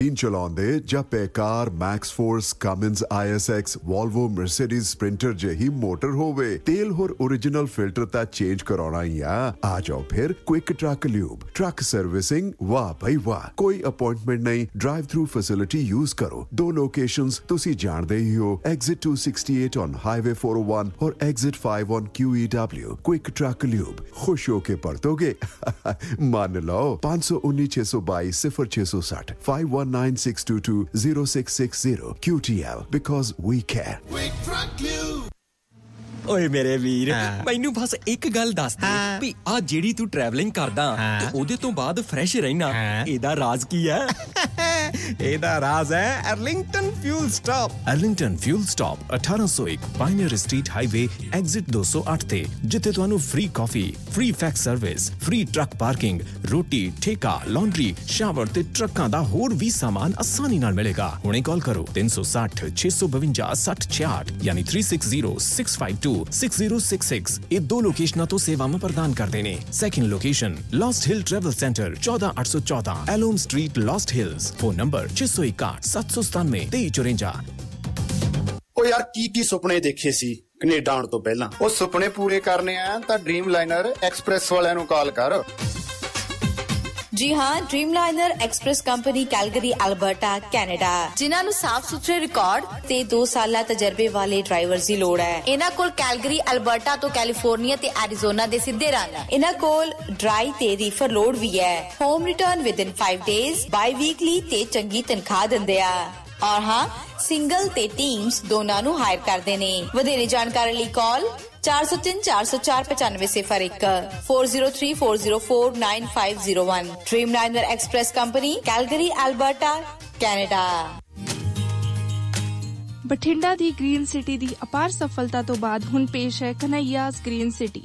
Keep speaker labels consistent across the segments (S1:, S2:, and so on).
S1: Machine ਚਲਾਉਂਦੇ ਜਾਂ Paccar, Max Force, Cummins ISX, Volvo, Mercedes Sprinter ਜਿਹੀ ਮੋਟਰ ਹੋਵੇ, ਤੇਲ ਹੋਰ ओरिजिनल फिल्टर ਤਾਂ ਚੇਂਜ ਕਰਾਉਣਾ ਹੀ ਆ ਜਾਓ ਫਿਰ quick truck lube truck servicing. वाह भाई वाह, कोई अपॉइंटमेंट नहीं, ड्राइव थ्रू फैसिलिटी यूज करो। 2 लोकेशंस तुसी जानते ही हो, एग्जिट 268 ऑन हाईवे 401 और exit 5 on QEW। Quick truck lube, खुश होके परतोगे। मान लो 519 622 0660 519 622 0660 QTL, because we care।
S2: Quick Truck Lube।
S3: ਓਏ ਮੇਰੇ ਵੀਰ, ਮੈਨੂੰ ਬਸ ਇੱਕ ਗੱਲ ਦੱਸ ਦੇ ਵੀ ਆ ਜਿਹੜੀ ਤੂੰ ਟਰੈਵਲਿੰਗ ਕਰਦਾ ਤੇ ਉਹਦੇ ਤੋਂ ਬਾਅਦ ਫਰੈਸ਼ ਰਹਿਣਾ, ਇਹਦਾ ਰਾਜ਼ ਕੀ ਹੈ?
S4: ਇਹਦਾ ਰਾਜ਼ ਹੈ Arlington fuel stop.
S5: Arlington fuel stop 1801 pioneer street highway, exit 208 ਤੇ, ਜਿੱਥੇ ਤੁਹਾਨੂੰ ਫ੍ਰੀ ਕਾਫੀ, free fax service, free truck parking, ਰੋਟੀ, ਠੇਕਾ, ਲਾਂਡਰੀ, ਸ਼ਾਵਰ ਤੇ ਟਰੱਕਾਂ ਦਾ ਹੋਰ ਵੀ ਸਾਮਾਨ ਆਸਾਨੀ ਨਾਲ ਮਿਲੇਗਾ। ਹੁਣੇ ਕਾਲ ਕਰੋ 360 652 6066 ਯਾਨੀ 360 652 6066। ਇਹ 2 ਲੋਕੇਸ਼ਨਾਂ ਤੋਂ ਸੇਵਾਵਾਂ ਪ੍ਰਦਾਨ ਕਰਦੇ ਨੇ। Second location Lost Hill travel center 14814 ਐਲੋਮ street, Lost Hills. Phone number 661 797 2354।
S6: ਉਹ ਯਾਰ ਕੀ ਸੁਪਨੇ ਦੇਖੇ ਸੀ ਕੈਨੇਡਾ ਆਉਣ ਤੋਂ ਪਹਿਲਾਂ? ਉਹ ਸੁਪਨੇ ਪੂਰੇ ਕਰਨੇ ਆ ਤਾਂ ਡ੍ਰੀਮ ਲਾਈਨਰ ਐਕਸਪ੍ਰੈਸ ਵਾਲਿਆਂ ਨੂੰ ਕਾਲ ਕਰ।
S7: जी हाँ, Dreamliner express company Calgary Alberta Canada, जिन्हां नूं साफ सुथरे रिकॉर्ड ते 2 साला तजर्बे वाले ड्राइवर्स दी लोड़ है। इन्हां कोल कैलगरी अल्बर्टा तो कैलिफोर्निया ते एरिजोना दे सीधे रन। इन्हां कोल ड्राई ते रीफर लोड भी है। Home return within 5 days, by weekly ते चंगी तनख्वाह दिंदे आ। और हाँ, सिंगल ते टीम्स दोनां नूं हायर करदे ने। वधेरे जानकारी लई call 403 404 95 01 403 404 9501। Dreamliner express company, Calgary Alberta Canada.
S8: Bathinda ਦੀ ਗ੍ਰੀਨ ਸਿਟੀ ਦੀ ਅਪਾਰ ਸਫਲਤਾ ਤੋਂ ਬਾਅਦ ਹੁਣ ਪੇਸ਼ ਹੈ ਕਨ੍ਹਈਆਜ਼ ਗ੍ਰੀਨ ਸਿਟੀ,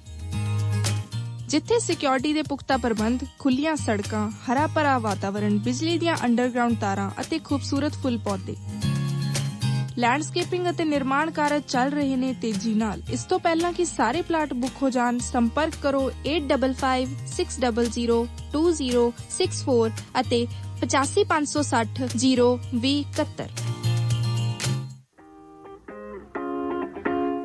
S8: ਜਿੱਥੇ ਸਿਕਿਉਰਿਟੀ ਦੇ ਪੁਖਤਾ ਪ੍ਰਬੰਧ, ਖੁੱਲੀਆਂ ਸੜਕਾਂ, ਹਰਾ ਭਰਾ ਵਾਤਾਵਰਣ, ਬਿਜਲੀ ਦੀਆਂ ਅੰਡਰਗਰਾਉਂਡ ਤਾਰਾਂ ਅਤੇ ਖੂਬਸੂਰਤ ਫੁੱਲ ਪੌਦੇ। ਲੈਂਡਸਕੇਪਿੰਗ ਅਤੇ ਨਿਰਮਾਣ ਕਾਰਜ ਚੱਲ ਰਹੇ ਨੇ ਤੇਜ਼ੀ ਨਾਲ। ਇਸ ਤੋਂ ਪਹਿਲਾਂ ਕਿ ਸਾਰੇ ਪਲਾਟ ਬੁੱਕ ਹੋ ਜਾਣ, ਸੰਪਰਕ ਕਰੋ 8556 600 2064 ਅਤੇ 85560 02071।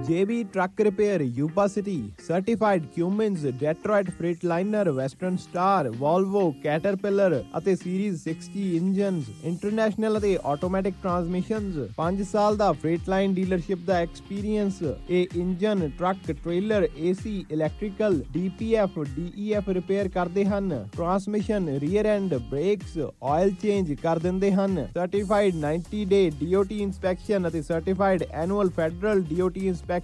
S4: JB Truck Repair, Yuba City, Certified Cummins, Detroit Freightliner, Western Star, Volvo, Caterpillar ਅਤੇ Series 60 ਇੰਜਨਸ, ਇੰਟਰਨੈਸ਼ਨਲ ਅਤੇ ਆਟੋਮੈਟਿਕ ਟਰਾਂਸਮਿਸ਼ਨਸ। 5 ਸਾਲ ਦਾ ਫ੍ਰੇਟਲਾਈਨ ਡੀਲਰਸ਼ਿਪ ਦਾ ਐਕਸਪੀਰੀਅੰਸ। ਇਹ engine, truck, trailer, AC, electrical, DPF, DEF repair ਕਰਦੇ ਹਨ। Transmission, rear and, brakes, oil change ਕਰ ਦਿੰਦੇ ਹਨ। Certified 90 ਡੇ DOT inspection ਅਤੇ certified annual federal DOT inspection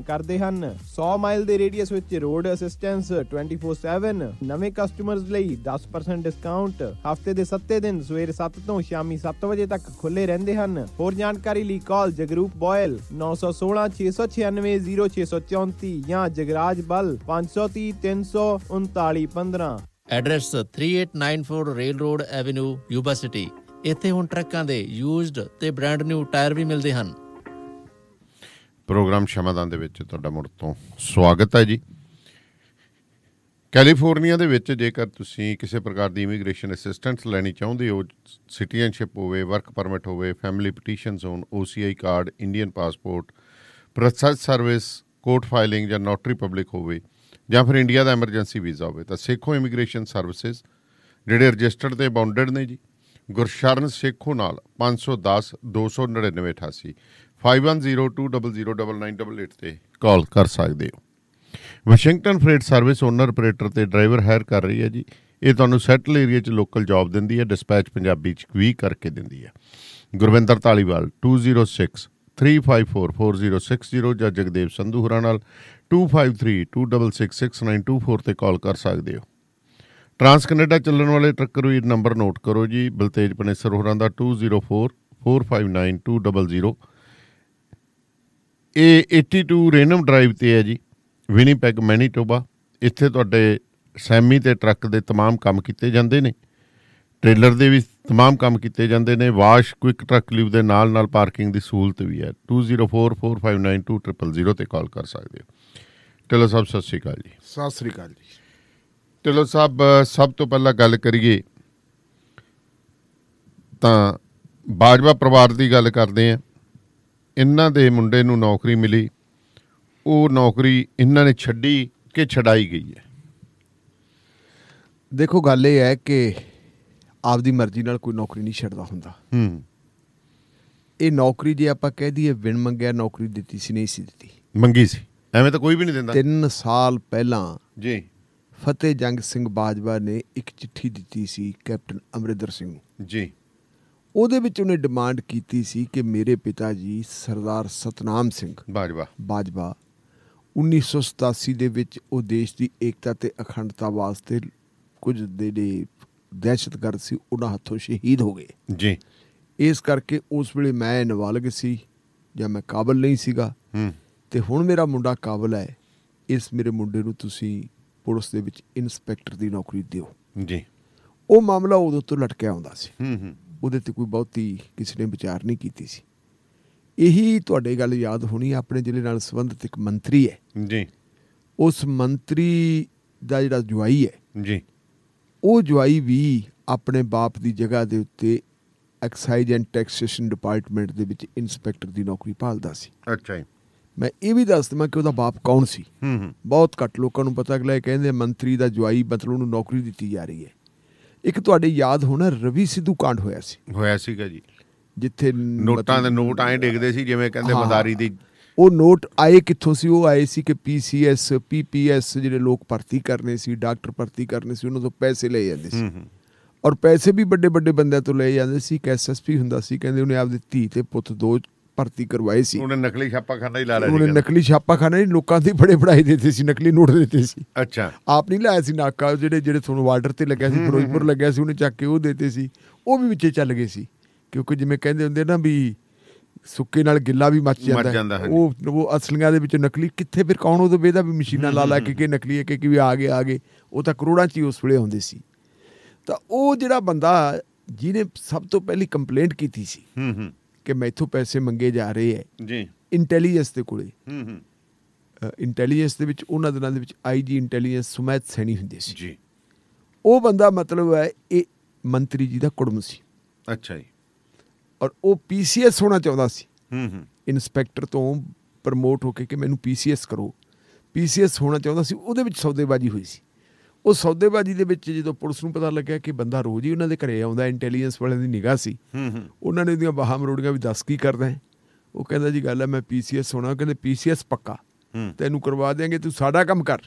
S4: ਕਰਦੇ ਹਨ। 100 ਮਾਈਲ ਦੇ ਰੇਡੀਅਸ ਵਿੱਚ ਰੋਡ ਅਸਿਸਟੈਂਸ 24/7। ਨਵੇਂ ਕਸਟਮਰਸ ਲਈ 10% ਡਿਸਕਾਊਂਟ। ਹਫਤੇ ਦੇ 7 ਦਿਨ ਸਵੇਰੇ 7 ਤੋਂ ਸ਼ਾਮੀ 7 ਵਜੇ ਤੱਕ ਖੁੱਲੇ ਰਹਿੰਦੇ ਹਨ। ਹੋਰ ਜਾਣਕਾਰੀ ਲਈ ਕਾਲ ਜਗਰੂਪ ਬੋਇਲ 916 696 0634 ਜਾਂ ਜਗਰਾਜ ਬਲ 530 339 15।
S9: Address 3894 rail road avenue, Yuba city. ਇੱਥੇ ਹੁਣ ਟਰੱਕਾਂ ਦੇ ਯੂਜ਼ਡ ਤੇ ਬ੍ਰਾਂਡ ਨਿਊ ਟਾਇਰ ਵੀ ਮਿਲਦੇ ਹਨ।
S10: ਪ੍ਰੋਗਰਾਮ ਸ਼ਮਾਦਾਨ ਦੇ ਵਿੱਚ ਤੁਹਾਡਾ ਮੁੜ ਤੋਂ ਸਵਾਗਤ ਹੈ ਜੀ। ਕੈਲੀਫੋਰਨੀਆ ਦੇ ਵਿੱਚ ਜੇਕਰ ਤੁਸੀਂ ਕਿਸੇ ਪ੍ਰਕਾਰ ਦੀ ਇਮੀਗ੍ਰੇਸ਼ਨ ਅਸਿਸਟੈਂਸ ਲੈਣੀ ਚਾਹੁੰਦੇ ਹੋ, ਸਿਟੀਜ਼ਨਸ਼ਿਪ ਹੋਵੇ, ਵਰਕ ਪਰਮਿਟ ਹੋਵੇ, ਫੈਮਿਲੀ ਪਟੀਸ਼ਨਸ ਹੋਣ, OCI card, Indian passport, process service, court filing ਜਾਂ ਨੋਟਰੀ ਪਬਲਿਕ ਹੋਵੇ, ਜਾਂ ਫਿਰ ਇੰਡੀਆ ਦਾ ਐਮਰਜੈਂਸੀ ਵੀਜ਼ਾ ਹੋਵੇ, ਤਾਂ ਸੇਖੋ ਇਮੀਗ੍ਰੇਸ਼ਨ ਸਰਵਿਸਿਜ਼ ਜਿਹੜੇ ਰਜਿਸਟਰਡ ਅਤੇ ਬਾਉਂਡਡ ਨੇ ਜੀ, ਗੁਰਸ਼ਰਨ ਸੇਖੋ ਨਾਲ 510 299 88 510 200 9988 'ਤੇ ਕਾਲ ਕਰ ਸਕਦੇ ਹੋ। Washington fret service owner, operator ਅਤੇ ਡਰਾਈਵਰ ਹਾਇਰ ਕਰ ਰਹੀ ਹੈ ਜੀ। ਇਹ ਤੁਹਾਨੂੰ ਸੈਟਲ ਏਰੀਆ 'ਚ ਲੋਕਲ ਜੋਬ ਦਿੰਦੀ ਹੈ, ਡਿਸਪੈਚ ਪੰਜਾਬੀ 'ਚ ਵੀ ਕਰਕੇ ਦਿੰਦੀ ਹੈ। ਗੁਰਵਿੰਦਰ ਧਾਲੀਵਾਲ 206 354 4060 ਜਾਂ ਜਗਦੇਵ ਸੰਧੂ ਹੋਰਾਂ ਨਾਲ 253 266 6924 'ਤੇ ਕਾਲ ਕਰ ਸਕਦੇ ਹੋ। ਟਰਾਂਸ ਕੈਨੇਡਾ ਚੱਲਣ ਵਾਲੇ ਟਰੱਕਰ ਵੀਰ ਨੰਬਰ ਨੋਟ ਕਰੋ ਜੀ। ਬਲਤੇਜ ਪਨੇਸਰ ਹੋਰਾਂ ਦਾ 204 459 200। ਇਹ 82 ਰੇਨਮ ਡਰਾਈਵ 'ਤੇ ਹੈ ਜੀ, ਵਿਨੀਪੈਗ, ਮੈਨੀਟੋਬਾ। ਇੱਥੇ ਤੁਹਾਡੇ ਸੈਮੀ ਅਤੇ ਟਰੱਕ ਦੇ ਤਮਾਮ ਕੰਮ ਕੀਤੇ ਜਾਂਦੇ ਨੇ, ਟ੍ਰੇਲਰ ਦੇ ਵੀ ਤਮਾਮ ਕੰਮ ਕੀਤੇ ਜਾਂਦੇ ਨੇ। ਵਾਸ਼, ਕੁਇਕ ਟਰੱਕ ਲੀਵ ਦੇ ਨਾਲ ਨਾਲ ਪਾਰਕਿੰਗ ਦੀ ਸਹੂਲਤ ਵੀ ਹੈ। 204 459 2000 'ਤੇ ਕਾਲ ਕਰ ਸਕਦੇ ਹੋ। ਢਿੱਲੋਂ ਸਾਹਿਬ ਸਤਿ ਸ਼੍ਰੀ ਅਕਾਲ ਜੀ।
S11: ਸਤਿ ਸ਼੍ਰੀ ਅਕਾਲ ਜੀ।
S10: ਢਿੱਲੋਂ ਸਾਹਿਬ, ਸਭ ਤੋਂ ਪਹਿਲਾਂ ਗੱਲ ਕਰੀਏ ਤਾਂ ਬਾਜਵਾ ਪਰਿਵਾਰ ਦੀ ਗੱਲ ਕਰਦੇ ਹਾਂ। ਇਹਨਾਂ ਦੇ ਮੁੰਡੇ ਨੂੰ ਨੌਕਰੀ ਮਿਲੀ, ਉਹ ਨੌਕਰੀ ਇਹਨਾਂ ਨੇ ਛੱਡੀ ਕਿ ਛਡਾਈ ਗਈ ਹੈ?
S2: ਦੇਖੋ, ਗੱਲ ਇਹ ਹੈ ਕਿ ਆਪਦੀ ਮਰਜ਼ੀ ਨਾਲ ਕੋਈ ਨੌਕਰੀ ਨਹੀਂ ਛੱਡਦਾ ਹੁੰਦਾ। ਇਹ ਨੌਕਰੀ ਜੇ ਆਪਾਂ ਕਹਿ ਦਈਏ ਬਿਨ ਮੰਗਿਆ ਨੌਕਰੀ ਦਿੱਤੀ ਸੀ, ਨਹੀਂ ਸੀ ਦਿੱਤੀ,
S10: ਮੰਗੀ ਸੀ। ਐਵੇਂ ਤਾਂ ਕੋਈ ਵੀ ਨਹੀਂ ਦਿੰਦਾ।
S2: 3 ਸਾਲ ਪਹਿਲਾਂ
S10: ਜੀ
S2: ਫਤਿਹ ਜੰਗ ਸਿੰਘ ਬਾਜਵਾ ਨੇ ਇੱਕ ਚਿੱਠੀ ਦਿੱਤੀ ਸੀ ਕੈਪਟਨ ਅਮਰਿੰਦਰ ਸਿੰਘ ਨੂੰ।
S10: ਜੀ
S2: ਉਹਦੇ ਵਿੱਚ ਉਹਨੇ ਡਿਮਾਂਡ ਕੀਤੀ ਸੀ ਕਿ ਮੇਰੇ ਪਿਤਾ ਜੀ ਸਰਦਾਰ ਸਤਨਾਮ ਸਿੰਘ ਬਾਜਵਾ 1987 ਦੇ ਵਿੱਚ ਉਹ ਦੇਸ਼ ਦੀ ਏਕਤਾ ਤੇ ਅਖੰਡਤਾ ਵਾਸਤੇ ਕੁਝ ਜਿਹੜੇ ਦਹਿਸ਼ਤਗਰਦ ਸੀ ਉਹਨਾਂ ਹੱਥੋਂ ਸ਼ਹੀਦ ਹੋ ਗਏ
S10: ਜੀ।
S2: ਇਸ ਕਰਕੇ ਉਸ ਵੇਲੇ ਮੈਂ ਨਾਬਾਲਗ ਸੀ ਜਾਂ ਮੈਂ ਕਾਬਲ ਨਹੀਂ ਸੀਗਾ, ਤੇ ਹੁਣ ਮੇਰਾ ਮੁੰਡਾ ਕਾਬਲ ਹੈ, ਇਸ ਮੇਰੇ ਮੁੰਡੇ ਨੂੰ ਤੁਸੀਂ ਪੁਲਿਸ ਦੇ ਵਿੱਚ ਇੰਸਪੈਕਟਰ ਦੀ ਨੌਕਰੀ ਦਿਓ
S10: ਜੀ।
S2: ਉਹ ਮਾਮਲਾ ਉਦੋਂ ਤੋਂ ਲਟਕਿਆ ਆਉਂਦਾ ਸੀ। ਉਹਦੇ ਤੇ ਕੋਈ ਬਹੁਤੀ ਕਿਸੇ ਨੇ ਵਿਚਾਰ ਨਹੀਂ ਕੀਤੀ ਸੀ। ਇਹੀ ਤੁਹਾਡੇ ਗੱਲ ਯਾਦ ਹੋਣੀ, ਆਪਣੇ ਜ਼ਿਲ੍ਹੇ ਨਾਲ ਸੰਬੰਧਿਤ ਇੱਕ ਮੰਤਰੀ ਹੈ
S10: ਜੀ,
S2: ਉਸ ਮੰਤਰੀ ਦਾ ਜਿਹੜਾ ਜਵਾਈ ਹੈ
S10: ਜੀ,
S2: ਉਹ ਜਵਾਈ ਵੀ ਆਪਣੇ ਬਾਪ ਦੀ ਜਗ੍ਹਾ ਦੇ ਉੱਤੇ ਐਕਸਾਈਜ਼ ਐਂਡ ਟੈਕਸੇਸ਼ਨ ਡਿਪਾਰਟਮੈਂਟ ਦੇ ਵਿੱਚ ਇੰਸਪੈਕਟਰ ਦੀ ਨੌਕਰੀ ਭਾਲਦਾ ਸੀ।
S10: ਅੱਛਾ ਜੀ।
S2: ਮੈਂ ਇਹ ਵੀ ਦੱਸ ਦੇਵਾਂ ਕਿ ਉਹਦਾ ਬਾਪ ਕੌਣ ਸੀ। ਬਹੁਤ ਘੱਟ ਲੋਕਾਂ ਨੂੰ ਪਤਾ, ਅਗਲਾ ਕਹਿੰਦੇ ਮੰਤਰੀ ਦਾ ਜਵਾਈ, ਮਤਲਬ ਉਹਨੂੰ ਨੌਕਰੀ ਦਿੱਤੀ ਜਾ ਰਹੀ ਹੈ। ਇੱਕ ਤੁਹਾਡੇ ਯਾਦ ਹੋਣਾ ਰਵੀ ਸਿੱਧੂ ਕਾਂਡ ਹੋਇਆ ਸੀਗਾ ਜੀ, ਜਿੱਥੇ
S10: ਨੋਟਾਂ ਦੇ ਨੋਟ ਐਂ ਡਿੱਗਦੇ ਸੀ ਜਿਵੇਂ ਕਹਿੰਦੇ ਮਦਾਰੀ ਦੀ। ਉਹ
S2: ਨੋਟ ਆਏ ਕਿੱਥੋਂ ਸੀ? ਉਹ ਆਏ ਸੀ ਕਿ PCS PPS ਜਿਹੜੇ ਲੋਕ ਭਰਤੀ ਕਰਨੇ ਸੀ, ਡਾਕਟਰ ਭਰਤੀ ਕਰਨੇ ਸੀ, ਉਹਨਾਂ ਤੋਂ ਪੈਸੇ ਲਏ ਜਾਂਦੇ ਸੀ। ਔਰ ਪੈਸੇ ਵੀ ਵੱਡੇ ਵੱਡੇ ਬੰਦਿਆਂ ਤੋਂ ਲਏ ਜਾਂਦੇ ਸੀ। ਇੱਕ SSP ਹੁੰਦਾ ਸੀ, ਕਹਿੰਦੇ ਉਹਨੇ ਆਪਦੀ ਧੀ ਤੇ ਪੁੱਤ 2 ਭਰਤੀ ਕਰਵਾਏ ਸੀ।
S10: ਉਹਨੇ ਨਕਲੀ ਛਾਪਾਖਾਨਾ ਹੀ ਲਾ ਲਿਆ ਸੀ।
S2: ਉਹਨੇ ਨਕਲੀ ਛਾਪਾਖਾਨਾ ਹੀ ਲੋਕਾਂ ਦੇ ਬੜੇ ਪੜਾਈ ਦਿੱਤੇ ਸੀ, ਨਕਲੀ ਨੋਟ ਦਿੱਤੇ ਸੀ।
S10: ਅੱਛਾ,
S2: ਆਪ ਨਹੀਂ ਲਾਇਆ ਸੀ ਨਾਕਾ, ਜਿਹੜੇ ਤੁਹਾਨੂੰ ਬਾਰਡਰ ਤੇ ਲੱਗਿਆ ਸੀ, ਫਿਰੋਜ਼ਪੁਰ ਲੱਗਿਆ ਸੀ, ਉਹਨੇ ਚੱਕ ਕੇ ਉਹ ਦਿੱਤੇ ਸੀ। ਉਹ ਵੀ ਵਿੱਚੇ ਚੱਲ ਗਏ ਸੀ, ਕਿਉਂਕਿ ਜਿਵੇਂ ਕਹਿੰਦੇ ਹੁੰਦੇ ਨਾ ਵੀ ਸੁੱਕੇ ਨਾਲ ਗਿੱਲਾ ਵੀ ਮੱਚ ਜਾਂਦਾ। ਉਹ ਅਸਲੀਆਂ ਦੇ ਵਿੱਚ ਨਕਲੀ ਕਿੱਥੇ, ਫਿਰ ਕੌਣ ਉਦੋਂ ਵੇਦਾ ਵੀ ਮਸ਼ੀਨਾਂ ਲਾ ਕੇ ਨਕਲੀ ਹੈ ਕਿ ਵੀ ਆ ਗਏ। ਉਹ ਤਾਂ ਕਰੋੜਾਂ 'ਚ ਹੀ ਉਸ ਵੇਲੇ ਆਉਂਦੇ ਸੀ। ਤਾਂ ਉਹ ਜਿਹੜਾ ਬੰਦਾ ਜਿਹਨੇ ਸਭ ਤੋਂ ਪਹਿਲੀ ਕੰਪਲੇਂਟ ਕੀਤੀ ਸੀ ਕਿ ਮੈਥੋਂ ਪੈਸੇ ਮੰਗੇ ਜਾ ਰਹੇ ਹੈ
S10: ਜੀ,
S2: ਇੰਟੈਲੀਜੈਂਸ ਦੇ ਕੋਲੇ। ਇੰਟੈਲੀਜੈਂਸ ਦੇ ਵਿੱਚ ਉਹਨਾਂ ਦਿਨਾਂ ਦੇ ਵਿੱਚ IG ਇੰਟੈਲੀਜੈਂਸ ਸੁਮੈਤ ਸੈਣੀ ਹੁੰਦੇ ਸੀ
S10: ਜੀ।
S2: ਉਹ ਬੰਦਾ ਮਤਲਬ ਹੈ ਇਹ ਮੰਤਰੀ ਜੀ ਦਾ ਕੁੜਮ ਸੀ।
S10: ਅੱਛਾ ਜੀ।
S2: ਔਰ ਉਹ PCS ਹੋਣਾ ਚਾਹੁੰਦਾ ਸੀ। ਇੰਸਪੈਕਟਰ ਤੋਂ ਪ੍ਰਮੋਟ ਹੋ ਕੇ ਮੈਨੂੰ PCS ਕਰੋ, PCS ਹੋਣਾ ਚਾਹੁੰਦਾ ਸੀ। ਉਹਦੇ ਵਿੱਚ ਸੌਦੇਬਾਜ਼ੀ ਹੋਈ ਸੀ। ਉਹ ਸੌਦੇਬਾਜ਼ੀ ਦੇ ਵਿੱਚ ਜਦੋਂ ਪੁਲਿਸ ਨੂੰ ਪਤਾ ਲੱਗਿਆ ਕਿ ਬੰਦਾ ਰੋਜ਼ ਹੀ ਉਹਨਾਂ ਦੇ ਘਰੇ ਆਉਂਦਾ, ਇੰਟੈਲੀਜੈਂਸ ਵਾਲਿਆਂ ਦੀ ਨਿਗਾਹ ਸੀ, ਉਹਨਾਂ ਨੇ ਉਹਦੀਆਂ ਬਾਹਾਂ ਮਰੋੜੀਆਂ ਵੀ ਦੱਸ ਕੀ ਕਰਦਾ ਹੈ। ਉਹ ਕਹਿੰਦਾ ਜੀ ਗੱਲ ਹੈ ਮੈਂ PCS ਹੋਣਾ। ਕਹਿੰਦੇ PCS ਪੱਕਾ, ਤੈਨੂੰ ਕਰਵਾ ਦਿਆਂਗੇ, ਤੂੰ ਸਾਡਾ ਕੰਮ ਕਰ।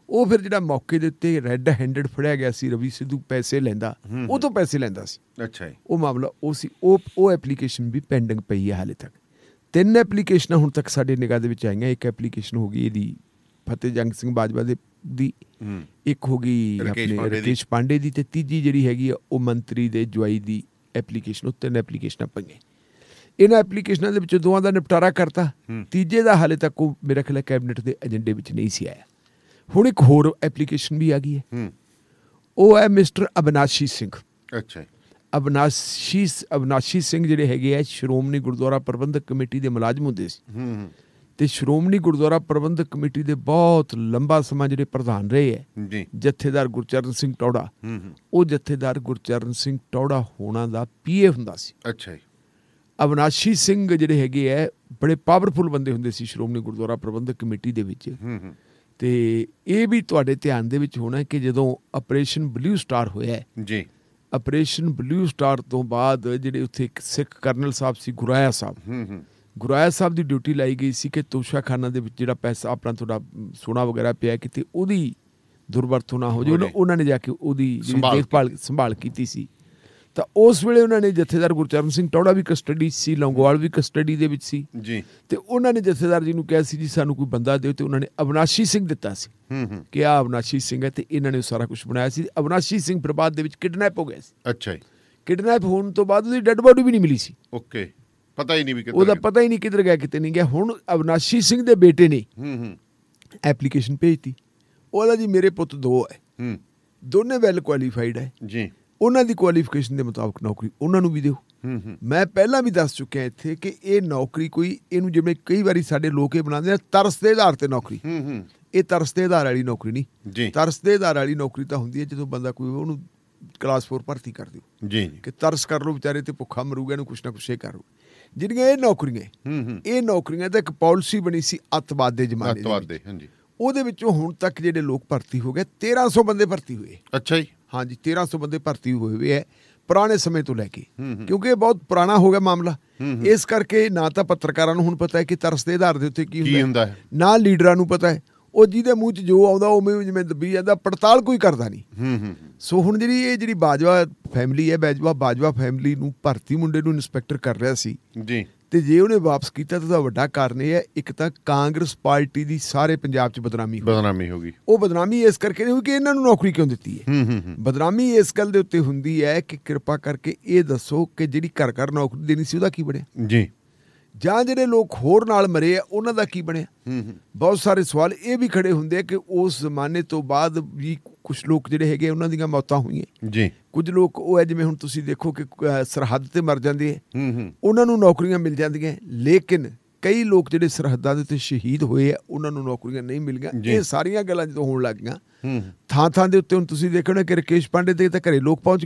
S2: ਉਹ ਫਿਰ ਜਿਹੜਾ ਮੌਕੇ ਦੇ ਉੱਤੇ ਰੈੱਡ ਹੈਂਡਡ ਫੜਿਆ ਗਿਆ ਸੀ ਰਵੀ ਸਿੱਧੂ, ਪੈਸੇ ਲੈਂਦਾ, ਉਹ ਤੋਂ ਪੈਸੇ ਲੈਂਦਾ ਸੀ।
S10: ਅੱਛਾ ਜੀ।
S2: ਉਹ ਮਾਮਲਾ ਉਹ ਸੀ। ਉਹ ਐਪਲੀਕੇਸ਼ਨ ਵੀ ਪੈਂਡਿੰਗ ਪਈ ਹੈ ਹਾਲੇ ਤੱਕ। 3 ਐਪਲੀਕੇਸ਼ਨਾਂ ਹੁਣ ਤੱਕ ਸਾਡੇ ਨਿਗਾਹ ਦੇ ਵਿੱਚ ਆਈਆਂ। ਇੱਕ ਐਪਲੀਕੇਸ਼ਨ ਹੋ ਗਈ ਇਹਦੀ ਫਤਿਹ ਜੰਗ ਸਿੰਘ ਬਾਜਵਾ ਦੀ, ਇੱਕ ਹੋ ਗਈ ਆਪਣੇ ਰਕੇਸ਼ ਪਾਂਡੇ ਦੀ, ਤੇ ਤੀਜੀ ਜਿਹੜੀ ਹੈਗੀ ਆ ਉਹ ਮੰਤਰੀ ਦੇ ਜਵਾਈ ਦੀ ਐਪਲੀਕੇਸ਼ਨ। ਉਹ 3 ਐਪਲੀਕੇਸ਼ਨਾਂ ਪਈਆਂ। ਇਹਨਾਂ ਐਪਲੀਕੇਸ਼ਨਾਂ ਦੇ ਵਿੱਚੋਂ 2 ਦਾ ਨਿਪਟਾਰਾ ਕਰਤਾ, ਤੀਜੇ ਦਾ ਹਾਲੇ ਤੱਕ ਉਹ ਮੇਰੇ ਖਿਆਲ ਕੈਬਨਿਟ ਦੇ ਏਜੰਡੇ ਵਿੱਚ ਨਹੀਂ ਸੀ ਆਇਆ। ਹੁਣ ਇੱਕ ਹੋਰ ਐਪਲੀਕੇਸ਼ਨ ਵੀ ਆ ਗਈ ਹੈ, ਉਹ ਹੈ ਮਿਸਟਰ ਅਵਿਨਾਸ਼ੀ ਸਿੰਘ।
S10: ਅੱਛਾ।
S2: ਅਵਿਨਾਸ਼ੀ ਸਿੰਘ ਜਿਹੜੇ ਹੈਗੇ ਆ ਸ਼੍ਰੋਮਣੀ ਗੁਰਦੁਆਰਾ ਪ੍ਰਬੰਧਕ ਕਮੇਟੀ ਦੇ ਮੁਲਾਜ਼ਮ ਹੁੰਦੇ ਸੀ, ਤੇ ਸ਼੍ਰੋਮਣੀ ਗੁਰਦੁਆਰਾ ਪ੍ਰਬੰਧਕ ਕਮੇਟੀ ਦੇ ਬਹੁਤ ਲੰਬਾ ਸਮਾਂ ਜਿਹੜੇ ਪ੍ਰਧਾਨ ਰਹੇ ਹੈ ਜਥੇਦਾਰ ਗੁਰਚਰਨ ਸਿੰਘ ਟੌੜਾ, ਉਹ ਜਥੇਦਾਰ ਗੁਰਚਰਨ ਸਿੰਘ ਟੌੜਾ ਹੋਣਾ ਦਾ PA ਹੁੰਦਾ ਸੀ।
S10: ਅੱਛਾ।
S2: ਅਵਿਨਾਸ਼ੀ ਸਿੰਘ ਜਿਹੜੇ ਹੈਗੇ ਹੈ ਬੜੇ ਪਾਵਰਫੁਲ ਬੰਦੇ ਹੁੰਦੇ ਸੀ ਸ਼੍ਰੋਮਣੀ ਗੁਰਦੁਆਰਾ ਪ੍ਰਬੰਧਕ ਕਮੇਟੀ ਦੇ ਵਿੱਚ। ਤੇ ਇਹ ਵੀ ਤੁਹਾਡੇ ਧਿਆਨ ਦੇ ਵਿੱਚ ਹੋਣਾ ਕਿ ਜਦੋਂ ਆਪਰੇਸ਼ਨ ਬਲੂ ਸਟਾਰ ਹੋਇਆ
S10: ਜੀ,
S2: ਆਪਰੇਸ਼ਨ ਬਲੂ ਸਟਾਰ ਤੋਂ ਬਾਅਦ ਜਿਹੜੇ ਉੱਥੇ ਇੱਕ ਸਿੱਖ ਕਰਨਲ ਸਾਹਿਬ ਸੀ ਗੁਰਾਇਆ ਸਾਹਿਬ ਦੀ ਡਿਊਟੀ ਲਾਈ ਗਈ ਸੀ ਕਿ ਤੋਸ਼ਾਖਾਨਾ ਦੇ ਵਿੱਚ ਜਿਹੜਾ ਪੈਸਾ ਆਪਣਾ ਤੁਹਾਡਾ ਸੋਨਾ ਵਗੈਰਾ ਪਿਆ ਕਿਤੇ ਉਹਦੀ ਦੁਰਵਰਤੋਂ ਨਾ ਹੋ ਜਾਵੇ। ਉਹਨਾਂ ਨੇ ਜਾ ਕੇ ਉਹਦੀ ਜਿਹੜੀ ਸੰਭਾਲ ਕੀਤੀ ਸੀ। ਤਾਂ ਉਸ ਵੇਲੇ ਉਹਨਾਂ ਨੇ ਜਥੇਦਾਰ ਗੁਰਚਰਨ ਸਿੰਘ ਟੌੜਾ ਵੀ ਕਸਟਡੀ ਸੀ, ਲੌਂਗੋਵਾਲ ਵੀ ਕਸਟਡੀ ਦੇ ਵਿੱਚ ਸੀ ਜੀ। ਤੇ ਉਹਨਾਂ ਨੇ ਜਥੇਦਾਰ ਜੀ ਨੂੰ ਕਿਹਾ ਸੀ ਜੀ ਸਾਨੂੰ ਕੋਈ ਬੰਦਾ ਦਿਓ, ਤੇ ਉਹਨਾਂ ਨੇ ਅਵਿਨਾਸ਼ੀ ਸਿੰਘ ਦਿੱਤਾ ਸੀ ਕਿ ਆਹ ਅਵਿਨਾਸ਼ੀ ਸਿੰਘ ਹੈ, ਤੇ ਇਹਨਾਂ ਨੇ ਸਾਰਾ ਕੁਝ ਬਣਾਇਆ ਸੀ। ਅਵਿਨਾਸ਼ੀ ਸਿੰਘ ਫਿਰ ਬਾਅਦ ਦੇ ਵਿੱਚ ਕਿਡਨੈਪ ਹੋ ਗਿਆ ਸੀ।
S10: ਅੱਛਾ।
S2: ਕਿਡਨੈਪ ਹੋਣ ਤੋਂ ਬਾਅਦ ਉਹਦੀ ਡੈੱਡ ਬੋਡੀ ਵੀ ਨਹੀਂ ਮਿਲੀ ਸੀ।
S10: ਓਕੇ, ਪਤਾ ਹੀ ਨਹੀਂ ਵੀ
S2: ਉਹਦਾ ਪਤਾ ਹੀ ਨਹੀਂ ਕਿੱਧਰ ਗਿਆ, ਕਿਤੇ ਨਹੀਂ ਗਿਆ। ਹੁਣ ਅਵਿਨਾਸ਼ੀ ਸਿੰਘ ਦੇ ਬੇਟੇ ਨੇ ਐਪਲੀਕੇਸ਼ਨ ਭੇਜਤੀ, ਉਹਦਾ ਜੀ ਮੇਰੇ ਪੁੱਤ 2 ਹੈ, ਦੋਨੇ ਵੈਲ ਕੁਆਲੀਫਾਈਡ ਹੈ ਜੀ, ਉਹਨਾਂ ਦੀ ਕੁਆਲੀਫਿਕੇਸ਼ਨ ਦੇ ਮੁਤਾਬਕ ਨੌਕਰੀ ਉਹਨਾਂ ਨੂੰ ਵੀ ਦਿਓ। ਮੈਂ ਪਹਿਲਾਂ ਵੀ ਦੱਸ ਚੁੱਕਿਆ ਇੱਥੇ ਕਿ ਇਹ ਨੌਕਰੀ ਕੋਈ ਇਹਨੂੰ ਜਿਵੇਂ ਕਈ ਵਾਰੀ ਸਾਡੇ ਲੋਕ ਇਹ ਬਣਾਉਂਦੇ ਆ ਤਰਸ ਦੇ ਆਧਾਰ ਤੇ ਨੌਕਰੀ, ਇਹ ਤਰਸ ਦੇ ਆਧਾਰ ਵਾਲੀ ਨੌਕਰੀ ਨਹੀਂ। ਤਰਸ ਦੇ ਆਧਾਰ ਵਾਲੀ ਨੌਕਰੀ ਤਾਂ ਹੁੰਦੀ ਹੈ ਜਦੋਂ ਬੰਦਾ ਕੋਈ ਉਹਨੂੰ ਕਲਾਸ 4 ਭਰਤੀ ਕਰ ਦਿਓ
S10: ਜੀ
S2: ਕਿ ਤਰਸ ਕਰ ਲਓ ਵਿਚਾਰੇ ਤੇ ਭੁੱਖਾ ਮਰੂਗਾ, ਇਹਨੂੰ ਕੁਛ ਨਾ ਕੁਛ ਇਹ ਕਰੋ। ਜਿਹੜੀਆਂ ਇਹ ਨੌਕਰੀਆਂ ਤਾਂ ਇੱਕ ਪਾਲਿਸੀ ਬਣੀ ਸੀ ਅੱਤਵਾਦ ਦੇ ਜ਼ਮਾਨੇ ਦੇ,
S10: ਹਾਂਜੀ,
S2: ਉਹਦੇ ਵਿੱਚੋਂ ਹੁਣ ਤੱਕ ਜਿਹੜੇ ਲੋਕ ਭਰਤੀ ਹੋ ਗਏ 1300 ਬੰਦੇ ਭਰਤੀ ਹੋਏ।
S10: ਅੱਛਾ ਜੀ।
S2: ਹਾਂਜੀ 1300 ਬੰਦੇ ਭਰਤੀ ਹੋਏ ਹੋਏ ਹੈ ਪੁਰਾਣੇ ਸਮੇਂ ਤੋਂ ਲੈ ਕੇ, ਕਿਉਂਕਿ ਇਹ ਬਹੁਤ ਪੁਰਾਣਾ ਹੋ ਗਿਆ ਮਾਮਲਾ। ਇਸ ਕਰਕੇ ਨਾ ਤਾਂ ਪੱਤਰਕਾਰਾਂ ਨੂੰ ਹੁਣ ਪਤਾ ਹੈ ਕਿ ਤਰਸ ਦੇ ਆਧਾਰ ਦੇ ਉੱਤੇ ਕੀ ਹੁੰਦਾ ਹੈ, ਨਾ ਲੀਡਰਾਂ ਨੂੰ ਪਤਾ ਹੈ। ਉਹ ਜਿਹਦੇ ਮੂੰਹ 'ਚ ਜੋ ਆਉਂਦਾ ਉਵੇਂ ਜਿਵੇਂ ਦੱਬੀ ਜਾਂਦਾ, ਪੜਤਾਲ ਕੋਈ ਕਰਦਾ ਨਹੀਂ। ਸੋ ਹੁਣ ਜਿਹੜੀ ਬਾਜਵਾ ਫੈਮਿਲੀ ਹੈ, ਬਾਜਵਾ ਫੈਮਿਲੀ ਨੂੰ ਭਰਤੀ ਮੁੰਡੇ ਨੂੰ ਇੰਸਪੈਕਟਰ ਕਰ ਰਿਹਾ ਸੀ ਜੀ, ਤੇ ਜੇ ਉਹਨੇ ਵਾਪਸ ਕੀਤਾ ਤਾਂ ਉਹਦਾ ਵੱਡਾ ਕਾਰਨ ਇਹ ਹੈ, ਇੱਕ ਤਾਂ ਕਾਂਗਰਸ ਪਾਰਟੀ ਦੀ ਸਾਰੇ ਪੰਜਾਬ 'ਚ ਬਦਨਾਮੀ ਹੋ ਗਈ। ਉਹ ਬਦਨਾਮੀ ਇਸ ਕਰਕੇ ਨਹੀਂ ਹੋਈ ਕਿ ਇਹਨਾਂ ਨੂੰ ਨੌਕਰੀ ਕਿਉਂ ਦਿੱਤੀ ਹੈ। ਬਦਨਾਮੀ ਇਸ ਗੱਲ ਦੇ ਉੱਤੇ ਹੁੰਦੀ ਹੈ ਕਿ ਕਿਰਪਾ ਕਰਕੇ ਇਹ ਦੱਸੋ ਕਿ ਜਿਹੜੀ ਘਰ ਘਰ ਨੌਕਰੀ ਦੇਣੀ ਸੀ ਉਹਦਾ ਕੀ ਬਣਿਆ ਜੀ, ਜਾਂ ਜਿਹੜੇ ਲੋਕ ਹੋਰ ਨਾਲ ਮਰੇ ਆ ਉਹਨਾਂ ਦਾ ਕੀ ਬਣਿਆ। ਬਹੁਤ ਸਾਰੇ ਸਵਾਲ ਇਹ ਵੀ ਖੜੇ ਹੁੰਦੇ ਆ ਕਿ ਉਸ ਜ਼ਮਾਨੇ ਤੋਂ ਬਾਅਦ ਵੀ ਕੁਛ ਲੋਕ ਜਿਹੜੇ ਹੈਗੇ ਉਹਨਾਂ ਦੀਆਂ ਮੌਤਾਂ ਹੋਈਆਂ ਜੀ। ਕੁਝ ਲੋਕ ਉਹ ਹੈ ਜਿਵੇਂ ਹੁਣ ਤੁਸੀਂ ਦੇਖੋ ਕਿ ਸਰਹੱਦ ਤੇ ਮਰ ਜਾਂਦੇ ਹੈ, ਉਹਨਾਂ ਨੂੰ ਨੌਕਰੀਆਂ ਮਿਲ ਜਾਂਦੀਆਂ, ਲੇਕਿਨ ਕਈ ਲੋਕ ਜਿਹੜੇ ਸਰਹੱਦਾਂ ਦੇ ਉੱਤੇ ਸ਼ਹੀਦ ਹੋਏ ਆ ਉਹਨਾਂ ਨੂੰ ਨੌਕਰੀਆਂ ਨਹੀਂ ਮਿਲੀਆਂ। ਇਹ ਸਾਰੀਆਂ ਗੱਲਾਂ ਜਦੋਂ ਹੋਣ ਲੱਗ ਗਈਆਂ ਥਾਂ ਦੇ ਉੱਤੇ, ਹੁਣ ਤੁਸੀਂ ਦੇਖਣਾ ਕਿ ਰਕੇਸ਼ ਪਾਂਡੇ ਦੇ ਤਾਂ ਘਰੇ ਲੋਕ ਪਹੁੰਚ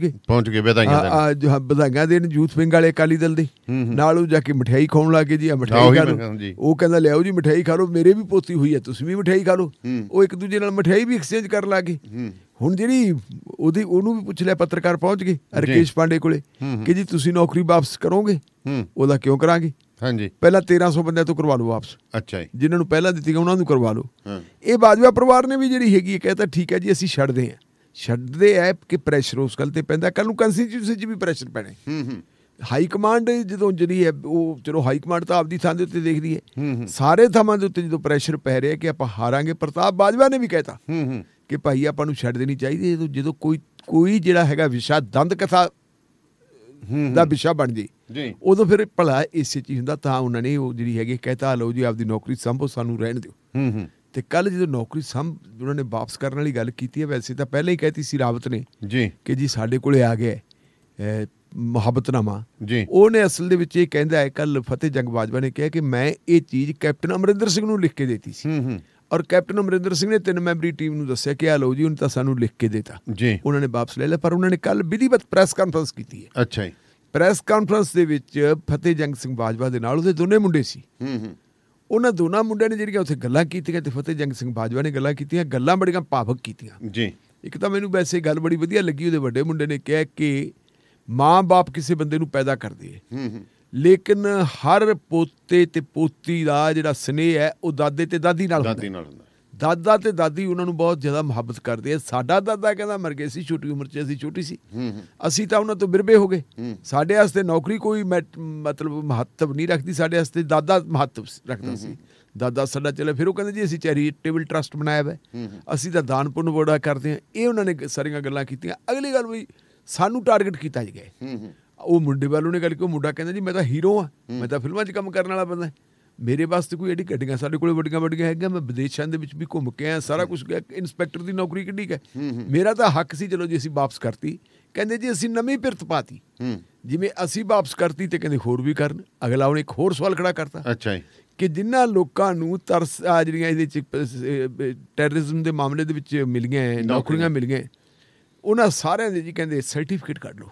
S2: ਗਏ ਵਧਾਈਆਂ ਦੇਣ ਯੂਥ ਵਿੰਗ ਵਾਲੇ ਅਕਾਲੀ ਦਲ ਦੇ ਨਾਲ, ਉਹ ਜਾ ਕੇ ਮਠਿਆਈ ਖਾਣ ਲੱਗ ਗਏ ਜੀ, ਮਠਿਆਈ ਖਾ ਲਓ। ਉਹ ਕਹਿੰਦਾ ਲਿਆਓ ਜੀ ਮਠਿਆਈ ਖਾ ਲਓ, ਮੇਰੇ ਵੀ ਪੋਤੀ ਹੋਈ ਹੈ ਤੁਸੀਂ ਵੀ ਮਠਿਆਈ ਖਾ ਲਓ। ਉਹ ਇੱਕ ਦੂਜੇ ਨਾਲ ਮਠਿਆਈ ਵੀ ਐਕਸਚੇਂਜ ਕਰਨ ਲੱਗ ਗਏ। ਹੁਣ ਜਿਹੜੀ ਉਹਨੂੰ ਵੀ ਪੁੱਛ ਲਿਆ, ਪੱਤਰਕਾਰ ਪਹੁੰਚ ਗਏ ਰਕੇਸ਼ ਪਾਂਡੇ ਕੋਲੇ ਕਿ ਜੀ ਤੁਸੀਂ ਨੌਕਰੀ ਵਾਪਸ ਕਰੋਗੇ? ਉਹਦਾ ਕਿਉਂ ਕਰਾਂਗੇ, ਹਾਂਜੀ ਪਹਿਲਾਂ 1300 ਬੰਦਿਆਂ ਤੋਂ ਕਰਵਾ ਲਓ ਵਾਪਸ। ਅੱਛਾ ਜੀ, ਜਿਨ੍ਹਾਂ ਨੂੰ ਪਹਿਲਾਂ ਦਿੱਤੀ ਉਹਨਾਂ ਨੂੰ ਕਰਵਾ ਲਓ। ਇਹ ਬਾਜਵਾ ਪਰਿਵਾਰ ਨੇ ਵੀ ਜਿਹੜੀ ਹੈਗੀ ਹੈ ਕਹਿੰਦਾ ਠੀਕ ਹੈ ਜੀ ਅਸੀਂ ਛੱਡਦੇ ਆ ਕਿ ਪ੍ਰੈਸ਼ਰ ਉਸ ਗੱਲ ਤੇ ਪੈਂਦਾ, ਕੱਲ ਨੂੰ ਕੰਸਟੀਟਿਊਸ਼ਨ 'ਚ ਵੀ ਪ੍ਰੈਸ਼ਰ ਪੈਣਾ। ਹਾਈ ਕਮਾਂਡ ਜਦੋਂ ਜਿਹੜੀ ਹੈ ਉਹ ਚਲੋ ਹਾਈ ਕਮਾਂਡ ਤਾਂ ਆਪਦੀ ਥਾਂ ਦੇ ਉੱਤੇ ਦੇਖਦੀ ਹੈ, ਸਾਰੇ ਥਾਵਾਂ ਦੇ ਉੱਤੇ ਜਦੋਂ ਪ੍ਰੈਸ਼ਰ ਪੈ ਰਿਹਾ ਕਿ ਆਪਾਂ ਹਾਰਾਂਗੇ। ਪ੍ਰਤਾਪ ਬਾਜਵਾ ਨੇ ਵੀ ਕਹਿਤਾ ਕਿ ਭਾਈ ਆਪਾਂ ਨੂੰ ਛੱਡ ਦੇਣੀ ਚਾਹੀਦੀ ਜਦੋਂ ਕੋਈ ਜਿਹੜਾ ਹੈਗਾ ਵਿਸ਼ਾ ਦੰਦ ਕਥਾ ਦਾ ਵਿਸ਼ਾ ਬਣ ਜੇ ਉਦੋਂ ਫਿਰ ਭਲਾ ਇਸੇ ਚੀਜ਼ ਹੁੰਦਾ। ਤਾਂ ਉਹਨਾਂ ਨੇ ਉਹ ਜਿਹੜੀ ਹੈਗੀ ਕਹਿਤਾ ਲਓ ਜੀ ਆਪਦੀ ਨੌਕਰੀ ਸੰਭੋ, ਸਾਨੂੰ ਰਹਿਣ ਦਿਓ। ਤੇ ਕੱਲ ਜਦੋਂ ਨੌਕਰੀ ਉਹਨਾਂ ਨੇ ਵਾਪਸ ਕਰਨ ਵਾਲੀ ਗੱਲ ਕੀਤੀ ਹੈ, ਵੈਸੇ ਤਾਂ ਪਹਿਲਾਂ ਹੀ ਕਹਿਤੀ ਸੀ ਰਾਵਤ ਨੇ ਕਿ ਜੀ ਸਾਡੇ ਕੋਲੇ ਆ ਗਿਆ ਮੁਹੱਬਤਨਾਮਾ। ਉਹਨੇ ਅਸਲ ਦੇ ਵਿੱਚ ਇਹ ਕਹਿੰਦਾ ਹੈ, ਕੱਲ ਫਤਿਹ ਜੰਗ ਬਾਜਵਾ ਨੇ ਕਿਹਾ ਕਿ ਮੈਂ ਇਹ ਚੀਜ਼ ਕੈਪਟਨ ਅਮਰਿੰਦਰ ਸਿੰਘ ਨੂੰ ਲਿਖ ਕੇ ਦੇਤੀ ਸੀ, ਔਰ ਕੈਪਟਨ ਅਮਰਿੰਦਰ ਸਿੰਘ ਨੇ 3 ਮੈਂਬਰੀ ਟੀਮ ਨੂੰ ਦੱਸਿਆ ਕਿ ਆ ਲਓ ਜੀ ਹੁਣ ਤਾਂ ਸਾਨੂੰ ਲਿਖ ਕੇ ਦੇਤਾ। ਉਹਨਾਂ ਨੇ ਵਾਪਸ ਲੈ ਲਿਆ, ਪਰ ਉਹਨਾਂ ਨੇ ਕੱਲ ਵਿਧੀਵਤ ਪ੍ਰੈਸ ਕਾਨਫਰੰਸ ਕੀਤੀ ਹੈ। ਅੱਛਾ ਜੀ, ਪ੍ਰੈਸ ਕਾਨਫਰੰਸ ਦੇ ਵਿੱਚ ਫਤਿਹ ਜੰਗ ਸਿੰਘ ਬਾਜਵਾ ਦੇ ਨਾਲ ਉਹਦੇ ਦੋਨੇ ਮੁੰਡੇ ਸੀ। ਉਹਨਾਂ ਦੋਨਾਂ ਮੁੰਡਿਆਂ ਨੇ ਜਿਹੜੀਆਂ ਉੱਥੇ ਗੱਲਾਂ ਕੀਤੀਆਂ ਤੇ ਫਤਿਹ ਜੰਗ ਸਿੰਘ ਬਾਜਵਾ ਨੇ ਗੱਲਾਂ ਕੀਤੀਆਂ, ਗੱਲਾਂ ਬੜੀਆਂ ਭਾਵਕ ਕੀਤੀਆਂ ਜੀ। ਇੱਕ ਤਾਂ ਮੈਨੂੰ ਵੈਸੇ ਗੱਲ ਬੜੀ ਵਧੀਆ ਲੱਗੀ, ਉਹਦੇ ਵੱਡੇ ਮੁੰਡੇ ਨੇ ਕਿਹਾ ਕਿ ਮਾਂ ਬਾਪ ਕਿਸੇ ਬੰਦੇ ਨੂੰ ਪੈਦਾ ਕਰਦੇ ਹੈ, ਲੇਕਿਨ ਹਰ ਪੋਤੇ ਤੇ ਪੋਤੀ ਦਾ ਜਿਹੜਾ ਸਨੇਹ ਹੈ ਉਹ ਦਾਦੇ ਤੇ ਦਾਦੀ ਨਾਲ ਹੁੰਦਾ। ਦਾਦਾ ਤੇ ਦਾਦੀ ਉਹਨਾਂ ਨੂੰ ਬਹੁਤ ਜ਼ਿਆਦਾ ਮੁਹੱਬਤ ਕਰਦੇ ਆ। ਸਾਡਾ ਦਾਦਾ ਕਹਿੰਦਾ ਮਰ ਗਏ ਸੀ ਛੋਟੀ ਉਮਰ 'ਚ, ਅਸੀਂ ਛੋਟੀ ਸੀ, ਅਸੀਂ ਤਾਂ ਉਹਨਾਂ ਤੋਂ ਬਿਰਬੇ ਹੋ ਗਏ। ਸਾਡੇ ਵਾਸਤੇ ਨੌਕਰੀ ਕੋਈ ਮਤਲਬ ਮਹੱਤਵ ਨਹੀਂ ਰੱਖਦੀ, ਸਾਡੇ ਵਾਸਤੇ ਦਾਦਾ ਮਹੱਤਵ ਰੱਖਦਾ ਸੀ। ਦਾਦਾ ਸਾਡਾ ਚਲੇ, ਫਿਰ ਉਹ ਕਹਿੰਦੇ ਜੀ ਅਸੀਂ ਚੈਰੀਟੇਬਲ ਟਰਸਟ ਬਣਾਇਆ ਵਾ, ਅਸੀਂ ਤਾਂ ਦਾਨ ਪੁੰਨ ਬੜਾ ਕਰਦੇ ਹਾਂ। ਇਹ ਉਹਨਾਂ ਨੇ ਸਾਰੀਆਂ ਗੱਲਾਂ ਕੀਤੀਆਂ। ਅਗਲੀ ਗੱਲ ਵੀ ਸਾਨੂੰ ਟਾਰਗੇਟ ਕੀਤਾ ਜੀ ਗਏ। ਉਹ ਮੁੰਡੇ ਵੱਲੋਂ ਨੇ ਗੱਲ ਕਿ ਉਹ ਮੁੰਡਾ ਕਹਿੰਦਾ ਜੀ ਮੈਂ ਤਾਂ ਹੀਰੋ ਹਾਂ, ਮੈਂ ਤਾਂ ਫਿਲਮਾਂ 'ਚ ਕੰਮ ਕਰਨ ਵਾਲਾ ਬੰਦਾ, ਮੇਰੇ ਵਾਸਤੇ ਕੋਈ ਐਡੀ ਗੱਡੀਆਂ ਸਾਡੇ ਕੋਲ ਵੱਡੀਆਂ ਹੈਗੀਆਂ, ਮੈਂ ਵਿਦੇਸ਼ਾਂ ਦੇ ਵਿੱਚ ਵੀ ਘੁੰਮ ਕੇ ਆਇਆ, ਸਾਰਾ ਕੁਛ ਗਿਆ, ਇੰਸਪੈਕਟਰ ਦੀ ਨੌਕਰੀ ਕਿੱਡੀ ਹੈ, ਮੇਰਾ ਤਾਂ ਹੱਕ ਸੀ। ਚਲੋ ਜੀ ਅਸੀਂ ਵਾਪਸ ਕਰਤੀ। ਕਹਿੰਦੇ ਜੀ ਅਸੀਂ ਨਵੀਂ ਪਿਰਤ ਪਾਤੀ, ਜਿਵੇਂ ਅਸੀਂ ਵਾਪਸ ਕਰਤੀ ਤੇ ਕਹਿੰਦੇ ਹੋਰ ਵੀ ਕਰਨ। ਅਗਲਾ ਉਹਨੇ ਇੱਕ ਹੋਰ ਸਵਾਲ ਖੜਾ ਕਰਤਾ, ਅੱਛਾ ਜੀ, ਕਿ ਜਿਨ੍ਹਾਂ ਲੋਕਾਂ ਨੂੰ ਤਰਸ ਆ ਜਿਹੜੀਆਂ ਇਹਦੇ 'ਚ ਟੈਰਰਿਜ਼ਮ ਦੇ ਮਾਮਲੇ ਦੇ ਵਿੱਚ ਮਿਲੀਆਂ ਨੌਕਰੀਆਂ ਮਿਲੀਆਂ, ਉਹਨਾਂ ਸਾਰਿਆਂ ਦੇ ਜੀ ਕਹਿੰਦੇ ਸਰਟੀਫਿਕੇਟ ਕੱਢ ਲਓ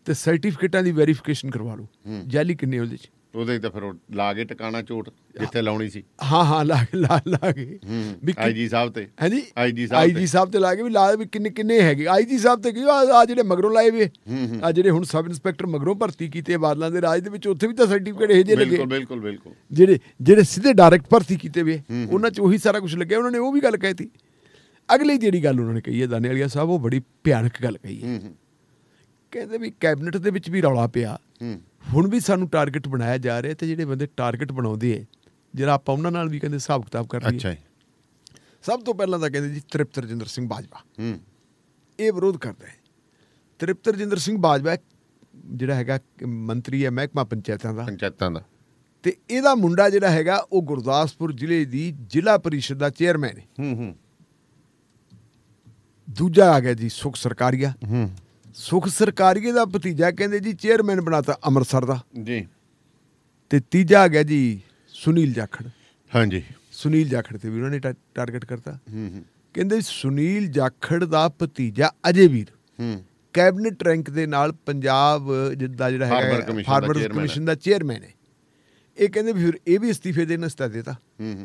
S2: ਤੇ ਸਰਟੀਫਿਕੇਟਾਂ ਦੀ ਵੈਰੀਫਿਕੇਸ਼ਨ ਕਰਵਾ ਲਓ। ਜਾਲੀ ਕਿੰਨੇ ਉਹਦੇ 'ਚ, ਉਹਦੇ ਤਾਂ ਫਿਰ ਲਾ ਕੇ ਟਿਕਾਣਾ ਚੋਟ ਜਿੱਥੇ ਲਾਉਣੀ ਸੀ। ਹਾਂ ਲਾ ਕੇ ਵੀ ਆਈਜੀ ਸਾਹਿਬ ਤੇ, ਹਾਂਜੀ ਆਈਜੀ ਸਾਹਿਬ ਤੇ ਲਾ ਕੇ ਵੀ ਲਾ ਵੀ ਕਿੰਨੇ ਹੈਗੇ। ਆਈਜੀ ਸਾਹਿਬ ਤੇ ਕੀ ਆ ਜਿਹੜੇ ਮਗਰੋਂ ਲਾਏ ਵੇ, ਆ ਜਿਹੜੇ ਹੁਣ ਸਬ ਇੰਸਪੈਕਟਰ ਮਗਰੋਂ ਭਰਤੀ ਕੀਤੇ ਬਾਦਲਾਂ ਦੇ ਰਾਜ ਦੇ ਵਿੱਚ, ਉੱਥੇ ਵੀ ਤਾਂ ਸਰਟੀਫਿਕੇਟ ਇਹ ਜਿਹੇ ਲੱਗੇ। ਬਿਲਕੁਲ ਜਿਹੜੇ ਸਿੱਧੇ ਡਾਇਰੈਕਟ ਭਰਤੀ ਕੀਤੇ ਵੇ ਉਹਨਾਂ 'ਚ ਉਹੀ ਸਾਰਾ ਕੁਛ ਲੱਗਿਆ। ਉਹਨਾਂ ਨੇ ਉਹ ਵੀ ਗੱਲ ਕਹਿਤੀ। ਅਗਲੀ ਜਿਹੜੀ ਗੱਲ ਉਹਨਾਂ ਨੇ ਕਹੀ ਹੈ ਦਾਨੇਵਾਲੀਆ ਸਾਹਿਬ, ਉਹ ਬੜੀ ਭਿਆਨਕ ਗੱਲ ਕਹੀ ਹੈ। ਕਹਿੰਦੇ ਵੀ ਕੈਬਨਿਟ ਦੇ ਵਿੱਚ ਵੀ ਰੌਲਾ ਪਿਆ, ਹੁਣ ਵੀ ਸਾਨੂੰ ਟਾਰਗੇਟ ਬਣਾਇਆ ਜਾ ਰਿਹਾ, ਤੇ ਜਿਹੜੇ ਬੰਦੇ ਟਾਰਗੇਟ ਬਣਾਉਂਦੇ ਹੈ ਜਿਹੜਾ ਆਪਾਂ ਉਹਨਾਂ ਨਾਲ ਵੀ ਕਹਿੰਦੇ ਹਿਸਾਬ ਕਿਤਾਬ ਕਰ ਲਈਏ। ਸਭ ਤੋਂ ਪਹਿਲਾਂ ਤਾਂ ਕਹਿੰਦੇ ਜੀ ਤ੍ਰਿਪਤ ਰਜਿੰਦਰ ਸਿੰਘ ਬਾਜਵਾ ਇਹ ਵਿਰੋਧ ਕਰਦਾ ਹੈ। ਤ੍ਰਿਪਤ ਰਜਿੰਦਰ ਸਿੰਘ ਬਾਜਵਾ ਜਿਹੜਾ ਹੈਗਾ ਮੰਤਰੀ ਹੈ ਮਹਿਕਮਾ ਪੰਚਾਇਤਾਂ ਦਾ, ਤੇ ਇਹਦਾ ਮੁੰਡਾ ਜਿਹੜਾ ਹੈਗਾ ਉਹ ਗੁਰਦਾਸਪੁਰ ਜ਼ਿਲ੍ਹੇ ਦੀ ਜ਼ਿਲ੍ਹਾ ਪਰਿਸ਼ਦ ਦਾ ਚੇਅਰਮੈਨ ਹੈ। ਦੂਜਾ ਆ ਗਿਆ ਜੀ ਸੁਖ ਸਰਕਾਰੀਆ। ਸੁਖ ਸਰਕਾਰੀਏ ਦਾ ਭਤੀਜਾ ਕਹਿੰਦੇ ਜੀ ਚੇਅਰਮੈਨ ਬਣਾਤਾ ਅੰਮ੍ਰਿਤਸਰ ਦਾ ਜੀ। ਤੇ ਤੀਜਾ ਆ ਗਿਆ ਜੀ ਸੁਨੀਲ ਜਾਖੜ। ਹਾਂਜੀ, ਸੁਨੀਲ ਜਾਖੜ ਤੇ ਵੀ ਉਹਨਾਂ ਨੇ ਟਾਰਗੇਟ ਕਰਤਾ। ਕਹਿੰਦੇ ਸੁਨੀਲ ਜਾਖੜ ਦਾ ਭਤੀਜਾ ਅਜੇ ਵੀਰ ਕੈਬਨਿਟ ਰੈਂਕ ਦੇ ਨਾਲ ਪੰਜਾਬ ਦਾ ਜਿਹੜਾ ਹੈਗਾ ਫਾਰਮਰਸ ਕਮਿਸ਼ਨ ਦਾ ਚੇਅਰਮੈਨ ਹੈ। ਇਹ ਕਹਿੰਦੇ ਵੀ ਫਿਰ ਇਹ ਵੀ ਅਸਤੀਫੇ ਦੇਣ ਵਾਸਤੇ ਦੇਤਾ,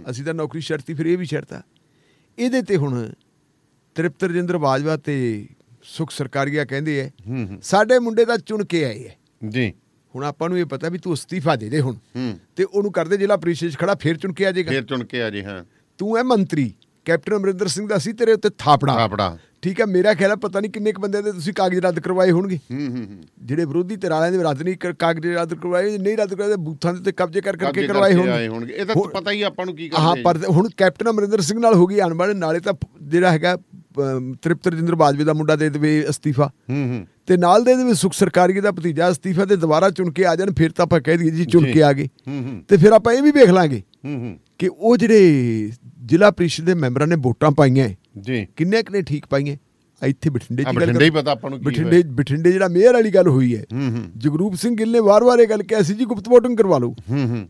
S2: ਅਸੀਂ ਤਾਂ ਨੌਕਰੀ ਛੱਡਤੀ, ਫਿਰ ਇਹ ਵੀ ਛੱਡਤਾ। ਇਹਦੇ ਤੇ ਹੁਣ ਤ੍ਰਿਪਤ ਰਜਿੰਦਰ ਬਾਜਵਾ ਤੇ ਸੁਖ ਸਰਕਾਰੀਆ ਕਹਿੰਦੇ ਹੈ ਸਾਡੇ ਮੁੰਡੇ ਤਾਂ ਚੁਣ ਕੇ ਆਏ ਹੈ
S10: ਜੀ।
S2: ਹੁਣ ਆਪਾਂ ਨੂੰ ਇਹ ਪਤਾ ਵੀ ਤੂੰ ਅਸਤੀਫਾ ਦੇ ਹੁਣ ਤੇ ਉਹਨੂੰ ਕਰਦੇ ਜ਼ਿਲ੍ਹਾ ਪ੍ਰੀਸ਼ਦ 'ਚ ਖੜਾ, ਫਿਰ ਚੁਣ ਕੇ ਆ ਜਾਏਗਾ,
S10: ਫਿਰ ਚੁਣ ਕੇ ਆ ਜੇ। ਹਾਂ,
S2: ਤੂੰ ਹੈ ਮੰਤਰੀ, ਕੈਪਟਨ ਅਮਰਿੰਦਰ ਸਿੰਘ ਦਾ ਸੀ ਤੇਰੇ ਉੱਤੇ ਥਾਪੜਾ, ਠੀਕ ਹੈ। ਮੇਰਾ ਖਿਆਲ ਹੈ ਪਤਾ ਨਹੀਂ ਕਿੰਨੇ ਕੁ ਬੰਦਿਆਂ ਦੇ ਤੁਸੀਂ ਕਾਗਜ਼ ਰੱਦ ਕਰਵਾਏ ਹੋਣਗੇ, ਜਿਹੜੇ ਵਿਰੋਧੀ ਧਿਰ ਵਾਲਿਆਂ ਦੇ ਰੱਦ ਨਹੀਂ ਕਾਗਜ਼ ਰੱਦ ਕਰਵਾਏ, ਨਹੀਂ ਰੱਦ ਕਰਵਾਏ ਬੂਥਾਂ ਦੇ ਉੱਤੇ ਕਬਜ਼ੇ ਕਰਕੇ ਕਰਵਾਏ ਹੋਣਗੇ।
S10: ਇਹ ਤਾਂ ਪਤਾ ਹੀ ਆਪਾਂ ਨੂੰ ਕੀ ਕਰਦੇ।
S2: ਹਾਂ, ਪਰ ਹੁਣ ਕੈਪਟਨ ਅਮਰਿੰਦਰ ਸਿੰਘ ਨਾਲ ਹੋ ਗਈ ਅਣਬਣ, ਨਾਲੇ ਤਾਂ ਜਿਹੜਾ ਹੈਗਾ ਤ੍ਰਿਪਤ ਰਜਿੰਦਰ ਬਾਜਵੇ ਦਾ ਮੁੰਡਾ ਦੇ ਦੇਵੇ ਅਸਤੀਫਾ, ਤੇ ਨਾਲ ਦੇ ਦੇਵੇ ਸੁਖ ਸਰਕਾਰੀਆ ਦਾ ਭਤੀਜਾ ਅਸਤੀਫਾ, ਤੇ ਦੁਬਾਰਾ ਚੁਣ ਕੇ ਆ ਜਾਣ, ਫਿਰ ਤਾਂ ਆਪਾਂ ਕਹਿ ਦਈਏ ਜੀ ਚੁਣ ਕੇ ਆ ਗਏ। ਤੇ ਫਿਰ ਆਪਾਂ ਇਹ ਵੀ ਵੇਖ ਲਾਂਗੇ ਕਿ ਉਹ ਜਿਹੜੇ ਜ਼ਿਲ੍ਹਾ ਪ੍ਰੀਸ਼ਦ ਦੇ ਮੈਂਬਰਾਂ ਨੇ ਵੋਟਾਂ ਪਾਈਆਂ ਜੀ, ਕਿੰਨੇ ਕੁ ਨੇ ਠੀਕ ਪਾਈਆਂ। ਇੱਥੇ ਬਠਿੰਡੇ ਬਠਿੰਡੇ ਜਿਹੜਾ ਮੇਅਰ ਵਾਲੀ ਗੱਲ ਹੋਈ ਹੈ, ਜਗਰੂਪ ਸਿੰਘ ਗਿੱਲ ਨੇ ਵਾਰ-ਵਾਰ ਇਹ ਗੱਲ ਕਿਹਾ ਸੀ ਜੀ ਗੁਪਤ ਵੋਟਿੰਗ ਕਰਵਾ ਲਓ,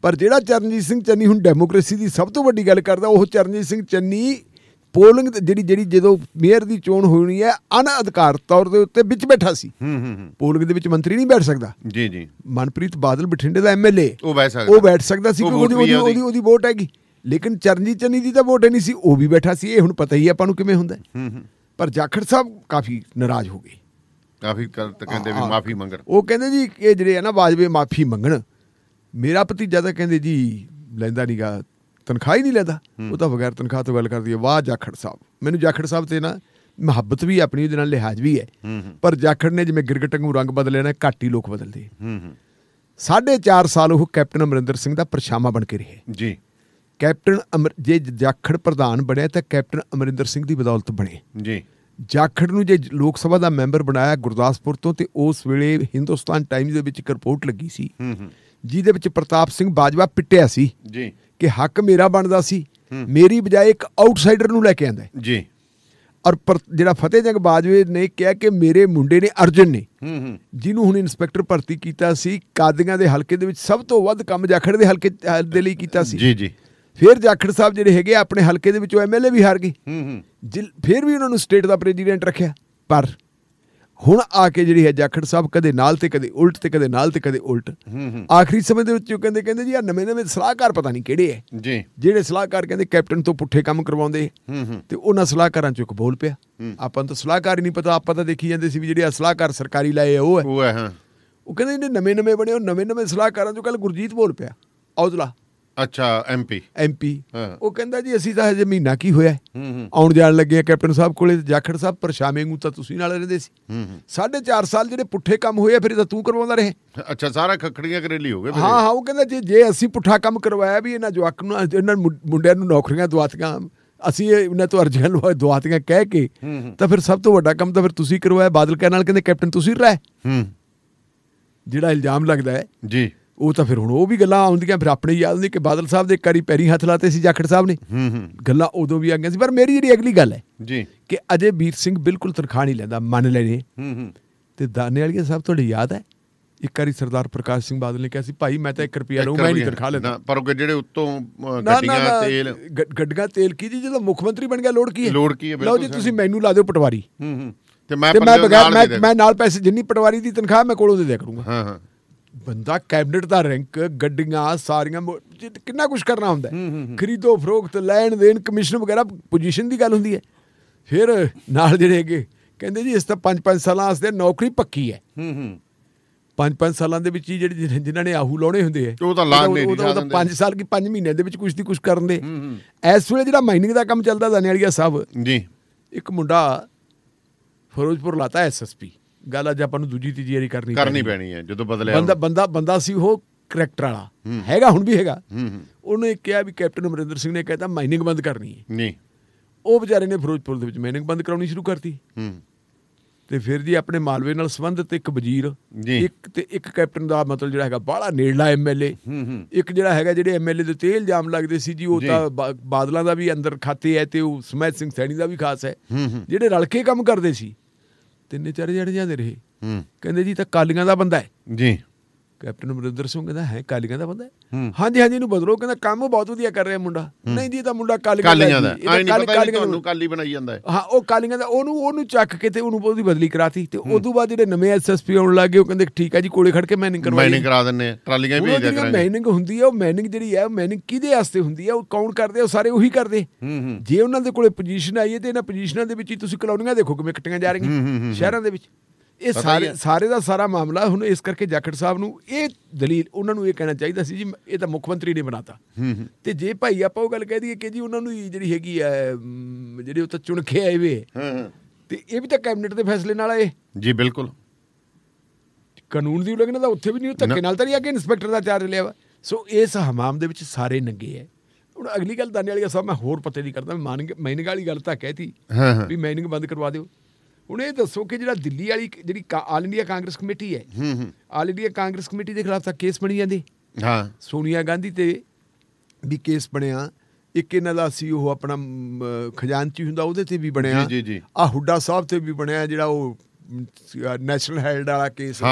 S2: ਪਰ ਜਿਹੜਾ ਚਰਨਜੀਤ ਸਿੰਘ ਚੰਨੀ ਹੁਣ ਡੈਮੋਕ੍ਰੇਸੀ ਦੀ ਸਭ ਤੋਂ ਵੱਡੀ ਗੱਲ ਕਰਦਾ, ਉਹ ਚਰਨਜੀਤ ਸਿੰਘ ਚੰਨੀ ਪੋਲਿੰਗ ਜਿਹੜੀ ਜਦੋਂ ਮੇਅਰ ਦੀ ਚੋਣ ਹੋਣੀ ਹੈ ਅਣਅਧਿਕਾਰਤ ਤੌਰ ਦੇ ਉੱਤੇ ਵਿੱਚ ਬੈਠਾ ਸੀ। ਪੋਲਿੰਗ ਦੇ ਵਿੱਚ ਮੰਤਰੀ ਨਹੀਂ ਬੈਠ ਸਕਦਾ ਜੀ। ਮਨਪ੍ਰੀਤ ਬਾਦਲ ਬਠਿੰਡੇ ਦਾ MLA ਉਹ ਬੈਠ ਸਕਦਾ ਸੀ ਕਿਉਂਕਿ ਉਹਦੀ ਵੋਟ ਹੈਗੀ, ਲੇਕਿਨ ਚਰਨਜੀਤ ਚੰਨੀ ਦੀ ਤਾਂ ਵੋਟ ਨਹੀਂ ਸੀ, ਉਹ ਵੀ ਬੈਠਾ ਸੀ। ਇਹ ਹੁਣ ਪਤਾ ਹੀ ਆਪਾਂ ਨੂੰ ਕਿਵੇਂ ਹੁੰਦਾ। ਪਰ ਜਾਖੜ ਸਾਹਿਬ ਕਾਫੀ ਨਾਰਾਜ਼ ਹੋ ਗਏ,
S10: ਕਾਫੀ ਕਹਿੰਦੇ ਵੀ ਮਾਫੀ ਮੰਗਣ।
S2: ਉਹ ਕਹਿੰਦੇ ਜੀ ਇਹ ਜਿਹੜੇ ਆ ਨਾ ਬਾਜਵੇ ਮਾਫੀ ਮੰਗਣ, ਮੇਰਾ ਭਤੀਜਾ ਤਾਂ ਕਹਿੰਦੇ ਜੀ ਲੈਂਦਾ ਨੀਗਾ, ਤਨਖਾਹ ਹੀ ਨਹੀਂ ਲੈਂਦਾ, ਉਹ ਤਾਂ ਬਗੈਰ ਤਨਖਾਹ ਤੋਂ ਗੱਲ ਕਰਦੀ ਹੈ। ਵਾਹ ਜਾਖੜ ਸਾਹਿਬ, ਮੈਨੂੰ ਜਾਖੜ ਸਾਹਿਬ ਤੇ ਨਾ ਮੁਹੱਬਤ ਵੀ ਆਪਣੀ, ਉਹਦੇ ਨਾਲ ਲਿਹਾਜ਼ ਵੀ ਹੈ, ਪਰ ਜਾਖੜ ਨੇ ਜਿਵੇਂ ਗਿਰਗਟ ਨੂੰ ਰੰਗ ਬਦਲਿਆ ਨਾ, ਘੱਟ ਹੀ ਲੋਕ ਬਦਲਦੇ। 4.5 ਸਾਲ ਉਹ ਕੈਪਟਨ ਅਮਰਿੰਦਰ ਸਿੰਘ ਦਾ ਪਰਛਾਵਾਂ ਬਣ ਕੇ ਰਹੇ ਜੀ। ਕੈਪਟਨ ਜੇ ਜਾਖੜ ਪ੍ਰਧਾਨ ਬਣਿਆ ਤਾਂ ਕੈਪਟਨ ਅਮਰਿੰਦਰ ਸਿੰਘ ਦੀ ਬਦੌਲਤ ਬਣੇ ਜੀ। ਜਾਖੜ ਨੂੰ ਜੇ ਲੋਕ ਸਭਾ ਦਾ ਮੈਂਬਰ ਬਣਾਇਆ ਗੁਰਦਾਸਪੁਰ ਤੋਂ, ਤੇ ਉਸ ਵੇਲੇ ਹਿੰਦੁਸਤਾਨ ਟਾਈਮਜ਼ ਦੇ ਵਿੱਚ ਇੱਕ ਰਿਪੋਰਟ ਲੱਗੀ ਸੀ ਜਿਹਦੇ ਵਿੱਚ ਪ੍ਰਤਾਪ ਸਿੰਘ ਬਾਜਵਾ ਪਿੱਟਿਆ ਸੀ ਜੀ ਕਿ ਹੱਕ ਮੇਰਾ ਬਣਦਾ ਸੀ, ਮੇਰੀ ਬਜਾਏ ਇੱਕ ਆਊਟਸਾਈਡਰ ਨੂੰ ਲੈ ਕੇ ਆਂਦਾ ਜੀ। ਔਰ ਜਿਹੜਾ ਫਤਿਹ ਜੰਗ ਬਾਜਵੇ ਨੇ ਕਿਹਾ ਕਿ ਮੇਰੇ ਮੁੰਡੇ ਨੇ ਅਰਜਨ ਨੇ, ਜਿਹਨੂੰ ਹੁਣ ਇੰਸਪੈਕਟਰ ਭਰਤੀ ਕੀਤਾ ਸੀ, ਕਾਦੀਆਂ ਦੇ ਹਲਕੇ ਦੇ ਵਿੱਚ ਸਭ ਤੋਂ ਵੱਧ ਕੰਮ ਜਾਖੜ ਦੇ ਹਲਕੇ ਦੇ ਲਈ ਕੀਤਾ ਸੀ ਜੀ ਜੀ। ਫਿਰ ਜਾਖੜ ਸਾਹਿਬ ਜਿਹੜੇ ਹੈਗੇ ਆਪਣੇ ਹਲਕੇ ਦੇ ਵਿੱਚੋਂ MLA ਵੀ ਹਾਰ ਗਏ, ਫਿਰ ਵੀ ਉਹਨਾਂ ਨੂੰ ਸਟੇਟ ਦਾ ਪ੍ਰੈਜ਼ੀਡੈਂਟ ਰੱਖਿਆ। ਪਰ ਹੁਣ ਆ ਕੇ ਜਿਹੜੀ ਹੈ ਜਾਖੜ ਸਾਹਿਬ ਕਦੇ ਨਾਲ ਤੇ ਕਦੇ ਉਲਟ, ਤੇ ਕਦੇ ਨਾਲ ਤੇ ਕਦੇ ਉਲਟ। ਆਖਰੀ ਸਮੇਂ ਦੇ ਵਿੱਚ ਉਹ ਕਹਿੰਦੇ ਜੀ ਆ ਨਵੇਂ ਸਲਾਹਕਾਰ ਪਤਾ ਨਹੀਂ ਕਿਹੜੇ ਹੈ ਜੀ, ਜਿਹੜੇ ਸਲਾਹਕਾਰ ਕਹਿੰਦੇ ਕੈਪਟਨ ਤੋਂ ਪੁੱਠੇ ਕੰਮ ਕਰਵਾਉਂਦੇ, ਤੇ ਉਹਨਾਂ ਸਲਾਹਕਾਰਾਂ ਚੋਂ ਇੱਕ ਬੋਲ ਪਿਆ। ਆਪਾਂ ਨੂੰ ਤਾਂ ਸਲਾਹਕਾਰ ਹੀ ਨਹੀਂ ਪਤਾ, ਆਪਾਂ ਤਾਂ ਦੇਖੀ ਜਾਂਦੇ ਸੀ ਵੀ ਜਿਹੜੇ ਸਲਾਹਕਾਰ ਸਰਕਾਰੀ ਲਾਏ ਆ ਉਹ ਹੈ। ਉਹ ਕਹਿੰਦੇ ਜਿਹੜੇ ਨਵੇਂ ਬਣੇ, ਉਹ ਨਵੇਂ ਸਲਾਹਕਾਰਾਂ ਚੋਂ ਕੱਲ ਗੁਰਜੀਤ ਬੋਲ ਪਿਆ, ਔਜਲਾ।
S10: ਅੱਛਾ, MP
S2: ਉਹ ਕਹਿੰਦਾ ਜੀ ਅਸੀਂ ਤਾਂ ਹਜੇ ਮਹੀਨਾ ਕੀ ਹੋਇਆ ਆਉਣ ਜਾਣ ਲੱਗੇ ਆ ਕੈਪਟਨ ਸਾਹਿਬ ਕੋਲੇ। ਜਾਖੜ ਸਾਹਿਬ ਪਰਛਾਵੇਂ ਨੂੰ ਤਾਂ ਤੁਸੀਂ ਨਾਲ ਰਹਿੰਦੇ ਸੀ, 4.5 ਸਾਲ ਜਿਹੜੇ ਪੁੱਠੇ ਕੰਮ ਹੋਏ ਆ ਫਿਰ ਤਾਂ ਤੂੰ ਕਰਵਾਉਂਦਾ ਰਹੇ।
S10: ਅੱਛਾ, ਸਾਰਾ ਖੱਖੜੀਆਂ ਕਰੇਲੀ ਹੋ ਗਏ।
S2: ਹਾਂ, ਉਹ ਕਹਿੰਦਾ ਜੇ ਅਸੀਂ ਪੁੱਠਾ ਕੰਮ ਕਰਵਾਇਆ ਵੀ ਇਹਨਾਂ ਜਵਾਕ ਨੂੰ, ਇਹਨਾਂ ਮੁੰਡਿਆਂ ਨੂੰ ਨੌਕਰੀਆਂ ਦਵਾਤੀਆਂ, ਅਸੀਂ ਇਹਨਾਂ ਤੋਂ ਅਰਜ਼ੀਆਂ ਦਵਾਤੀਆਂ ਕਹਿ ਕੇ, ਤਾਂ ਫਿਰ ਸਭ ਤੋਂ ਵੱਡਾ ਕੰਮ ਤਾਂ ਫਿਰ ਤੁਸੀਂ ਕਰਵਾਇਆ। ਬਾਦਲ ਕਹਿਣ ਨਾਲ ਕਹਿੰਦੇ ਕੈਪਟਨ ਤੁਸੀਂ ਰਹਿ, ਜਿਹੜਾ ਇਲਜ਼ਾਮ ਲੱਗਦਾ ਹੈ ਜੀ, ਉਹ ਤਾਂ ਫਿਰ ਹੁਣ ਉਹ ਵੀ ਗੱਲਾਂ ਆਉਂਦੀਆਂ, ਫਿਰ ਆਪਣੇ ਯਾਦ ਹੁੰਦੀ ਕਿ ਬਾਦਲ ਸਾਹਿਬ ਦੇ ਇੱਕ ਵਾਰੀ ਪੈਰੀ ਹੱਥ ਲਾਤੇ ਸੀ ਜਾਖੜ ਸਾਹਿਬ ਨੇ, ਗੱਲਾਂ ਉਦੋਂ ਵੀ ਆ ਗਈਆਂ ਸੀ। ਪਰ ਮੇਰੀ ਜਿਹੜੀ ਅਗਲੀ ਗੱਲ ਹੈ ਜੀ ਕਿ ਅਜੇ ਵੀਰ ਸਿੰਘ ਬਿਲਕੁਲ ਤਨਖਾਹ ਨਹੀਂ ਲੈਂਦਾ, ਮੰਨ ਲੈਣੇ। ਤੇ ਦਾਨੇ ਵਾਲੀਆ ਸਾਹਿਬ ਤੁਹਾਡੇ ਯਾਦ ਹੈ ਇੱਕ ਵਾਰੀ ਸਰਦਾਰ ਪ੍ਰਕਾਸ਼ ਸਿੰਘ ਬਾਦਲ ਨੇ ਕਿਹਾ ਸੀ ਭਾਈ ਮੈਂ ਤਾਂ 1 ਰੁਪਿਆ ਲਊਂ, ਮੈਂ ਨਹੀਂ ਤਨਖਾਹ ਲੈਂਦਾ।
S10: ਪਰ ਜਿਹੜੇ ਉੱਤੋਂ
S2: ਗੱਡੀਆਂ ਤੇਲ ਕੀ ਜੀ, ਜਦੋਂ ਮੁੱਖ ਮੰਤਰੀ ਬਣ ਗਿਆ ਲੋੜ ਕੀ ਹੈ, ਲਓ ਜੀ ਤੁਸੀਂ ਮੈਨੂੰ ਲਾ ਦਿਓ ਪਟਵਾਰੀ,
S10: ਤੇ ਮੈਂ
S2: ਨਾਲ ਪੈਸੇ ਜਿੰਨੀ ਪਟਵਾਰੀ ਦੀ ਤਨਖਾਹ ਮੈਂ ਕੋਲੋਂ ਦੇ ਦਿਆ ਕਰੂੰਗਾ। ਬੰਦਾ ਕੈਬਨਿਟ ਦਾ ਰੈਂਕ, ਗੱਡੀਆਂ ਸਾਰੀਆਂ, ਕਿੰਨਾ ਕੁਛ ਕਰਨਾ ਹੁੰਦਾ, ਖਰੀਦੋ ਫਰੋਖਤ, ਲੈਣ ਦੇਣ, ਕਮਿਸ਼ਨ ਵਗੈਰਾ, ਪੋਜੀਸ਼ਨ ਦੀ ਗੱਲ ਹੁੰਦੀ ਹੈ। ਫਿਰ ਨਾਲ ਜਿਹੜੇ ਹੈਗੇ ਕਹਿੰਦੇ ਜੀ ਇਸ ਤਾਂ 5-5 ਸਾਲਾਂ ਵਾਸਤੇ ਨੌਕਰੀ ਪੱਕੀ ਹੈ। 5-5 ਸਾਲਾਂ ਦੇ ਵਿੱਚ ਹੀ ਜਿਹੜੀ ਜਿਨ੍ਹਾਂ ਨੇ ਆਹੂ ਲਾਉਣੇ ਹੁੰਦੇ ਹੈ, ਉਹ ਤਾਂ 5 ਸਾਲ ਕੀ 5 ਮਹੀਨਿਆਂ ਦੇ ਵਿੱਚ ਕੁਛ ਦੀ ਕੁਛ ਕਰਨ ਦੇ। ਇਸ ਵੇਲੇ ਜਿਹੜਾ ਮਾਈਨਿੰਗ ਦਾ ਕੰਮ ਚੱਲਦਾ ਦਾਨੇਵਾਲੀਆ ਸਾਹਿਬ ਜੀ, ਇੱਕ ਮੁੰਡਾ ਫਿਰੋਜ਼ਪੁਰ ਲਾਤਾ SSP, ਗੱਲ ਅੱਜ ਆਪਾਂ ਨੂੰ ਦੂਜੀ ਤੀਜੀ ਵਾਰੀ ਕਰਨੀ
S10: ਪੈਣੀ ਹੈ। ਜਦੋਂ ਬਦਲਿਆ
S2: ਬੰਦਾ ਸੀ ਉਹ ਕਰੈਕਟਰ ਵਾਲਾ ਹੈਗਾ, ਹੁਣ ਵੀ ਹੈਗਾ। ਉਹਨੇ ਕਿਹਾ ਵੀ ਕੈਪਟਨ ਅਮਰਿੰਦਰ ਸਿੰਘ ਨੇ ਕਹਿਤਾ ਮਾਈਨਿੰਗ ਬੰਦ ਕਰਨੀ ਹੈ ਨਹੀਂ, ਉਹ ਵਿਚਾਰੇ ਨੇ ਫਿਰੋਜ਼ਪੁਰ ਦੇ ਵਿੱਚ ਮਾਈਨਿੰਗ ਬੰਦ ਕਰਾਉਣੀ ਸ਼ੁਰੂ ਕਰਤੀ। ਤੇ ਫਿਰ ਜੀ ਆਪਣੇ ਮਾਲਵੇ ਨਾਲ ਸੰਬੰਧਿਤ ਇੱਕ ਵਜ਼ੀਰ, ਇੱਕ ਕੈਪਟਨ ਦਾ ਮਤਲਬ ਜਿਹੜਾ ਹੈਗਾ ਬਾਹਲਾ ਨੇੜਲਾ MLA, ਇੱਕ ਜਿਹੜਾ ਹੈਗਾ ਜਿਹੜੇ MLA ਦੇ ਤੇ ਇਲਜ਼ਾਮ ਲੱਗਦੇ ਸੀ ਜੀ ਉਹ ਤਾਂ ਬਾਦਲਾਂ ਦਾ ਵੀ ਅੰਦਰ ਖਾਤੇ ਹੈ, ਤੇ ਉਹ ਸਮੈਤ ਸਿੰਘ ਸੈਣੀ ਦਾ ਵੀ ਖਾਸ ਹੈ, ਜਿਹੜੇ ਰਲ ਕੇ ਕੰਮ ਕਰਦੇ ਸੀ। 3-4 ਜਣੇ ਜਾਂਦੇ ਰਹੇ, ਕਹਿੰਦੇ ਜੀ ਤਾਂ ਕਾਲੀਆਂ ਦਾ ਬੰਦਾ ਹੈ ਜੀ, ਕੈਪਟਨ ਅਮਰਿੰਦਰ ਸਿੰਘ ਕਹਿੰਦਾ ਹੈ ਕਾਲੀਆਂ ਦਾ ਬੰਦਾ? ਹਾਂਜੀ ਹਾਂਜੀ ਇਹਨੂੰ ਬਦਲੋ। ਕਹਿੰਦਾ ਕੰਮ ਬਹੁਤ ਵਧੀਆ ਕਰ ਰਿਹਾ ਮੁੰਡਾ। ਨਹੀਂ ਜੀ ਇਹ ਤਾਂ ਮੁੰਡਾ ਕਾਲੀਆਂ ਦਾ
S10: ਕਾਲੀ ਬਣਾਈ ਜਾਂਦਾ।
S2: ਹਾਂ ਉਹ ਕਾਲੀਆਂ ਦਾ ਉਹਨੂੰ ਚੱਕ ਕੇ ਤੇ ਉਹਦੀ ਬਦਲੀ ਕਰਾਤੀ। ਤੇ ਉਦੋਂ ਬਾਅਦ ਜਿਹੜੇ ਨਵੇਂ SSP ਆਉਣ ਲੱਗ ਗਏ ਉਹ ਕਹਿੰਦੇ ਠੀਕ ਹੈ ਜੀ ਕੋਲੇ ਖੜ ਕੇ ਮੈਨਿੰਗ
S10: ਕਰਾ ਦਿੰਦੇ ਆ, ਟਰਾਲੀਆਂ ਭੇਜ ਦਿਆ ਕਰਾਂਗੇ।
S2: ਮੈਨਿੰਗ ਹੁੰਦੀ ਹੈ ਉਹ ਮੈਨਿੰਗ ਜਿਹੜੀ ਹੈ ਮੈਨਿੰਗ ਕਿਹਦੇ ਵਾਸਤੇ ਹੁੰਦੀ ਹੈ? ਉਹ ਕੌਣ ਕਰਦੇ? ਉਹ ਸਾਰੇ ਉਹੀ ਕਰਦੇ। ਜੇ ਉਹਨਾਂ ਦੇ ਕੋਲੇ ਪੋਜੀਸ਼ਨ ਆਈ ਹੈ ਤੇ ਇਹਨਾਂ ਪੋਜੀਸ਼ਨਾਂ ਦੇ ਵਿੱਚ ਹੀ ਤੁਸੀਂ ਕਲੋਨੀਆਂ ਦੇਖੋ ਕਿਵੇਂ ਕੱਟੀਆਂ ਜਾ ਰਹੀਆਂ ਸ਼ਹਿਰਾਂ ਦੇ ਵਿੱਚ। ਇਹ ਸਾਰੇ ਦਾ ਸਾਰਾ ਮਾਮਲਾ ਹੁਣ ਇਸ ਕਰਕੇ ਜਾਖੜ ਸਾਹਿਬ ਨੂੰ ਇਹ ਦਲੀਲ ਉਹਨਾਂ ਨੂੰ ਇਹ ਕਹਿਣਾ ਚਾਹੀਦਾ ਸੀ ਜੀ ਇਹ ਤਾਂ ਮੁੱਖ ਮੰਤਰੀ ਨੇ ਬਣਾਤਾ। ਤੇ ਜੇ ਭਾਈ ਆਪਾਂ ਉਹ ਗੱਲ ਕਹਿ ਦਈਏ ਕਿ ਜੀ ਉਹਨਾਂ ਨੂੰ ਜਿਹੜੀ ਹੈਗੀ ਹੈ ਜਿਹੜੇ ਉਹ ਤਾਂ ਚੁਣ ਕੇ ਆਏ ਵੇ ਤੇ ਇਹ ਵੀ ਤਾਂ ਕੈਬਨਿਟ ਦੇ ਫੈਸਲੇ ਨਾਲ ਆਏ
S10: ਜੀ। ਬਿਲਕੁਲ
S2: ਕਾਨੂੰਨ ਦੀ ਉਲੰਘਣਾ ਤਾਂ ਉੱਥੇ ਵੀ ਨਹੀਂ, ਧੱਕੇ ਨਾਲ ਤਾਂ ਨਹੀਂ ਆ ਕਿ ਇੰਸਪੈਕਟਰ ਦਾ ਚਾਰਜ ਲਿਆ ਵਾ। ਸੋ ਇਸ ਹਮਾਮ ਦੇ ਵਿੱਚ ਸਾਰੇ ਨੰਗੇ ਹੈ। ਹੁਣ ਅਗਲੀ ਗੱਲ ਦਾਨੇ ਵਾਲੀ ਸਾਹਿਬ ਮੈਂ ਹੋਰ ਪਤੇ ਨਹੀਂ ਕਰਦਾ। ਮਾਈਨਿੰਗ ਵਾਲੀ ਗੱਲ ਤਾਂ ਕਹਿਤੀ ਵੀ ਮਾਈਨਿੰਗ ਬੰਦ ਕਰਵਾ ਦਿਓ। ਹੁਣ ਇਹ ਦੱਸੋ ਕਿ ਜਿਹੜਾ ਦਿੱਲੀ ਵਾਲੀ ਜਿਹੜੀ ਆਲ ਇੰਡੀਆ ਕਾਂਗਰਸ ਕਮੇਟੀ ਹੈ, ਆਲ ਇੰਡੀਆ ਕਾਂਗਰਸ ਕਮੇਟੀ ਦੇ ਖਿਲਾਫ ਤਾਂ ਕੇਸ ਬਣੀ ਜਾਂਦੇ। ਹਾਂ ਸੋਨੀਆ ਗਾਂਧੀ ਤੇ ਵੀ ਕੇਸ ਬਣਿਆ। ਇੱਕ ਇਹਨਾਂ ਦਾ ਸੀ ਉਹ ਆਪਣਾ ਖਜ਼ਾਨਚੀ ਹੁੰਦਾ ਉਹਦੇ ਤੇ ਵੀ ਬਣਿਆ। ਆਹ ਹੁੱਡਾ ਸਾਹਿਬ ਤੇ ਵੀ ਬਣਿਆ ਜਿਹੜਾ ਉਹ ਨੈਸ਼ਨਲ ਹੈਲਡ ਵਾਲਾ ਕੇਸ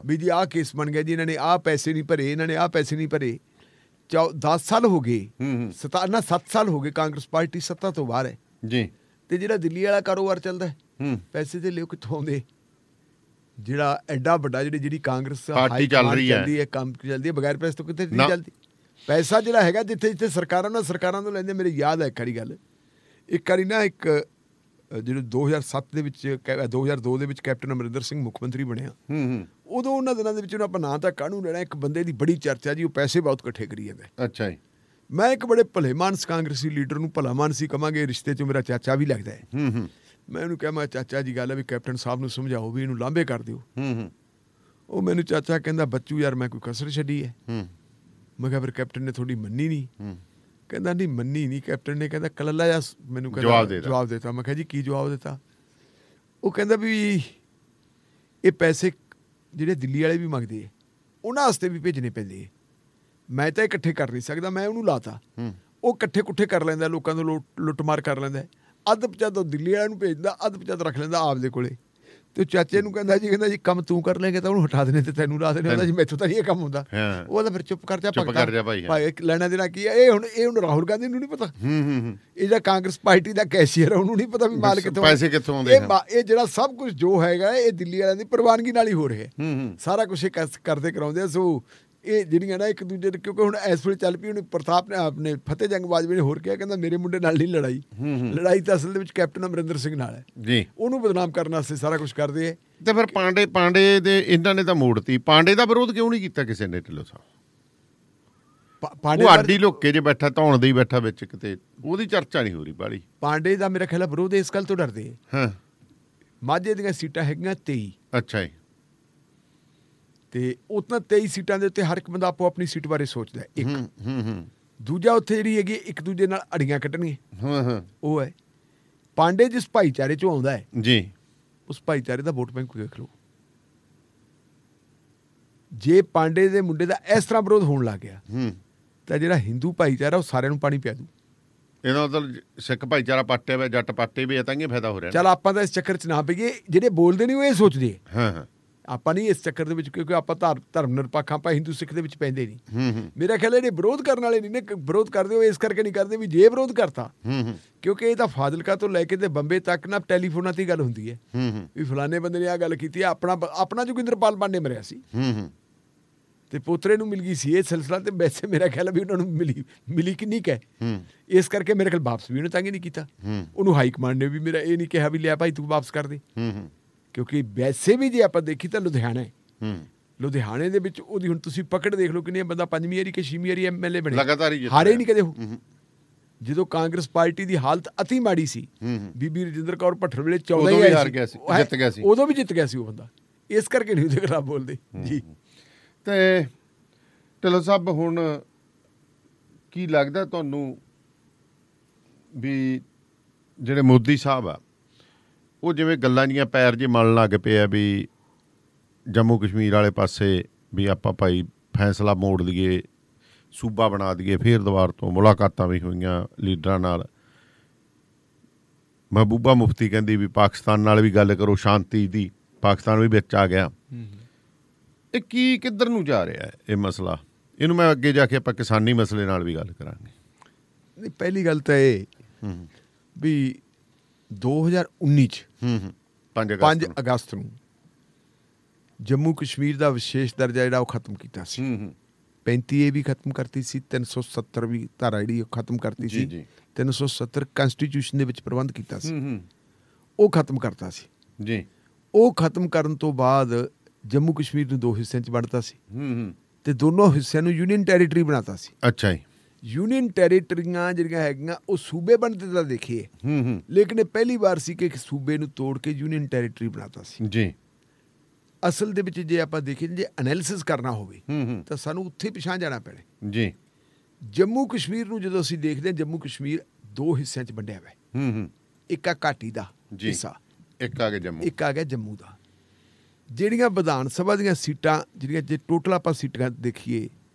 S2: ਵੀ ਜੀ ਆਹ ਕੇਸ ਬਣ ਗਿਆ ਜੀ ਇਹਨਾਂ ਨੇ ਆਹ ਪੈਸੇ ਨਹੀਂ ਭਰੇ, ਇਹਨਾਂ ਨੇ ਆਹ ਪੈਸੇ ਨਹੀਂ ਭਰੇ। 10 ਸਾਲ ਹੋ ਗਏ 7 ਸਾਲ ਹੋ ਗਏ ਕਾਂਗਰਸ ਪਾਰਟੀ ਸੱਤਾ ਤੋਂ ਬਾਹਰ ਹੈ ਜੀ। ਤੇ ਜਿਹੜਾ ਦਿੱਲੀ ਵਾਲਾ ਕਾਰੋਬਾਰ ਚੱਲਦਾ ਪੈਸੇ ਤੇ ਲਿਓ ਕਿੱਥੋਂ ਆਉਂਦੇ? ਜਿਹੜਾ ਐਡਾ ਵੱਡਾ ਜਿਹੜੀ ਕਾਂਗਰਸ
S10: ਪਾਰਟੀ ਚੱਲ ਰਹੀ ਹੈ
S2: ਕੰਮ ਚੱਲਦੀ ਹੈ ਬਗੈਰ ਪੈਸੇ ਤੋਂ ਕਿੱਥੇ ਨਹੀਂ ਚੱਲਦੀ। ਪੈਸਾ ਜਿਹੜਾ ਹੈਗਾ ਜਿੱਥੇ ਸਰਕਾਰਾਂ ਨੂੰ ਲੈਂਦੇ। ਮੇਰੇ ਯਾਦ ਹੈ ਇੱਕ ਵਾਰੀ ਗੱਲ, ਇੱਕ ਵਾਰੀ ਨਾ ਇੱਕ ਜਿਹੜੇ 2007 ਦੇ ਵਿੱਚ 2002 ਦੇ ਵਿੱਚ ਕੈਪਟਨ ਅਮਰਿੰਦਰ ਸਿੰਘ ਮੁੱਖ ਮੰਤਰੀ ਬਣਿਆ। ਉਦੋਂ ਉਹਨਾਂ ਦਿਨਾਂ ਦੇ ਵਿੱਚ ਆਪਾਂ ਨਾਂ ਤਾਂ ਕਾਹਨੂੰ ਲੈਣਾ, ਇੱਕ ਬੰਦੇ ਦੀ ਬੜੀ ਚਰਚਾ ਜੀ ਉਹ ਪੈਸੇ ਬਹੁਤ ਇਕੱਠੇ ਕਰੀ ਜਾਂਦਾ।
S10: ਅੱਛਾ ਜੀ।
S2: ਮੈਂ ਇੱਕ ਬੜੇ ਭਲੇ ਮਾਨਸ ਕਾਂਗਰਸੀ ਲੀਡਰ ਨੂੰ ਭਲਾ ਮਾਨਸੀ ਕਵਾਂਗੇ, ਰਿਸ਼ਤੇ 'ਚ ਮੇਰਾ ਚਾਚਾ ਵੀ ਲੱਗਦਾ ਹੈ। ਮੈਂ ਉਹਨੂੰ ਕਿਹਾ ਮੈਂ ਚਾਚਾ ਜੀ ਗੱਲ ਹੈ ਵੀ ਕੈਪਟਨ ਸਾਹਿਬ ਨੂੰ ਸਮਝਾਓ ਵੀ ਇਹਨੂੰ ਲਾਂਭੇ ਕਰ ਦਿਓ। ਉਹ ਮੈਨੂੰ ਚਾਚਾ ਕਹਿੰਦਾ ਬੱਚੂ ਯਾਰ ਮੈਂ ਕੋਈ ਕਸਰ ਛੱਡੀ ਹੈ। ਮੈਂ ਕਿਹਾ ਫਿਰ ਕੈਪਟਨ ਨੇ ਤੁਹਾਡੀ ਮੰਨੀ ਨਹੀਂ? ਕਹਿੰਦਾ ਨਹੀਂ ਮੰਨੀ ਨਹੀਂ ਕੈਪਟਨ ਨੇ। ਕਹਿੰਦਾ ਕਲੱਲਾ ਜਿਹਾ ਮੈਨੂੰ ਜਵਾਬ ਦਿੱਤਾ। ਮੈਂ ਕਿਹਾ ਜੀ ਕੀ ਜਵਾਬ ਦਿੱਤਾ? ਉਹ ਕਹਿੰਦਾ ਵੀ ਇਹ ਪੈਸੇ ਜਿਹੜੇ ਦਿੱਲੀ ਵਾਲੇ ਵੀ ਮੰਗਦੇ ਹੈ ਉਹਨਾਂ ਵਾਸਤੇ ਵੀ ਭੇਜਣੇ ਪੈਂਦੇ ਹੈ। ਮੈਂ ਤਾਂ ਇਕੱਠੇ ਕਰ ਨਹੀਂ ਸਕਦਾ, ਮੈਂ ਉਹਨੂੰ ਲਾਤਾ। ਉਹ ਇਕੱਠੇ ਕੁੱਠੇ ਕਰ ਲੈਂਦਾ, ਲੋਕਾਂ ਤੋਂ ਲੁੱਟਮਾਰ ਕਰ ਲੈਂਦਾ। ਅੱਧ ਪਚਾਦ ਦਿੱਲੀ ਵਾਲਿਆਂ ਨੂੰ ਭੇਜਦਾ, ਅੱਧ ਪਚਾਦ ਰੱਖ ਲੈਂਦਾ ਆਪਦੇ ਕੋਲੇ। ਤੇ ਚਾਚੇ ਨੂੰ ਕਹਿੰਦਾ ਜੀ ਕੰਮ ਤੂੰ ਕਰ ਲੇਗਾ ਤਾਂ ਉਹਨੂੰ ਹਟਾ ਦੇਣੇ ਤੇ ਤੈਨੂੰ ਲਾ ਦੇਣੇ। ਹੁੰਦਾ ਜੀ ਮੈਥੋਂ ਤਾਂ ਨਹੀਂ ਇਹ ਕੰਮ ਹੁੰਦਾ। ਉਹ ਤਾਂ ਫਿਰ ਚੁੱਪ ਕਰ ਜਾ ਭਾਈ ਲੈਣਾ ਦੇਣਾ ਕੀ ਹੈ। ਇਹ ਹੁਣ ਰਾਹੁਲ ਗਾਂਧੀ ਨੂੰ ਨਹੀਂ ਪਤਾ, ਇਹ ਜਿਹੜਾ ਕਾਂਗਰਸ ਪਾਰਟੀ ਦਾ ਕੈਸ਼ੀਅਰ ਉਹਨੂੰ ਨਹੀਂ ਪਤਾ ਵੀ ਮਾਲ ਕਿੱਥੋਂ
S10: ਪੈਸੇ ਕਿੱਥੋਂ ਆਉਂਦੇ।
S2: ਇਹ ਜਿਹੜਾ ਸਭ ਕੁਝ ਜੋ ਹੈਗਾ ਇਹ ਦਿੱਲੀ ਵਾਲਿਆਂ ਦੀ ਪ੍ਰਵਾਨਗੀ ਨਾਲ ਹੀ ਹੋ ਰਿਹਾ। ਸਾਰਾ ਕੁਛ ਇਹ ਕਰਦੇ ਕਰਾਉਂਦੇ ਆ। ਸੋ ਇਹ ਜਿਹੜੀਆਂ ਨਾ ਇੱਕ ਦੂਜੇ ਦੇ, ਕਿਉਂਕਿ ਹੁਣ ਇਸ ਵੇਲੇ ਚੱਲ ਪਈ ਹੁਣ ਪ੍ਰਤਾਪ ਨੇ ਆਪਣੇ ਫਤਿਹ ਜੰਗ ਬਾਜਵੇ ਨੇ ਹੋਰ ਕਿਹਾ, ਕਹਿੰਦਾ ਮੇਰੇ ਮੁੰਡੇ ਨਾਲ ਨਹੀਂ ਲੜਾਈ। ਲੜਾਈ ਤਾਂ ਅਸਲ ਦੇ ਵਿੱਚ ਕੈਪਟਨ ਅਮਰਿੰਦਰ ਸਿੰਘ ਨਾਲ ਹੈ ਜੀ। ਉਹਨੂੰ ਬਦਨਾਮ ਕਰਨ ਵਾਸਤੇ ਸਾਰਾ ਕੁਝ ਕਰਦੇ ਹੈ।
S10: ਤੇ ਫਿਰ ਪਾਂਡੇ ਦੇ ਇਹਨਾਂ ਨੇ ਤਾਂ ਮੋੜਤੀ। ਪਾਂਡੇ ਦਾ ਵਿਰੋਧ ਕਿਉਂ ਨਹੀਂ ਕੀਤਾ ਕਿਸੇ ਨੇ? ਢਿੱਲੋਂ ਸਾਹਿਬ ਉਹ ਆਡੀ ਲੋਕੇ ਜੇ ਬੈਠਾ ਧੌਣ ਦੇ ਹੀ ਬੈਠਾ ਵਿੱਚ ਕਿਤੇ, ਉਹਦੀ ਚਰਚਾ ਨਹੀਂ ਹੋ ਰਹੀ ਬਾਹਲੀ।
S2: ਪਾਂਡੇ ਦਾ ਮੇਰਾ ਖਿਆਲ ਵਿਰੋਧ ਇਸ ਗੱਲ ਤੋਂ ਡਰਦੇ ਹੈ ਮਾਝੇ ਦੀਆਂ ਸੀਟਾਂ ਹੈਗੀਆਂ 23। ਅੱਛਾ ਜੀ। ਤੇ ਉਤਨਾ 23 ਸੀਟਾਂ ਦੇ ਉੱਤੇ ਹਰ ਇੱਕ ਬੰਦਾ ਆਪੋ ਆਪਣੀ ਸੀਟ ਬਾਰੇ ਸੋਚਦਾ। ਇੱਕ ਦੂਜਾ ਉੱਥੇ ਜਿਹੜੀ ਹੈਗੀ ਇੱਕ ਦੂਜੇ ਨਾਲ ਅੜੀਆਂ ਕੱਢਣੀਆਂ ਉਹ ਹੈ। ਪਾਂਡੇ ਜਿਸ ਭਾਈਚਾਰੇ ਚੋਂ ਆਉਂਦਾ ਹੈ ਜੀ ਉਸ ਭਾਈਚਾਰੇ ਦਾ ਵੋਟ ਬੈਂਕ ਦੇਖ ਲਓ। ਜੇ ਪਾਂਡੇ ਦੇ ਮੁੰਡੇ ਦਾ ਇਸ ਤਰ੍ਹਾਂ ਵਿਰੋਧ ਹੋਣ ਲੱਗ ਗਿਆ ਤਾਂ ਜਿਹੜਾ ਹਿੰਦੂ ਭਾਈਚਾਰਾ ਉਹ ਸਾਰਿਆਂ ਨੂੰ ਪਾਣੀ ਪਿਆ ਦੂ।
S10: ਇਹਦਾ ਮਤਲਬ ਸਿੱਖ ਭਾਈਚਾਰਾ ਪਾਟਿਆ ਹੋਇਆ, ਜੱਟ ਪਾਟੇ ਵੀ ਤਾਂ ਹੀ ਫਾਇਦਾ ਹੋ ਰਿਹਾ।
S2: ਚੱਲ ਆਪਾਂ ਤਾਂ ਇਸ ਚੱਕਰ 'ਚ ਨਾ ਪਈਏ। ਜਿਹੜੇ ਬੋਲਦੇ ਨਹੀਂ ਉਹ ਇਹ ਸੋਚਦੇ ਆਪਾਂ ਨਹੀਂ ਇਸ ਚੱਕਰ ਦੇ ਵਿੱਚ, ਕਿਉਂਕਿ ਆਪਾਂ ਧਰਮ ਨਿਰਪੱਖ ਆਪਾਂ ਹਿੰਦੂ ਸਿੱਖ ਦੇ ਵਿੱਚ ਪੈਂਦੇ ਨਹੀਂ। ਮੇਰਾ ਖਿਆਲ ਜਿਹੜੇ ਵਿਰੋਧ ਕਰਨ ਵਾਲੇ ਨਹੀਂ ਨੇ ਵਿਰੋਧ ਕਰਦੇ ਉਹ ਇਸ ਕਰਕੇ ਨਹੀਂ ਕਰਦੇ ਵੀ ਜੇ ਵਿਰੋਧ ਕਰਤਾ, ਕਿਉਂਕਿ ਇਹ ਤਾਂ ਫਾਜ਼ਿਲਕਾ ਤੋਂ ਲੈ ਕੇ ਤੇ ਬੰਬੇ ਤੱਕ ਨਾ ਟੈਲੀਫੋਨਾਂ ਤੇ ਗੱਲ ਹੁੰਦੀ ਹੈ ਵੀ ਫਲਾਣੇ ਬੰਦੇ ਨੇ ਆਹ ਗੱਲ ਕੀਤੀ ਹੈ। ਆਪਣਾ ਜੋਗਿੰਦਰਪਾਲ ਪਾਂਡੇ ਮਰਿਆ ਸੀ ਤੇ ਪੋਤਰੇ ਨੂੰ ਮਿਲ ਗਈ ਸੀ ਇਹ ਸਿਲਸਿਲਾ। ਤੇ ਵੈਸੇ ਮੇਰਾ ਖਿਆਲ ਵੀ ਉਹਨਾਂ ਨੂੰ ਮਿਲੀ ਕਿੰਨੀ ਕੁ ਹੈ। ਇਸ ਕਰਕੇ ਮੇਰੇ ਖਿਆਲ ਵਾਪਸ ਵੀ ਉਹਨੇ ਤੰਗ ਨਹੀਂ ਕੀਤਾ। ਉਹਨੂੰ ਹਾਈ ਕਮਾਂਡ ਨੇ ਵੀ ਮੇਰਾ ਇਹ ਨਹੀਂ ਕਿਹਾ ਵੀ ਲਿਆ ਭਾਈ ਤੂੰ ਵਾਪਸ ਕਰ ਦੇ। ਕਿਉਂਕਿ ਵੈਸੇ ਵੀ ਜੇ ਆਪਾਂ ਦੇਖੀ ਤਾਂ ਲੁਧਿਆਣੇ ਦੇ ਵਿੱਚ ਉਹਦੀ ਹੁਣ ਤੁਸੀਂ ਪਕੜ ਦੇਖ ਲਓ ਕਿੰਨੀ ਬੰਦਾ 5ਵੀਂ ਵਾਰੀ ਕਿ 6ਵੀਂ ਵਾਰੀ MLA ਬਣੇ, ਹਾਰੇ ਨਹੀਂ ਕਦੇ। ਜਦੋਂ ਕਾਂਗਰਸ ਪਾਰਟੀ ਦੀ ਹਾਲਤ ਅਤੀ ਮਾੜੀ ਸੀ, ਬੀਬੀ ਰਜਿੰਦਰ ਕੌਰ ਭੱਠਰ ਵੇਲੇ 14 ਜਿੱਤ ਗਿਆ ਸੀ, ਉਦੋਂ ਵੀ ਜਿੱਤ ਗਿਆ ਸੀ ਉਹ ਬੰਦਾ। ਇਸ ਕਰਕੇ ਨਹੀਂ ਉਹਦੇ ਖਿਲਾਫ ਬੋਲਦੇ ਜੀ।
S10: ਤੇ ਢਿੱਲੋਂ ਸਾਹਿਬ ਹੁਣ ਕੀ ਲੱਗਦਾ ਤੁਹਾਨੂੰ ਵੀ ਜਿਹੜੇ ਮੋਦੀ ਸਾਹਿਬ ਆ ਉਹ ਜਿਵੇਂ ਗੱਲਾਂ ਦੀਆਂ ਪੈਰ ਜੇ ਮਲਣ ਲੱਗ ਪਏ ਆ ਵੀ ਜੰਮੂ ਕਸ਼ਮੀਰ ਵਾਲੇ ਪਾਸੇ ਵੀ ਆਪਾਂ ਭਾਈ ਫੈਸਲਾ ਮੋੜ ਲਈਏ, ਸੂਬਾ ਬਣਾ ਦਈਏ। ਫਿਰ ਦੁਬਾਰ ਤੋਂ ਮੁਲਾਕਾਤਾਂ ਵੀ ਹੋਈਆਂ ਲੀਡਰਾਂ ਨਾਲ। ਮਹਿਬੂਬਾ ਮੁਫਤੀ ਕਹਿੰਦੀ ਵੀ ਪਾਕਿਸਤਾਨ ਨਾਲ ਵੀ ਗੱਲ ਕਰੋ ਸ਼ਾਂਤੀ ਦੀ, ਪਾਕਿਸਤਾਨ ਵੀ ਵਿੱਚ ਆ ਗਿਆ। ਇਹ ਕੀ ਕਿੱਧਰ ਨੂੰ ਜਾ ਰਿਹਾ ਇਹ ਮਸਲਾ? ਇਹਨੂੰ ਮੈਂ ਅੱਗੇ ਜਾ ਕੇ ਆਪਾਂ ਕਿਸਾਨੀ ਮਸਲੇ ਨਾਲ ਵੀ ਗੱਲ ਕਰਾਂਗੇ।
S2: ਨਹੀਂ, ਪਹਿਲੀ ਗੱਲ ਤਾਂ ਇਹ ਵੀ 2019 'ਚ 5 ਅਗਸਤ ਨੂੰ ਜੰਮੂ ਕਸ਼ਮੀਰ ਦਾ ਵਿਸ਼ੇਸ਼ ਦਰਜਾ ਜਿਹੜਾ ਉਹ ਖਤਮ ਕੀਤਾ ਸੀ। 35A ਵੀ ਖਤਮ ਕਰਤੀ ਸੀ, 370 ਵੀ ਧਾਰਾ ਜਿਹੜੀ ਉਹ ਖਤਮ ਕਰਤੀ ਸੀ, 370 ਕੰਸਟੀਟਿਊਸ਼ਨ ਦੇ ਵਿੱਚ ਪ੍ਰਬੰਧ ਕੀਤਾ ਸੀ, ਉਹ ਖਤਮ ਕਰਤਾ ਸੀ ਜੀ। ਉਹ ਖਤਮ ਕਰਨ ਤੋਂ ਬਾਅਦ ਜੰਮੂ ਕਸ਼ਮੀਰ ਨੂੰ 2 ਹਿੱਸਿਆਂ 'ਚ ਵੰਡਤਾ ਸੀ ਤੇ ਦੋਨੋਂ ਹਿੱਸਿਆਂ ਨੂੰ ਯੂਨੀਅਨ ਟੈਰੀਟਰੀ ਬਣਾਤਾ ਸੀ। ਅੱਛਾ ਜੀ। ਯੂਨੀਅਨ ਟੈਰੀਟਰੀਆਂ ਜਿਹੜੀਆਂ ਹੈਗੀਆਂ ਉਹ ਸੂਬੇ ਬਣਦੇ ਤਾਂ ਦੇਖੇ, ਲੇਕਿਨ ਇਹ ਪਹਿਲੀ ਵਾਰ ਸੀ ਕਿ ਸੂਬੇ ਨੂੰ ਤੋੜ ਕੇ ਯੂਨੀਅਨ ਟੈਰੀਟਰੀ ਬਣਾਤਾ ਸੀ ਜੀ। ਅਸਲ ਦੇ ਵਿੱਚ ਜੇ ਆਪਾਂ ਦੇਖੀਏ, ਜੇ ਐਨਾਲਿਸਿਸ ਕਰਨਾ ਹੋਵੇ ਤਾਂ ਸਾਨੂੰ ਉੱਥੇ ਪਿਛਾਂਹ ਜਾਣਾ ਪੈਣਾ ਜੀ। ਜੰਮੂ ਕਸ਼ਮੀਰ ਨੂੰ ਜਦੋਂ ਅਸੀਂ ਦੇਖਦੇ ਹਾਂ, ਜੰਮੂ ਕਸ਼ਮੀਰ 2 ਹਿੱਸਿਆਂ 'ਚ ਵੰਡਿਆ ਹੋਇਆ। ਇੱਕ ਆ ਘਾਟੀ ਦਾ ਹਿੱਸਾ, ਇੱਕ ਆ ਗਿਆ ਜੰਮੂ ਦਾ। ਜਿਹੜੀਆਂ ਵਿਧਾਨ ਸਭਾ ਦੀਆਂ ਸੀਟਾਂ, ਜਿਹੜੀਆਂ ਜੇ ਟੋਟਲ ਆਪਾਂ ਸੀਟਾਂ ਦੇਖੀਏ,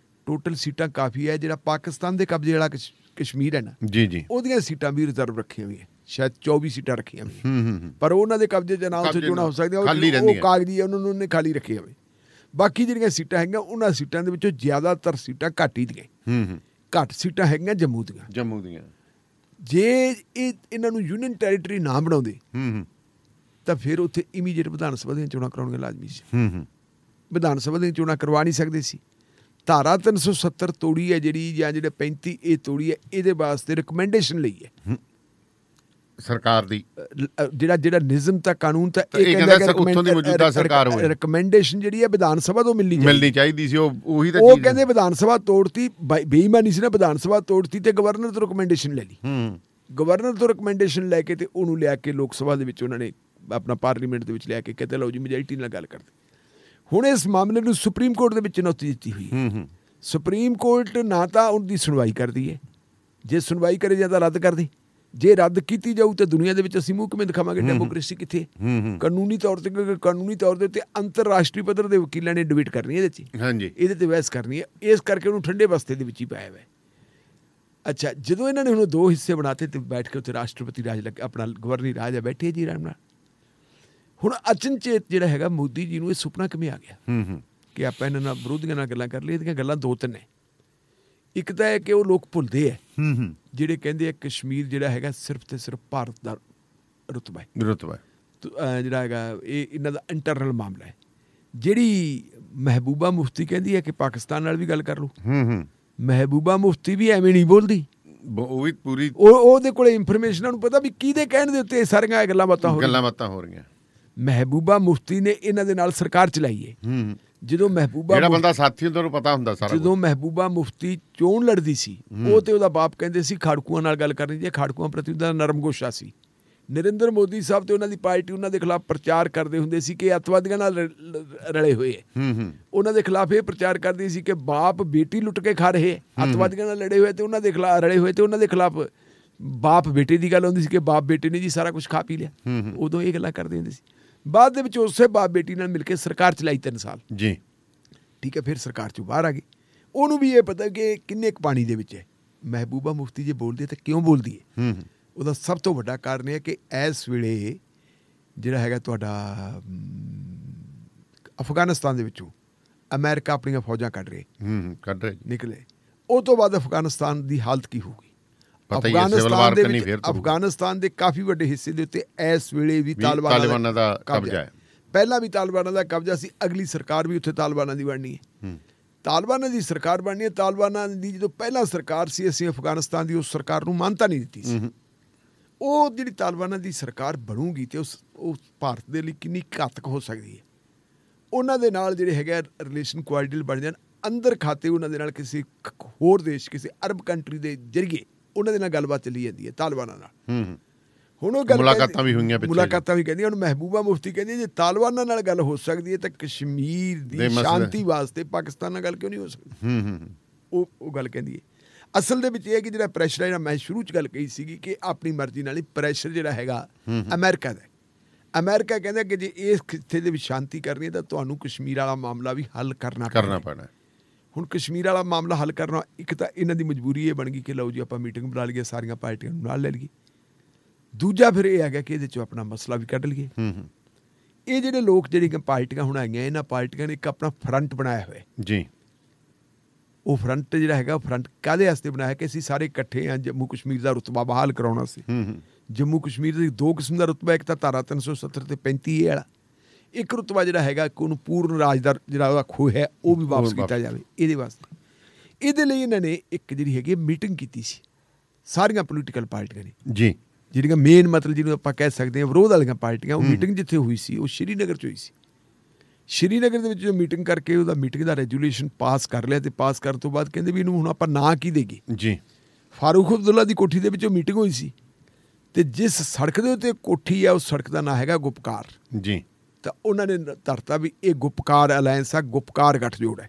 S2: ਟੋਟਲ ਸੀਟਾਂ ਕਾਫੀ ਹੈ। ਜਿਹੜਾ ਪਾਕਿਸਤਾਨ ਦੇ ਕਬਜ਼ੇ ਵਾਲਾ ਕਸ਼ਮੀਰ ਹੈ ਨਾ ਜੀ, ਉਹਦੀਆਂ ਸੀਟਾਂ ਵੀ ਰਿਜ਼ਰਵ ਰੱਖੀਆਂ ਹੋਈਆਂ, ਸ਼ਾਇਦ 24 ਸੀਟਾਂ ਰੱਖੀਆਂ ਹੋਈਆਂ, ਪਰ ਉਹਨਾਂ ਦੇ ਕਬਜ਼ੇ 'ਚ ਨਾ ਉੱਥੇ ਚੋਣਾਂ ਹੋ ਸਕਦੀਆਂ, ਉਹ ਕਾਗਜ਼ੀ ਹੈ, ਉਹਨਾਂ ਨੇ ਖਾਲੀ ਰੱਖੇ ਹੋਏ। ਬਾਕੀ ਜਿਹੜੀਆਂ ਸੀਟਾਂ ਹੈਗੀਆਂ, ਉਹਨਾਂ ਸੀਟਾਂ ਦੇ ਵਿੱਚੋਂ ਜ਼ਿਆਦਾਤਰ ਸੀਟਾਂ ਘਾਟੀ ਦੀਆਂ, ਘੱਟ ਸੀਟਾਂ ਹੈਗੀਆਂ ਜੰਮੂ ਦੀਆਂ। ਜੇ ਇਹਨਾਂ ਨੂੰ ਯੂਨੀਅਨ ਟੈਰੀਟਰੀ ਨਾ ਬਣਾਉਂਦੇ ਤਾਂ ਫਿਰ ਉੱਥੇ ਇਮੀਡੀਏਟ ਵਿਧਾਨ ਸਭਾ ਦੀਆਂ ਚੋਣਾਂ ਕਰਾਉਣੀਆਂ ਲਾਜ਼ਮੀ ਸੀ। ਵਿਧਾਨ ਸਭਾ ਦੀਆਂ ਚੋਣਾਂ ਕਰਵਾ ਨਹੀਂ ਸਕਦੇ ਸੀ। ਧਾਰਾ 370 ਤੋੜੀ ਹੈ ਜਿਹੜੀ, ਜਾਂ ਜਿਹੜੇ 35A ਤੋੜੀ ਹੈ, ਇਹਦੇ ਵਾਸਤੇ ਰਿਕਮੈਂਡੇਸ਼ਨ ਲਈ ਹੈ ਸਰਕਾਰ ਦੀ। ਜਿਹੜਾ ਨਿਜ਼ਮ ਤਾਂ ਕਾਨੂੰਨ ਤਾਂ ਇਹ ਕਹਿੰਦਾ ਕਿ ਉੱਥੋਂ ਦੀ ਮੌਜੂਦਾ ਸਰਕਾਰ ਹੋਵੇ। ਰਿਕਮੈਂਡੇਸ਼ਨ ਜਿਹੜੀ ਹੈ ਵਿਧਾਨ ਸਭਾ ਤੋਂ ਮਿਲਣੀ ਚਾਹੀਦੀ ਸੀ। ਉਹੀ ਤਾਂ ਉਹ ਕਹਿੰਦੇ ਵਿਧਾਨ ਸਭਾ ਤੋੜਤੀ, ਬੇਈਮਾਨੀ ਸੀ ਨਾ, ਵਿਧਾਨ ਸਭਾ ਤੋੜਤੀ ਤੇ ਗਵਰਨਰ ਤੋਂ ਰਿਕਮੈਂਡੇਸ਼ਨ ਲੈ ਲਈ। ਗਵਰਨਰ ਤੋਂ ਰਿਕਮੈਂਡੇਸ਼ਨ ਲੈ ਕੇ ਤੇ ਉਹਨੂੰ ਲਿਆ ਕੇ ਲੋਕ ਸਭਾ ਦੇ ਵਿੱਚ ਉਹਨਾਂ ਨੇ ਆਪਣਾ ਪਾਰਲੀਮੈਂਟ ਦੇ ਵਿੱਚ ਲਿਆ ਕੇ ਕਹਿੰਦੇ ਲਓ ਜੀ ਮੈਜੋਰਿਟੀ ਨਾਲ ਗੱਲ ਕਰਦੇ। ਹੁਣ ਇਸ ਮਾਮਲੇ ਨੂੰ ਸੁਪਰੀਮ ਕੋਰਟ ਦੇ ਵਿੱਚ ਚੁਣੌਤੀ ਦਿੱਤੀ ਹੋਈ। ਸੁਪਰੀਮ ਕੋਰਟ ਨਾ ਤਾਂ ਉਹਦੀ ਸੁਣਵਾਈ ਕਰਦੀ ਹੈ, ਜੇ ਸੁਣਵਾਈ ਕਰੇ ਜਾਂ ਤਾਂ ਰੱਦ ਕਰਦੀ। ਜੇ ਰੱਦ ਕੀਤੀ ਜਾਊ ਤਾਂ ਦੁਨੀਆ ਦੇ ਵਿੱਚ ਅਸੀਂ ਮੂੰਹ ਕਿਵੇਂ ਦਿਖਾਵਾਂਗੇ ਡੈਮੋਕ੍ਰੇਸੀ ਕਿੱਥੇ? ਕਾਨੂੰਨੀ ਤੌਰ ਦੇ ਉੱਤੇ ਅੰਤਰਰਾਸ਼ਟਰੀ ਪੱਧਰ ਦੇ ਵਕੀਲਾਂ ਨੇ ਡਿਬੇਟ ਕਰਨੀ ਇਹਦੇ 'ਚ, ਇਹਦੇ ਤੇ ਬਹਿਸ ਕਰਨੀ ਹੈ। ਇਸ ਕਰਕੇ ਉਹਨੂੰ ਠੰਡੇ ਬਸਤੇ ਦੇ ਵਿੱਚ ਹੀ ਪਾਇਆ ਹੋਇਆ। ਅੱਛਾ, ਜਦੋਂ ਇਹਨਾਂ ਨੇ ਹੁਣ 2 ਹਿੱਸੇ ਬਣਾਤੇ ਤੇ ਬੈਠ ਕੇ ਉੱਥੇ ਰਾਸ਼ਟਰਪਤੀ ਰਾਜ ਆਪਣਾ ਗਵਰਨਰੀ ਰਾਜ ਬੈਠੇ ਜੀ ਆਰਾਮ ਨਾਲ। ਹੁਣ ਅਚਨਚੇਤ ਜਿਹੜਾ ਹੈਗਾ ਮੋਦੀ ਜੀ ਨੂੰ ਇਹ ਸੁਪਨਾ ਕਿਵੇਂ ਆ ਗਿਆ ਕਿ ਆਪਾਂ ਇਹਨਾਂ ਨਾਲ ਵਿਰੋਧੀਆਂ ਨਾਲ ਗੱਲਾਂ ਕਰ ਲਈ? ਇਹਦੀਆਂ ਗੱਲਾਂ 2-3 ਨੇ। ਇੱਕ ਤਾਂ ਹੈ ਕਿ ਉਹ ਲੋਕ ਭੁੱਲਦੇ ਹੈ ਜਿਹੜੇ ਕਹਿੰਦੇ ਆ ਕਸ਼ਮੀਰ ਜਿਹੜਾ ਹੈਗਾ ਸਿਰਫ ਤੇ ਸਿਰਫ ਭਾਰਤ ਦਾ ਰੁਤਬਾ ਹੈ, ਜਿਹੜਾ ਹੈਗਾ ਇਹ ਇਹਨਾਂ ਦਾ ਇੰਟਰਨਲ ਮਾਮਲਾ ਹੈ। ਜਿਹੜੀ ਮਹਿਬੂਬਾ ਮੁਫਤੀ ਕਹਿੰਦੀ ਹੈ ਕਿ ਪਾਕਿਸਤਾਨ ਨਾਲ ਵੀ ਗੱਲ ਕਰ ਲਓ, ਮਹਿਬੂਬਾ ਮੁਫਤੀ ਵੀ ਐਵੇਂ ਨਹੀਂ ਬੋਲਦੀ। ਉਹ ਵੀ ਪੂਰੀ ਉਹਦੇ ਕੋਲ ਇਨਫੋਰਮੇਸ਼ਨ, ਉਹਨੂੰ ਪਤਾ ਵੀ ਕਿਹਦੇ ਕਹਿਣ ਦੇ ਉੱਤੇ ਸਾਰੀਆਂ ਗੱਲਾਂ ਬਾਤਾਂ ਹੋ ਰਹੀਆਂ। ਮਹਿਬੂਬਾ ਮੁਫਤੀ ਨੇ ਇਹਨਾਂ ਦੇ ਨਾਲ ਸਰਕਾਰ ਚਲਾਈ ਹੈ। ਜਦੋਂ ਮਹਿਬੂਬਾ ਮੁਫਤੀ ਚੋਣ ਲੜਦੀ ਸੀ, ਉਹ ਤੇ ਉਹਦਾ ਬਾਪ ਕਹਿੰਦੇ ਸੀ ਖਾੜਕੂਆਂ ਨਾਲ ਗੱਲ ਕਰਨੀ, ਜੇ ਖਾੜਕੂਆਂ ਪ੍ਰਤੀ ਉਹਦਾ ਨਰਮਗੋਸ਼ਾ ਸੀ। ਨਰਿੰਦਰ ਮੋਦੀ ਸਾਹਿਬ ਤੇ ਉਹਨਾਂ ਦੀ ਪਾਰਟੀ ਉਹਨਾਂ ਦੇ ਖਿਲਾਫ ਪ੍ਰਚਾਰ ਕਰਦੇ ਹੁੰਦੇ ਸੀ ਕਿ ਅੱਤਵਾਦੀਆਂ ਨਾਲ ਰਲੇ ਹੋਏ ਹੈ। ਉਹਨਾਂ ਦੇ ਖਿਲਾਫ ਇਹ ਪ੍ਰਚਾਰ ਕਰਦੀ ਸੀ ਕਿ ਬਾਪ ਬੇਟੀ ਲੁੱਟ ਕੇ ਖਾ ਰਹੇ, ਅੱਤਵਾਦੀਆਂ ਨਾਲ ਲੜੇ ਹੋਏ ਤੇ ਉਹਨਾਂ ਦੇ ਖਿਲਾਫ ਰਲੇ ਹੋਏ ਤੇ ਉਹਨਾਂ ਦੇ ਖਿਲਾਫ ਬਾਪ ਬੇਟੇ ਦੀ ਗੱਲ ਹੁੰਦੀ ਸੀ ਕਿ ਬਾਪ ਬੇਟੇ ਨੇ ਜੀ ਸਾਰਾ ਕੁਝ ਖਾ ਪੀ ਲਿਆ। ਉਦੋਂ ਇਹ ਗੱਲਾਂ ਕਰਦੇ ਹੁੰਦੇ ਸੀ। ਬਾਅਦ ਦੇ ਵਿੱਚ ਉਸੇ ਬਾਪ ਬੇਟੀ ਨਾਲ ਮਿਲ ਕੇ ਸਰਕਾਰ ਚਲਾਈ 3 ਸਾਲ ਜੀ, ਠੀਕ ਹੈ। ਫਿਰ ਸਰਕਾਰ ਚੋਂ ਬਾਹਰ ਆ ਗਈ। ਉਹਨੂੰ ਵੀ ਇਹ ਪਤਾ ਕਿ ਕਿੰਨੇ ਕੁ ਪਾਣੀ ਦੇ ਵਿੱਚ ਹੈ। ਮਹਿਬੂਬਾ ਮੁਫਤੀ ਜੇ ਬੋਲਦੀ ਹੈ ਤਾਂ ਕਿਉਂ ਬੋਲਦੀ ਹੈ? ਉਹਦਾ ਸਭ ਤੋਂ ਵੱਡਾ ਕਾਰਨ ਇਹ ਹੈ ਕਿ ਇਸ ਵੇਲੇ ਜਿਹੜਾ ਹੈਗਾ ਤੁਹਾਡਾ ਅਫਗਾਨਿਸਤਾਨ ਦੇ ਵਿੱਚੋਂ ਅਮਰੀਕਾ ਆਪਣੀਆਂ ਫੌਜਾਂ ਕੱਢ ਰਹੇ ਨਿਕਲੇ। ਉਹ ਤੋਂ ਬਾਅਦ ਅਫਗਾਨਿਸਤਾਨ ਦੀ ਹਾਲਤ ਕੀ ਹੋਊਗੀ? ਅਫਗਾਨਿਸਤਾਨ ਦੇ ਕਾਫੀ ਵੱਡੇ ਹਿੱਸੇ ਦੇ ਉੱਤੇ ਇਸ ਵੇਲੇ ਵੀ ਤਾਲਿਬਾਨਾਂ ਦਾ ਕਬਜ਼ਾ ਹੈ। ਪਹਿਲਾਂ ਵੀ ਤਾਲਿਬਾਨਾਂ ਦਾ ਕਬਜ਼ਾ ਸੀ, ਅਗਲੀ ਸਰਕਾਰ ਵੀ ਉੱਥੇ ਤਾਲਿਬਾਨਾਂ ਦੀ ਬਣਨੀ ਹੈ। ਤਾਲਿਬਾਨਾਂ ਦੀ ਸਰਕਾਰ ਬਣਨੀ ਹੈ। ਤਾਲਿਬਾਨਾਂ ਦੀ ਜਦੋਂ ਪਹਿਲਾਂ ਸਰਕਾਰ ਸੀ, ਅਸੀਂ ਅਫਗਾਨਿਸਤਾਨ ਦੀ ਉਸ ਸਰਕਾਰ ਨੂੰ ਮਾਨਤਾ ਨਹੀਂ ਦਿੱਤੀ ਸੀ। ਉਹ ਜਿਹੜੀ ਤਾਲਿਬਾਨਾਂ ਦੀ ਸਰਕਾਰ ਬਣੂਗੀ ਤੇ ਉਹ ਭਾਰਤ ਦੇ ਲਈ ਕਿੰਨੀ ਘਾਤਕ ਹੋ ਸਕਦੀ ਹੈ। ਉਹਨਾਂ ਦੇ ਨਾਲ ਜਿਹੜੇ ਹੈਗਾ ਰਿਲੇਸ਼ਨ ਕੁਆਰਡੀਅਲ ਬਣ ਜਾਣ, ਅੰਦਰ ਖਾਤੇ ਉਹਨਾਂ ਦੇ ਨਾਲ ਕਿਸੇ ਹੋਰ ਦੇਸ਼, ਕਿਸੇ ਅਰਬ ਕੰਟਰੀ ਦੇ ਜ਼ਰੀਏ ਉਹਨਾਂ ਦੇ ਨਾਲ ਗੱਲਬਾਤ ਚੱਲੀ ਜਾਂਦੀ ਹੈ ਤਾਲਿਬਾਨਾਂ ਨਾਲ। ਹੁਣ ਉਹ ਮੁਲਾਕਾਤਾਂ ਵੀ ਕਹਿੰਦੀਆਂ। ਹੁਣ ਮਹਿਬੂਬਾ ਮੁਫਤੀ ਕਹਿੰਦੀ ਜੇ ਤਾਲਿਬਾਨਾਂ ਨਾਲ ਗੱਲ ਹੋ ਸਕਦੀ ਹੈ ਤਾਂ ਕਸ਼ਮੀਰ ਦੀ ਸ਼ਾਂਤੀ ਵਾਸਤੇ ਪਾਕਿਸਤਾਨ ਨਾਲ ਗੱਲ ਕਿਉਂ ਨਹੀਂ ਹੋ ਸਕਦੀ? ਉਹ ਗੱਲ ਕਹਿੰਦੀ ਹੈ। ਅਸਲ ਦੇ ਵਿੱਚ ਇਹ ਹੈ ਕਿ ਜਿਹੜਾ ਪ੍ਰੈਸ਼ਰ ਹੈ, ਜਿਹੜਾ ਮੈਂ ਸ਼ੁਰੂ 'ਚ ਗੱਲ ਕਹੀ ਸੀਗੀ ਕਿ ਆਪਣੀ ਮਰਜ਼ੀ ਨਾਲ ਹੀ ਪ੍ਰੈਸ਼ਰ ਜਿਹੜਾ ਹੈਗਾ ਅਮਰੀਕਾ ਦਾ। ਅਮਰੀਕਾ ਕਹਿੰਦਾ ਕਿ ਜੇ ਇਸ ਖਿੱਤੇ ਦੇ ਵਿੱਚ ਸ਼ਾਂਤੀ ਕਰਨੀ ਹੈ ਤਾਂ ਤੁਹਾਨੂੰ ਕਸ਼ਮੀਰ ਵਾਲਾ ਮਾਮਲਾ ਵੀ ਹੱਲ ਕਰਨਾ ਪੈਣਾ। ਹੁਣ ਕਸ਼ਮੀਰ ਵਾਲਾ ਮਾਮਲਾ ਹੱਲ ਕਰਨਾ, ਇੱਕ ਤਾਂ ਇਹਨਾਂ ਦੀ ਮਜਬੂਰੀ ਇਹ ਬਣ ਗਈ ਕਿ ਲਓ ਜੀ ਆਪਾਂ ਮੀਟਿੰਗ ਬੁਲਾ ਲਈਏ, ਸਾਰੀਆਂ ਪਾਰਟੀਆਂ ਨੂੰ ਨਾਲ ਲੈ ਲਈਏ। ਦੂਜਾ ਫਿਰ ਇਹ ਹੈਗਾ ਕਿ ਇਹਦੇ 'ਚੋਂ ਆਪਣਾ ਮਸਲਾ ਵੀ ਕੱਢ ਲਈਏ। ਇਹ ਜਿਹੜੇ ਲੋਕ ਜਿਹੜੀਆਂ ਪਾਰਟੀਆਂ ਹੁਣ ਆਈਆਂ, ਇਹਨਾਂ ਪਾਰਟੀਆਂ ਨੇ ਇੱਕ ਆਪਣਾ ਫਰੰਟ ਬਣਾਇਆ ਹੋਇਆ
S10: ਜੀ।
S2: ਉਹ ਫਰੰਟ ਜਿਹੜਾ ਹੈਗਾ, ਉਹ ਫਰੰਟ ਕਾਹਦੇ ਵਾਸਤੇ ਬਣਾਇਆ ਕਿ ਅਸੀਂ ਸਾਰੇ ਇਕੱਠੇ ਹਾਂ ਜੰਮੂ ਕਸ਼ਮੀਰ ਦਾ ਰੁਤਬਾ ਬਹਾਲ ਕਰਾਉਣਾ ਸੀ। ਜੰਮੂ ਕਸ਼ਮੀਰ ਦੇ 2 ਕਿਸਮ ਦਾ ਰੁਤਬਾ, ਇੱਕ ਤਾਂ ਧਾਰਾ 370 ਤੇ 35A ਵਾਲਾ, ਇੱਕ ਰੁਤਬਾ ਜਿਹੜਾ ਹੈਗਾ ਕਿ ਉਹਨੂੰ ਪੂਰਨ ਰਾਜ ਦਾ ਜਿਹੜਾ ਉਹਦਾ ਖੋਹ ਹੈ ਉਹ ਵੀ ਵਾਪਸ ਕੀਤਾ ਜਾਵੇ। ਇਹਦੇ ਵਾਸਤੇ, ਇਹਦੇ ਲਈ ਇਹਨਾਂ ਨੇ ਇੱਕ ਜਿਹੜੀ ਹੈਗੀ ਮੀਟਿੰਗ ਕੀਤੀ ਸੀ ਸਾਰੀਆਂ ਪੋਲੀਟੀਕਲ ਪਾਰਟੀਆਂ ਨੇ
S10: ਜੀ,
S2: ਜਿਹੜੀਆਂ ਮੇਨ ਮਤਲਬ ਜਿਹਨੂੰ ਆਪਾਂ ਕਹਿ ਸਕਦੇ ਹਾਂ ਵਿਰੋਧ ਵਾਲੀਆਂ ਪਾਰਟੀਆਂ। ਉਹ ਮੀਟਿੰਗ ਜਿੱਥੇ ਹੋਈ ਸੀ ਉਹ ਸ਼੍ਰੀਨਗਰ 'ਚ ਹੋਈ ਸੀ। ਸ਼੍ਰੀਨਗਰ ਦੇ ਵਿੱਚ ਜੋ ਮੀਟਿੰਗ ਕਰਕੇ ਉਹਦਾ ਮੀਟਿੰਗ ਦਾ ਰੈਜੂਲੇਸ਼ਨ ਪਾਸ ਕਰ ਲਿਆ, ਤੇ ਪਾਸ ਕਰਨ ਤੋਂ ਬਾਅਦ ਕਹਿੰਦੇ ਵੀ ਇਹਨੂੰ ਹੁਣ ਆਪਾਂ ਨਾਂ ਕੀ ਦੇਈਏ
S10: ਜੀ।
S2: ਫਾਰੂਕ ਅਬਦੁੱਲਾ ਦੀ ਕੋਠੀ ਦੇ ਵਿੱਚ ਉਹ ਮੀਟਿੰਗ ਹੋਈ ਸੀ, ਤੇ ਜਿਸ ਸੜਕ ਦੇ ਉੱਤੇ ਕੋਠੀ ਆ ਉਸ ਸੜਕ ਦਾ ਨਾਂ ਹੈਗਾ ਗੁਪਕਾਰ
S10: ਜੀ।
S2: ਤਾਂ ਉਹਨਾਂ ਨੇ ਧਰਤਾ ਵੀ ਇਹ ਗੁਪਕਾਰ ਅਲਾਇੰਸ ਆ, ਗੁਪਕਾਰ ਗੱਠਜੋੜ ਹੈ।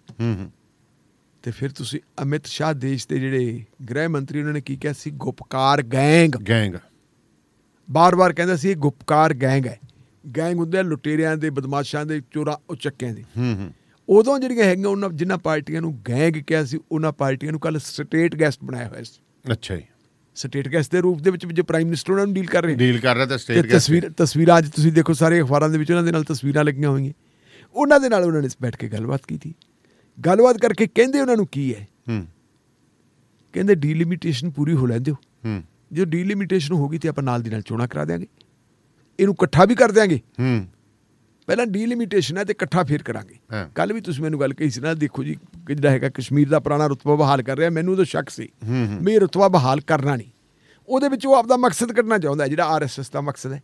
S2: ਤੇ ਫਿਰ ਤੁਸੀਂ ਅਮਿਤ ਸ਼ਾਹ ਦੇਸ਼ ਦੇ ਜਿਹੜੇ ਗ੍ਰਹਿ ਮੰਤਰੀ, ਉਹਨਾਂ ਨੇ ਕੀ ਕਿਹਾ ਸੀ? ਗੁਪਕਾਰ ਗੈਂਗ। ਬਾਰ-ਬਾਰ ਕਹਿੰਦਾ ਸੀ ਇਹ ਗੁਪਕਾਰ ਗੈਂਗ ਹੈ। ਗੈਂਗ ਹੁੰਦੇ ਆ ਲੁਟੇਰਿਆਂ ਦੇ, ਬਦਮਾਸ਼ਾਂ ਦੇ, ਚੋਰਾਂ, ਚੱਕਿਆਂ ਦੇ। ਉਦੋਂ ਜਿਹੜੀਆਂ ਹੈਗੀਆਂ ਉਹਨਾਂ ਜਿਨ੍ਹਾਂ ਪਾਰਟੀਆਂ ਨੂੰ ਗੈਂਗ ਕਿਹਾ ਸੀ, ਉਹਨਾਂ ਪਾਰਟੀਆਂ ਨੂੰ ਕੱਲ ਸਟੇਟ ਗੈਸਟ ਬਣਾਇਆ ਹੋਇਆ ਸੀ।
S10: ਅੱਛਾ ਜੀ।
S2: ਸਟੇਟ ਗੈਸਟ ਦੇ ਰੂਪ ਦੇ ਵਿੱਚ ਜੋ ਪ੍ਰਾਈਮ ਮਿਨਿਸਟਰ ਉਹਨਾਂ ਨੂੰ ਡੀਲ ਕਰ ਰਿਹਾ
S10: ਤਾਂ ਸਟੇਟ ਗੈਸਟ।
S2: ਤਸਵੀਰਾਂ ਅੱਜ ਤੁਸੀਂ ਦੇਖੋ ਸਾਰੇ ਅਖਬਾਰਾਂ ਦੇ ਵਿੱਚ ਉਹਨਾਂ ਦੇ ਨਾਲ ਤਸਵੀਰਾਂ ਲੱਗੀਆਂ ਹੋਈਆਂ। ਉਹਨਾਂ ਦੇ ਨਾਲ ਉਹਨਾਂ ਨੇ ਬੈਠ ਕੇ ਗੱਲਬਾਤ ਕੀਤੀ। ਗੱਲਬਾਤ ਕਰਕੇ ਕਹਿੰਦੇ ਉਹਨਾਂ ਨੂੰ ਕੀ ਹੈ, ਕਹਿੰਦੇ ਡੀਲਿਮਿਟੇਸ਼ਨ ਪੂਰੀ ਹੋ ਲੈਣ ਦਿਓ। ਜੋ ਡੀਲਿਮਿਟੇਸ਼ਨ ਹੋ ਗਈ ਤੇ ਆਪਾਂ ਨਾਲ ਦੀ ਨਾਲ ਚੋਣਾਂ ਕਰਾ ਦਿਆਂਗੇ, ਇਹਨੂੰ ਇਕੱਠਾ ਵੀ ਕਰ ਦਿਆਂਗੇ। ਪਹਿਲਾਂ ਡੀਲਿਮਿਟੇਸ਼ਨ ਹੈ ਤੇ ਇਕੱਠਾ ਫੇਰ ਕਰਾਂਗੇ। ਕੱਲ ਵੀ ਤੁਸੀਂ ਮੈਨੂੰ ਗੱਲ ਕਹੀ ਸੀ ਨਾ, ਦੇਖੋ ਜੀ ਜਿਹੜਾ ਹੈਗਾ ਕਸ਼ਮੀਰ ਦਾ ਪੁਰਾਣਾ ਰੁਤਬਾ ਬਹਾਲ ਕਰ ਰਿਹਾ, ਮੈਨੂੰ ਉਦੋਂ ਸ਼ੱਕ ਸੀ ਵੀ ਇਹ ਰੁਤਬਾ ਬਹਾਲ ਕਰਨਾ ਨਹੀਂ। ਉਹਦੇ ਵਿੱਚ ਉਹ ਆਪਦਾ ਮਕਸਦ ਕੱਢਣਾ ਚਾਹੁੰਦਾ, ਜਿਹੜਾ RSS ਦਾ ਮਕਸਦ ਹੈ।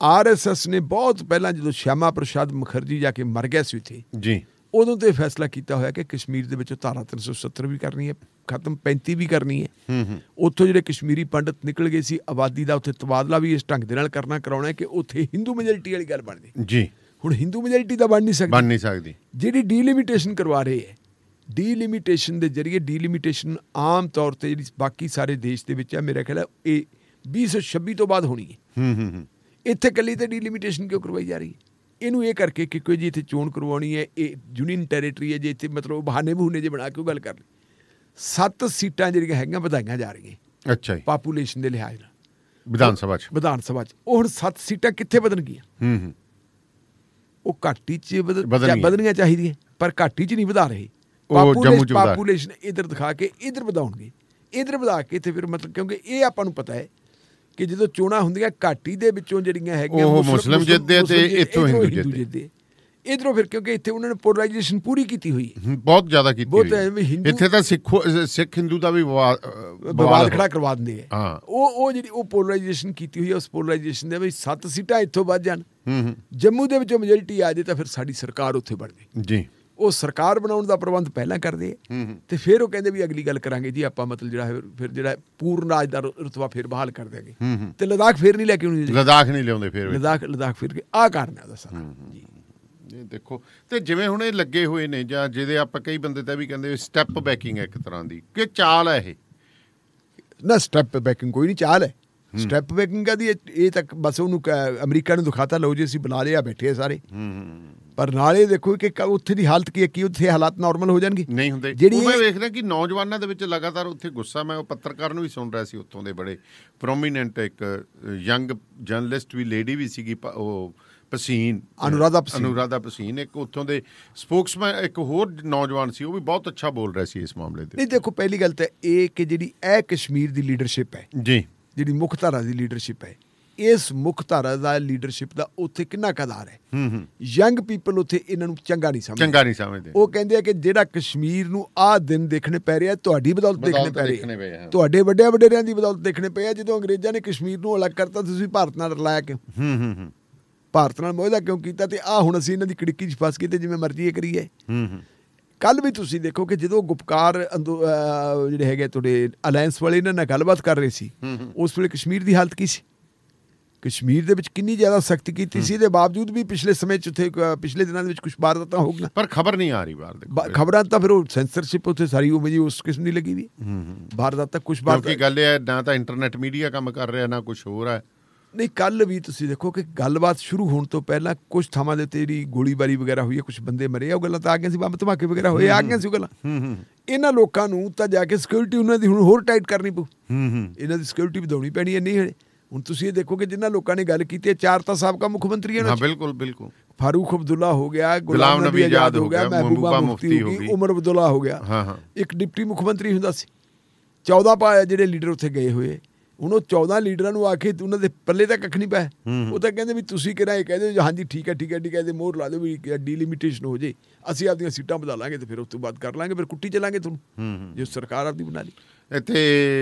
S2: RSS ਨੇ ਬਹੁਤ ਪਹਿਲਾਂ ਜਦੋਂ ਸ਼ਿਆਮਾ ਪ੍ਰਸਾਦ ਮੁਖਰਜੀ ਜਾ ਕੇ ਮਰ ਗਿਆ ਸੀ ਉੱਥੇ ਜੀ, ਉਦੋਂ ਤੇ ਫੈਸਲਾ ਕੀਤਾ ਹੋਇਆ ਕਿ ਕਸ਼ਮੀਰ ਦੇ ਵਿੱਚ ਧਾਰਾ 370 ਵੀ ਕਰਨੀ ਹੈ ਖਤਮ, 35 ਵੀ ਕਰਨੀ ਹੈ। ਉੱਥੋਂ ਜਿਹੜੇ ਕਸ਼ਮੀਰੀ ਪੰਡਤ ਨਿਕਲ ਗਏ ਸੀ, ਆਬਾਦੀ ਦਾ ਉੱਥੇ ਤਬਾਦਲਾ ਵੀ ਇਸ ਢੰਗ ਦੇ ਨਾਲ ਕਰਾਉਣਾ ਹੈ ਕਿ ਉੱਥੇ ਹਿੰਦੂ ਮੈਜੋਰਿਟੀ ਵਾਲੀ ਗੱਲ ਬਣਦੀ ਜੀ। ਹੁਣ ਹਿੰਦੂ ਮੈਜੋਰਿਟੀ ਤਾਂ ਬਣ ਨਹੀਂ ਸਕਦੀ। ਜਿਹੜੀ ਡੀਲਿਮਿਟੇਸ਼ਨ ਕਰਵਾ ਰਹੇ ਹੈ, ਡੀਲਿਮਿਟੇਸ਼ਨ ਦੇ ਜ਼ਰੀਏ, ਡੀਲਿਮਿਟੇਸ਼ਨ ਆਮ ਤੌਰ ਤੇ ਜਿਹੜੀ ਬਾਕੀ ਸਾਰੇ ਦੇਸ਼ ਦੇ ਵਿੱਚ ਹੈ, ਮੇਰਾ ਖਿਆਲ ਹੈ ਇਹ 2026 ਤੋਂ ਬਾਅਦ ਹੋਣੀ ਹੈ। ਇੱਥੇ ਇਕੱਲੀ ਤੇ ਡੀਲਿਮਿਟੇਸ਼ਨ ਕਿਉਂ ਕਰਵਾਈ ਜਾ ਰਹੀ ਹੈ? ਇਹਨੂੰ ਇਹ ਕਰਕੇ ਕਿ ਕੋਈ ਜੀ ਇੱਥੇ ਚੋਣ ਕਰਵਾਉਣੀ ਹੈ, ਇਹ ਯੂਨੀਅਨ ਟੈਰੀਟਰੀ ਹੈ ਜੇ, ਇੱਥੇ ਮਤਲਬ ਬਹਾਨੇ ਜੇ ਬਣਾ ਕੇ ਉਹ ਗੱਲ ਕਰ ਲਈ। 7 ਸੀਟਾਂ ਜਿਹੜੀਆਂ ਹੈਗੀਆਂ ਵਧਾਈਆਂ ਜਾ ਰਹੀਆਂ। ਅੱਛਾ ਜੀ। ਪਾਪੂਲੇਸ਼ਨ ਦੇ ਲਿਹਾਜ਼ ਨਾਲ ਵਿਧਾਨ ਸਭਾ 'ਚ ਉਹ ਹੁਣ 7 ਸੀਟਾਂ ਕਿੱਥੇ ਵਧਣਗੀਆਂ? ਉਹ ਘਾਟੀ 'ਚ ਵਧਣੀਆਂ ਚਾਹੀਦੀਆਂ, ਪਰ ਘਾਟੀ 'ਚ ਨਹੀਂ ਵਧਾ ਰਹੇ। ਪਾਪੂਲੇਸ਼ਨ ਇੱਧਰ ਦਿਖਾ ਕੇ ਇੱਧਰ ਵਧਾਉਣਗੇ, ਇੱਧਰ ਵਧਾ ਕੇ ਤੇ ਫਿਰ ਮਤਲਬ, ਕਿਉਂਕਿ ਇਹ ਆਪਾਂ ਨੂੰ ਪਤਾ ਹੈ ਕਿ ਜਦੋਂ ਚੋਣਾਂ ਹੁੰਦੀਆਂ ਘਾਟੀ ਦੇ ਵਿੱਚੋਂ ਜਿਹੜੀਆਂ ਹੈਗੀਆਂ ਉਹ ਮੁਸਲਿਮ ਜਿੱਤਦੇ ਤੇ ਇੱਥੋਂ ਹਿੰਦੂ ਜਿੱਤਦੇ। ਇੱਧਰੋਂ ਫਿਰ ਕਿਉਂਕਿ ਇੱਥੇ ਉਹਨਾਂ ਨੇ ਪੋਲਰਾਈਜੇਸ਼ਨ ਪੂਰੀ ਕੀਤੀ ਹੋਈ ਹੈ, ਬਹੁਤ ਜ਼ਿਆਦਾ ਕੀਤੀ ਹੋਈ ਹੈ। ਇੱਥੇ ਤਾਂ ਸਿੱਖ ਹਿੰਦੂ ਦਾ ਵੀ ਵਿਵਾਦ ਖੜਾ ਕਰਵਾ ਦਿੰਦੇ ਆ। ਉਹ ਜਿਹੜੀ ਉਹ ਪੋਲਰਾਈਜੇਸ਼ਨ ਕੀਤੀ ਹੋਈ ਹੈ, ਉਸ ਪੋਲਰਾਈਜੇਸ਼ਨ ਦੇ ਵਿੱਚ 7 ਸੀਟਾਂ ਇੱਥੋਂ ਵੱਧ ਜਾਣ, ਜੰਮੂ ਦੇ ਵਿੱਚੋਂ ਮੈਜੋਰਿਟੀ ਆ ਜਾਏ ਤਾਂ ਫਿਰ ਸਾਡੀ ਸਰਕਾਰ ਉੱਥੇ ਬਣ ਜਾਏ ਜੀ। ਉਹ ਸਰਕਾਰ ਬਣਾਉਣ ਦਾ ਪ੍ਰਬੰਧ ਪਹਿਲਾਂ ਕਰਦੇ ਤੇ ਫਿਰ ਉਹ ਕਹਿੰਦੇ ਵੀ ਅਗਲੀ ਗੱਲ ਕਰਾਂਗੇ ਜੀ ਆਪਾਂ, ਮਤਲਬ ਜਿਹੜਾ ਫਿਰ ਜਿਹੜਾ ਪੂਰਨ ਰਾਜ ਦਾ ਰੁਤਬਾ ਫਿਰ ਬਹਾਲ ਕਰ ਦਿਆਂਗੇ। ਤੇ ਲਦਾਖ ਫਿਰ ਨਹੀਂ ਲੈ ਕੇ ਆਉਣੀ, ਲਦਾਖ ਨਹੀਂ ਲਿਆਉਂਦੇ, ਫਿਰ ਲਦਾਖ ਫਿਰ ਆਹ ਕਾਰਨ ਹੈ ਉਹਦਾ ਸਾਰਾ ਜੀ।
S10: ਦੇਖੋ, ਤੇ ਜਿਵੇਂ ਹੁਣ ਇਹ ਲੱਗੇ ਹੋਏ ਨੇ, ਜਾਂ ਜਿਹਦੇ ਆਪਾਂ ਕਈ ਬੰਦੇ ਤਾਂ ਵੀ ਕਹਿੰਦੇ ਸਟੈਪ ਬੈਕਿੰਗ ਹੈ ਇੱਕ ਤਰ੍ਹਾਂ ਦੀ, ਕਿ ਚਾਲ ਹੈ ਇਹ
S2: ਨਾ? ਸਟੈਪ ਬੈਕਿੰਗ ਕੋਈ ਨਹੀਂ, ਚਾਲ ਹੈ। ਸਟੈਪ ਬੈਕਿੰਗ ਦੀ ਇਹ ਤੱਕ ਬਸ ਉਹਨੂੰ ਅਮਰੀਕਾ ਨੂੰ ਦਿਖਾਤਾ, ਲਓ ਜੀ ਅਸੀਂ ਬੁਲਾ ਲਿਆ, ਬੈਠੇ ਆ ਸਾਰੇ। ਪਰ ਨਾਲੇ ਦੇਖੋ ਕਿ ਉੱਥੇ ਦੀ ਹਾਲਤ ਕੀ ਹੈ, ਕੀ ਉੱਥੇ ਹਾਲਾਤ ਨਾਰਮਲ ਹੋ ਜਾਣਗੇ? ਨਹੀਂ ਹੁੰਦੇ। ਜਿਹੜੀ
S10: ਮੈਂ ਵੇਖ ਰਿਹਾ ਕਿ ਨੌਜਵਾਨਾਂ ਦੇ ਵਿੱਚ ਲਗਾਤਾਰ ਉੱਥੇ ਗੁੱਸਾ, ਮੈਂ ਉਹ ਪੱਤਰਕਾਰ ਨੂੰ ਵੀ ਸੁਣ ਰਿਹਾ ਸੀ, ਉੱਥੋਂ ਦੇ ਬੜੇ ਪ੍ਰੋਮੀਨੈਂਟ ਇੱਕ ਯੰਗ ਜਰਨਲਿਸਟ ਵੀ, ਲੇਡੀ ਵੀ ਸੀਗੀ, ਉਹ ਭਸੀਨ, ਅਨੁਰਾਧਾ ਭਸੀਨ, ਇੱਕ ਉੱਥੋਂ ਦੇ ਸਪੋਕਸਮੈਨ, ਇੱਕ ਹੋਰ ਨੌਜਵਾਨ ਸੀ, ਉਹ ਵੀ ਬਹੁਤ ਅੱਛਾ ਬੋਲ ਰਿਹਾ ਸੀ ਇਸ ਮਾਮਲੇ ਤੇ।
S2: ਨਹੀਂ ਦੇਖੋ, ਪਹਿਲੀ ਗੱਲ ਤਾਂ ਇਹ ਕਿ ਜਿਹੜੀ ਇਹ ਕਸ਼ਮੀਰ ਦੀ ਲੀਡਰਸ਼ਿਪ ਹੈ ਜੀ, ਜਿਹੜੀ ਮੁੱਖ ਧਾਰਾ ਦੀ ਲੀਡਰਸ਼ਿਪ ਹੈ, ਇਸ ਮੁੱਖ ਧਾਰਾ ਦਾ ਲੀਡਰਸ਼ਿਪ ਦਾ ਉੱਥੇ ਕਿੰਨਾ ਕਦਾਰ ਹੈ? ਯੰਗ ਪੀਪਲ ਉੱਥੇ ਇਹਨਾਂ ਨੂੰ ਚੰਗਾ ਨਹੀਂ ਸਮਝਦੇ। ਉਹ ਕਹਿੰਦੇ ਆ ਕਿ ਜਿਹੜਾ ਕਸ਼ਮੀਰ ਨੂੰ ਆਹ ਦਿਨ ਦੇਖਣੇ ਪੈ ਰਿਹਾ, ਤੁਹਾਡੀ ਬਦੌਲਤ ਦੇਖਣੇ ਪੈ ਰਹੇ, ਤੁਹਾਡੇ ਵੱਡਿਆਂ ਵਡੇਰਿਆਂ ਦੀ ਬਦੌਲਤ ਦੇਖਣੇ ਪਏ ਆ। ਜਦੋਂ ਅੰਗਰੇਜ਼ਾਂ ਨੇ ਕਸ਼ਮੀਰ ਨੂੰ ਅਲੱਗ ਕਰਤਾ, ਤੁਸੀਂ ਭਾਰਤ ਨਾਲ ਰਲਾਇਆ ਕਿਉਂ? ਭਾਰਤ ਨਾਲ ਮੋਹਿਦਾ ਕਿਉਂ ਕੀਤਾ? ਤੇ ਆਹ ਹੁਣ ਅਸੀਂ ਇਹਨਾਂ ਦੀ ਕੜਿੱਕੀ 'ਚ ਫਸ ਗਏ ਤੇ ਜਿਵੇਂ ਮਰਜ਼ੀ ਇਹ ਕਰੀਏ। ਕੱਲ ਵੀ ਤੁਸੀਂ ਦੇਖੋ ਕਿ ਜਦੋਂ ਗੁਪਕਾਰ ਜਿਹੜੇ ਹੈਗੇ ਤੁਹਾਡੇ ਅਲਾਇੰਸ ਵਾਲੇ ਇਹਨਾਂ ਨਾਲ ਗੱਲਬਾਤ ਕਰ ਰਹੇ ਸੀ, ਉਸ ਵੇਲੇ ਕਸ਼ਮੀਰ ਦੀ ਹਾਲਤ ਕੀ ਸੀ? ਕਸ਼ਮੀਰ ਦੇ ਵਿੱਚ ਕਿੰਨੀ ਜ਼ਿਆਦਾ ਸਖਤੀ ਕੀਤੀ ਸੀ, ਇਹਦੇ ਬਾਵਜੂਦ ਵੀ ਪਿਛਲੇ ਸਮੇਂ 'ਚ ਉੱਥੇ ਪਿਛਲੇ ਦਿਨਾਂ ਦੇ ਵਿੱਚ ਕੁਛ ਵਾਰਦਾਤਾਂ ਹੋ ਗਈਆਂ,
S10: ਪਰ ਖਬਰ ਨਹੀਂ ਆ ਰਹੀ ਬਾਹਰ ਦੇ।
S2: ਖਬਰਾਂ ਤਾਂ ਫਿਰ ਉਹ ਸੈਂਸਰਸ਼ਿਪ ਉੱਥੇ ਸਾਰੀ ਉਹ ਜੀ ਉਸ ਕਿਸਮ ਦੀ ਲੱਗੀ ਵੀ ਵਾਰਦਾਤਾਂ ਕੁਛ ਬਾਤ।
S10: ਕਿਉਂਕਿ ਗੱਲ ਇਹ ਨਾ ਤਾਂ ਇੰਟਰਨੈਟ ਮੀਡੀਆ ਕੰਮ ਕਰ ਰਿਹਾ, ਨਾ ਕੁਛ ਹੋਰ ਹੈ।
S2: ਨਹੀਂ, ਕੱਲ ਵੀ ਤੁਸੀਂ ਦੇਖੋ ਕਿ ਗੱਲਬਾਤ ਸ਼ੁਰੂ ਹੋਣ ਤੋਂ ਪਹਿਲਾਂ ਕੁਛ ਥਾਵਾਂ ਦੇ ਉੱਤੇ ਜਿਹੜੀ ਗੋਲੀਬਾਰੀ ਵਗੈਰਾ ਹੋਈ ਹੈ, ਕੁਛ ਬੰਦੇ ਮਰੇ ਆ, ਉਹ ਗੱਲਾਂ ਤਾਂ ਆ ਗਈਆਂ ਸੀ, ਬੰਬ ਧਮਾਕੇ ਵਗੈਰਾ ਹੋਏ ਆ ਗਈਆਂ ਸੀ ਉਹ ਗੱਲਾਂ। ਇਹਨਾਂ ਲੋਕਾਂ ਨੂੰ ਤਾਂ ਜਾ ਕੇ ਸਿਕਿਉਰਿਟੀ ਉਹਨਾਂ ਦੀ ਹੁਣ ਹੋਰ ਟਾਈਟ ਕਰਨੀ ਪਊ, ਇਹਨਾਂ ਦੀ ਸਿਕਿਉਰਿਟੀ ਵਧਾਉਣੀ ਪੈਣੀ ਹੈ। ਨਹੀਂ ਹੁਣ ਤੁਸੀਂ ਇਹ ਦੇਖੋ ਕਿ ਜਿਨ੍ਹਾਂ ਲੋਕਾਂ ਨੇ ਗੱਲ ਕੀਤੀ ਹੈ 4 ਤਾਂ ਸਾਬਕਾ ਮੁੱਖ ਮੰਤਰੀ ਹਨ।
S10: ਬਿਲਕੁਲ ਬਿਲकुल।
S2: फारूक अब्दुल्ला हो गया, गुलाम नबी आजाद हो गया, महबूबा मुफ्ती हो गई, उमर अब्दुल्ला हो गया। एक डिप्टी मुख मंत्री हुंदा सी। 14 पाए ਜਿਹੜੇ ਲੀਡਰ ਉੱਥੇ ਗਏ ਹੋਏ, ਹੁਣ ਉਹ 14 ਲੀਡਰਾਂ ਨੂੰ ਆ ਕੇ ਉਹਨਾਂ ਦੇ ਪੱਲੇ ਤਾਂ ਕੱਖ ਨਹੀਂ ਪਿਆ। ਉਹ ਤਾਂ ਕਹਿੰਦੇ ਵੀ ਤੁਸੀਂ ਕਿਹੜਾ ਇਹ ਕਹਿੰਦੇ ਹਾਂਜੀ ਠੀਕ ਹੈ ਤੇ ਮੋਹਰ ਲਾ ਦਿਓ ਵੀ ਡੀਲਿਮਿਟੇਸ਼ਨ ਹੋ ਜੇ, ਅਸੀਂ ਆਪਦੀਆਂ ਸੀਟਾਂ ਵਧਾ ਲਾਂਗੇ ਤੇ ਫਿਰ ਉਸ ਤੋਂ ਬਾਅਦ ਕਰ ਲਾਂਗੇ, ਫਿਰ ਕੁੱਟੀ ਚਲਾਂਗੇ ਤੁਹਾਨੂੰ ਜੇ ਸਰਕਾਰ ਆਪਦੀ ਬਣਾ ਲਈ।
S10: ਇੱਥੇ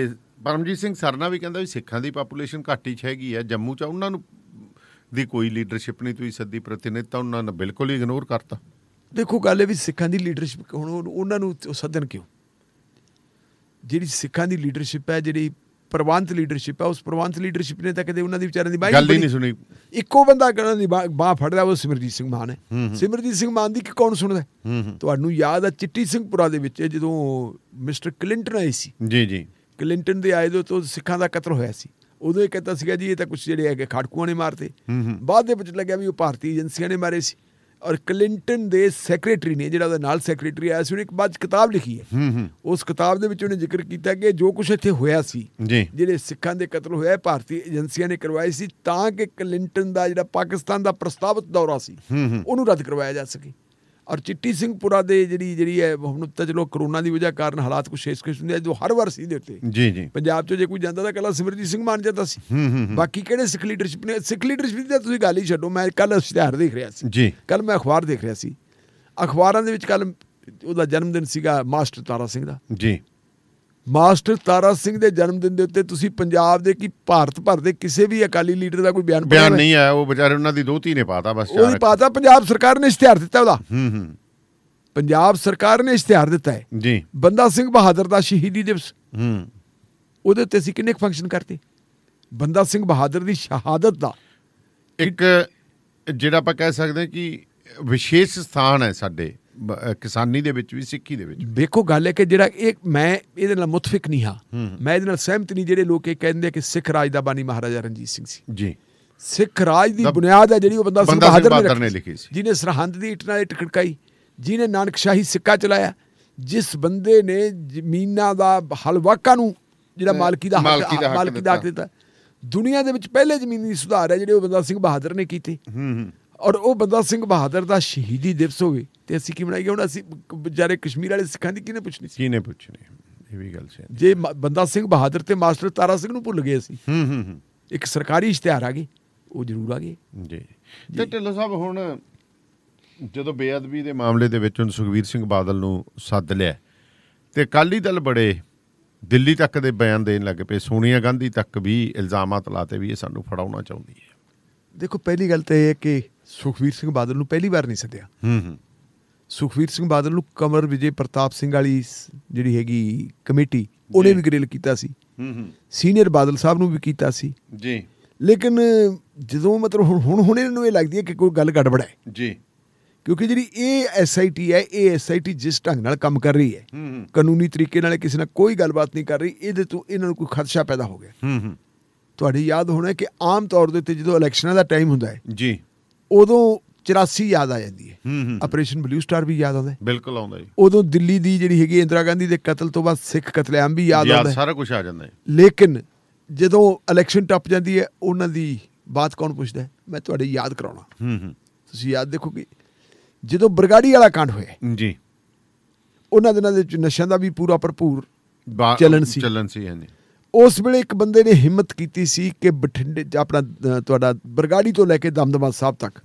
S10: ਪਰਮਜੀਤ ਸਿੰਘ ਸਰਨਾ ਵੀ ਕਹਿੰਦਾ ਵੀ ਸਿੱਖਾਂ ਦੀ ਪਾਪੂਲੇਸ਼ਨ ਘੱਟ ਹੀ ਹੈਗੀ ਹੈ ਜੰਮੂ 'ਚ, ਉਹਨਾਂ ਨੂੰ ਦੀ ਕੋਈ ਲੀਡਰਸ਼ਿਪ ਨਹੀਂ, ਤੁਸੀਂ ਸੱਦੀ ਪ੍ਰਤੀਨਿਧਤਾ ਉਹਨਾਂ ਨੇ ਬਿਲਕੁਲ ਹੀ ਇਗਨੋਰ ਕਰਤਾ।
S2: ਦੇਖੋ ਗੱਲ ਇਹ ਵੀ ਸਿੱਖਾਂ ਦੀ ਲੀਡਰਸ਼ਿਪ ਹੁਣ ਉਹਨਾਂ ਨੂੰ ਸੱਦਣ ਕਿਉਂ? ਜਿਹੜੀ ਸਿੱਖਾਂ ਦੀ ਲੀਡਰਸ਼ਿਪ ਹੈ, ਜਿਹੜੀ ਪ੍ਰਵਾਨਤ ਲੀਡਰਸ਼ਿਪ ਹੈ, ਉਸ ਪ੍ਰਵਾਨਤ ਲੀਡਰਸ਼ਿਪ ਨੇ ਤਾਂ ਕਦੇ ਉਹਨਾਂ ਦੀ ਵਿਚਾਰਿਆਂ ਦੀ
S10: ਗੱਲ ਹੀ ਨਹੀਂ ਸੁਣੀ।
S2: ਇੱਕੋ ਬੰਦਾ ਉਹਨਾਂ ਦੀ ਬਾਂਹ ਫੜ ਰਿਹਾ ਉਹ ਸਿਮਰਜੀਤ ਸਿੰਘ ਮਾਨ ਹੈ। ਸਿਮਰਜੀਤ ਸਿੰਘ ਮਾਨ ਦੀ ਕੌਣ ਸੁਣਦਾ? ਤੁਹਾਨੂੰ ਯਾਦ ਆ ਚਿੱਟੀ ਸਿੰਘਪੁਰਾ ਦੇ ਵਿੱਚ ਜਦੋਂ ਮਿਸਟਰ ਕਲਿੰਟਨ ਆਏ ਸੀ, ਜੀ ਕਲਿੰਟਨ ਦੇ ਆਏ ਤੋਂ ਸਿੱਖਾਂ ਦਾ ਕਤਲ ਹੋਇਆ ਸੀ, ਉਦੋਂ ਇਹ ਕਹਿੰਦਾ ਸੀਗਾ ਜੀ ਇਹ ਤਾਂ ਕੁਛ ਜਿਹੜੇ ਹੈਗੇ ਖਾੜਕੂਆਂ ਨੇ ਮਾਰਤੇ। ਬਾਅਦ ਦੇ ਵਿੱਚ ਲੱਗਿਆ ਵੀ ਉਹ ਭਾਰਤੀ ਏਜੰਸੀਆਂ ਨੇ ਮਾਰੇ ਸੀ। ਔਰ ਕਲਿੰਟਨ ਦੇ ਸੈਕਟਰੀ ਨੇ, ਜਿਹੜਾ ਉਹਦੇ ਨਾਲ ਸੈਕਟਰੀ ਆਇਆ ਸੀ, ਉਹਨੇ ਇੱਕ ਬਾਅਦ ਕਿਤਾਬ ਲਿਖੀ ਹੈ। ਉਸ ਕਿਤਾਬ ਦੇ ਵਿੱਚ ਉਹਨੇ ਜ਼ਿਕਰ ਕੀਤਾ ਕਿ ਜੋ ਕੁਛ ਇੱਥੇ ਹੋਇਆ ਸੀ, ਜਿਹੜੇ ਸਿੱਖਾਂ ਦੇ ਕਤਲ ਹੋਇਆ, ਭਾਰਤੀ ਏਜੰਸੀਆਂ ਨੇ ਕਰਵਾਏ ਸੀ ਤਾਂ ਕਿ ਕਲਿੰਟਨ ਦਾ ਜਿਹੜਾ ਪਾਕਿਸਤਾਨ ਦਾ ਪ੍ਰਸਤਾਵਿਤ ਦੌਰਾ ਸੀ ਉਹਨੂੰ ਰੱਦ ਕਰਵਾਇਆ ਜਾ ਸਕੇ। ਔਰ ਚਿੱਟੀ ਸਿੰਘਪੁਰਾ ਦੇ ਜਿਹੜੀ ਹੈ ਹੁਣ ਤਾਂ ਚਲੋ ਕਰੋਨਾ ਦੀ ਵਜ੍ਹਾ ਕਾਰਨ ਹਾਲਾਤ ਕੁਛ ਇਸ ਕਿਸਮ ਦੇ ਜੋ ਹਰ ਵਾਰ ਸੀ ਦੇ ਉੱਤੇ ਜੀ ਪੰਜਾਬ 'ਚੋਂ ਜੇ ਕੋਈ ਜਾਂਦਾ ਤਾਂ ਇਕੱਲਾ ਸਿਮਰਜੀਤ ਸਿੰਘ ਮਾਨ ਜਾਂਦਾ ਸੀ। ਬਾਕੀ ਕਿਹੜੇ ਸਿੱਖ ਲੀਡਰਸ਼ਿਪ ਨੇ? ਸਿੱਖ ਲੀਡਰਸ਼ਿਪ ਦੀ ਤੁਸੀਂ ਗੱਲ ਹੀ ਛੱਡੋ। ਮੈਂ ਕੱਲ੍ਹ ਇਸ਼ਤਿਹਾਰ ਦੇਖ ਰਿਹਾ ਸੀ, ਕੱਲ੍ਹ ਮੈਂ ਅਖਬਾਰ ਦੇਖ ਰਿਹਾ ਸੀ, ਅਖਬਾਰਾਂ ਦੇ ਵਿੱਚ ਕੱਲ੍ਹ ਉਹਦਾ ਜਨਮ ਦਿਨ ਸੀਗਾ ਮਾਸਟਰ ਤਾਰਾ ਸਿੰਘ ਦਾ। ਜੀ ਮਾਸਟਰ ਤਾਰਾ ਸਿੰਘ ਦੇ ਜਨਮ ਦਿਨ ਦੇ ਉੱਤੇ ਤੁਸੀਂ ਪੰਜਾਬ ਦੇ ਕੀ ਭਾਰਤ ਭਰ ਦੇ ਕਿਸੇ ਵੀ ਅਕਾਲੀ ਲੀਡਰ ਦਾ ਕੋਈ ਬਿਆਨ
S10: ਨਹੀਂ ਆਇਆ? ਉਹ ਵਿਚਾਰੇ ਉਹਨਾਂ ਦੀ ਦੋਹਤੀ ਨੇ ਪਾਤਾ, ਬਸ
S2: ਉਹੀ ਪਾਤਾ। ਪੰਜਾਬ ਸਰਕਾਰ ਨੇ ਇਸ਼ਤਿਹਾਰ ਦਿੱਤਾ ਉਹਦਾ, ਪੰਜਾਬ ਸਰਕਾਰ ਨੇ ਇਸ਼ਤਿਹਾਰ ਦਿੱਤਾ ਹੈ ਜੀ। ਬੰਦਾ ਸਿੰਘ ਬਹਾਦਰ ਦਾ ਸ਼ਹੀਦੀ ਦਿਵਸ, ਉਹਦੇ ਉੱਤੇ ਅਸੀਂ ਕਿੰਨੇ ਫੰਕਸ਼ਨ ਕਰਤੇ? ਬੰਦਾ ਸਿੰਘ ਬਹਾਦਰ ਦੀ ਸ਼ਹਾਦਤ ਦਾ
S10: ਇੱਕ ਜਿਹੜਾ ਆਪਾਂ ਕਹਿ ਸਕਦੇ ਕਿ ਵਿਸ਼ੇਸ਼ ਸਥਾਨ ਹੈ ਸਾਡੇ ਕਿਸਾਨੀ ਦੇ ਵਿੱਚ ਵੀ, ਸਿੱਖੀ ਦੇ ਵਿੱਚ।
S2: ਦੇਖੋ ਗੱਲ ਹੈ ਕਿ ਜਿਹੜਾ ਇਹ ਮੈਂ ਇਹਦੇ ਨਾਲ ਮੁਤਫਿਕ ਨਹੀਂ ਹਾਂ, ਮੈਂ ਇਹਦੇ ਨਾਲ ਸਹਿਮਤ ਨਹੀਂ ਜਿਹੜੇ ਲੋਕ ਇਹ ਕਹਿੰਦੇ ਕਿ ਸਿੱਖ ਰਾਜ ਦਾ ਬਾਨੀ ਮਹਾਰਾਜਾ ਰਣਜੀਤ ਸਿੰਘ ਸੀ। ਜੀ ਸਿੱਖ ਰਾਜ ਦੀ ਬੁਨਿਆਦ ਹੈ ਜਿਹੜੀ ਉਹ ਬੰਦਾ ਸਿੰਘ ਬਹਾਦਰ ਨੇ ਲਿਖੀ ਸੀ, ਜਿਹਨੇ ਸਰਹੰਦ ਦੀ ਇੱਟ ਨਾਲ ਇੱਟ ਖੜਕਾਈ, ਜਿਹਨੇ ਨਾਨਕਸ਼ਾਹੀ ਸਿੱਕਾ ਚਲਾਇਆ, ਜਿਸ ਬੰਦੇ ਨੇ ਜ਼ਮੀਨਾਂ ਦਾ ਹਲਵਾਕਾਂ ਨੂੰ ਜਿਹੜਾ ਮਾਲਕੀ ਦਾ ਹੱਕ ਦਿੱਤਾ। ਦੁਨੀਆ ਦੇ ਵਿੱਚ ਪਹਿਲੇ ਜ਼ਮੀਨੀ ਸੁਧਾਰ ਹੈ ਜਿਹੜੇ ਉਹ ਬੰਦਾ ਸਿੰਘ ਬਹਾਦਰ ਨੇ ਕੀਤੇ। ਔਰ ਉਹ ਬੰਦਾ ਸਿੰਘ ਬਹਾਦਰ ਦਾ ਸ਼ਹੀਦੀ ਦਿਵਸ ਹੋਵੇ ਤੇ ਅਸੀਂ ਕੀ ਬਣਾਈਏ? ਹੁਣ ਅਸੀਂ ਵਿਚਾਰੇ ਕਸ਼ਮੀਰ ਵਾਲੇ ਸਿੱਖਾਂ ਦੀ ਕਿਹਨੇ ਪੁੱਛਣੀ ਸੀ?
S10: ਕਿਹਨੇ ਪੁੱਛਣੀ? ਇਹ ਵੀ ਗੱਲ ਸੀ।
S2: ਜੇ ਬੰਦਾ ਸਿੰਘ ਬਹਾਦਰ ਤੇ ਮਾਸਟਰ ਤਾਰਾ ਸਿੰਘ ਨੂੰ ਭੁੱਲ ਗਏ ਅਸੀਂ, ਇੱਕ ਸਰਕਾਰੀ ਇਸ਼ਤਿਹਾਰ ਆ ਗਏ, ਉਹ ਜ਼ਰੂਰ ਆ ਗਏ ਜੀ।
S10: ਤੇ ਢਿੱਲੋਂ ਸਾਹਿਬ ਹੁਣ ਜਦੋਂ ਬੇਅਦਬੀ ਦੇ ਮਾਮਲੇ ਦੇ ਵਿੱਚ ਹੁਣ ਸੁਖਬੀਰ ਸਿੰਘ ਬਾਦਲ ਨੂੰ ਸੱਦ ਲਿਆ ਤੇ ਅਕਾਲੀ ਦਲ ਬੜੇ ਦਿੱਲੀ ਤੱਕ ਦੇ ਬਿਆਨ ਦੇਣ ਲੱਗ ਪਏ, ਸੋਨੀਆ ਗਾਂਧੀ ਤੱਕ ਵੀ ਇਲਜ਼ਾਮਾਤ ਲਾਤੇ ਵੀ ਇਹ ਸਾਨੂੰ ਫੜਾਉਣਾ ਚਾਹੁੰਦੀ ਹੈ।
S2: ਦੇਖੋ ਪਹਿਲੀ ਗੱਲ ਤਾਂ ਇਹ ਹੈ ਕਿ ਸੁਖਬੀਰ ਸਿੰਘ ਬਾਦਲ ਨੂੰ ਪਹਿਲੀ ਵਾਰ ਨਹੀਂ ਸੱਦਿਆ। ਸੁਖਬੀਰ ਸਿੰਘ ਬਾਦਲ ਨੂੰ ਕਮਰ ਵਿਜੇ ਪ੍ਰਤਾਪ ਸਿੰਘ ਵਾਲੀ ਜਿਹੜੀ ਹੈਗੀ ਕਮੇਟੀ, ਉਹਨੇ ਵੀ ਗ੍ਰਿਲ ਕੀਤਾ ਸੀ, ਸੀਨੀਅਰ ਬਾਦਲ ਸਾਹਿਬ ਨੂੰ ਵੀ ਕੀਤਾ ਸੀ ਜੀ। ਲੇਕਿਨ ਜਦੋਂ ਮਤਲਬ ਹੁਣ ਇਹਨਾਂ ਨੂੰ ਇਹ ਲੱਗਦੀ ਹੈ ਕਿ ਕੋਈ ਗੱਲ ਗੜਬੜ ਹੈ ਜੀ, ਕਿਉਂਕਿ ਜਿਹੜੀ ਇਹ SIT ਹੈ, ਇਹ SIT ਜਿਸ ਢੰਗ ਨਾਲ ਕੰਮ ਕਰ ਰਹੀ ਹੈ, ਕਾਨੂੰਨੀ ਤਰੀਕੇ ਨਾਲ ਕਿਸੇ ਨਾਲ ਕੋਈ ਗੱਲਬਾਤ ਨਹੀਂ ਕਰ ਰਹੀ, ਇਹਦੇ ਤੋਂ ਇਹਨਾਂ ਨੂੰ ਕੋਈ ਖਦਸ਼ਾ ਪੈਦਾ ਹੋ ਗਿਆ। ਤੁਹਾਡੀ ਯਾਦ ਹੋਣਾ ਕਿ ਆਮ ਤੌਰ ਦੇ ਉੱਤੇ ਜਦੋਂ ਇਲੈਕਸ਼ਨਾਂ ਦਾ ਟਾਈਮ ਹੁੰਦਾ ਹੈ ਜੀ, ਉਦੋਂ 84 ਯਾਦ ਆ ਜਾਂਦੀ ਹੈ, ਆਪਰੇਸ਼ਨ ਬਲੂ ਸਟਾਰ ਵੀ ਯਾਦ ਆਉਂਦਾ,
S10: ਬਿਲਕੁਲ ਆਉਂਦਾ ਜੀ।
S2: ਉਦੋਂ ਦਿੱਲੀ ਦੀ ਜਿਹੜੀ ਹੈਗੀ ਇੰਦਰਾ ਗਾਂਧੀ ਦੇ ਕਤਲ ਤੋਂ ਬਾਅਦ ਸਿੱਖ ਕਤਲੇਆਮ ਵੀ ਯਾਦ ਆਉਂਦਾ,
S10: ਸਾਰਾ ਕੁਝ ਆ ਜਾਂਦਾ ਹੈ।
S2: ਲੇਕਿਨ ਜਦੋਂ ਇਲੈਕਸ਼ਨ ਟੱਪ ਜਾਂਦੀ ਹੈ, ਉਹਨਾਂ ਦੀ ਬਾਤ ਕੌਣ ਪੁੱਛਦਾ ਹੈ? ਮੈਂ ਤੁਹਾਡੇ ਯਾਦ ਕਰਾਉਣਾ। ਤੁਸੀਂ ਯਾਦ ਦੇਖੋ ਕਿ ਜਦੋਂ ਬਰਗਾੜੀ ਵਾਲਾ ਕਾਂਡ ਹੋਇਆ ਜੀ, ਉਹਨਾਂ ਦਿਨਾਂ ਦੇ ਵਿੱਚ ਨਸ਼ਿਆਂ ਦਾ ਵੀ ਪੂਰਾ ਭਰਪੂਰ ਚੱਲਣ ਸੀ। ਹਾਂਜੀ। ਉਸ ਵੇਲੇ ਇੱਕ ਬੰਦੇ ਨੇ ਹਿੰਮਤ ਕੀਤੀ ਸੀ ਕਿ ਬਠਿੰਡੇ ਆਪਣਾ ਤੁਹਾਡਾ ਬਰਗਾੜੀ ਤੋਂ ਲੈ ਕੇ ਦਮਦਮਾ ਸਾਹਿਬ ਤੱਕ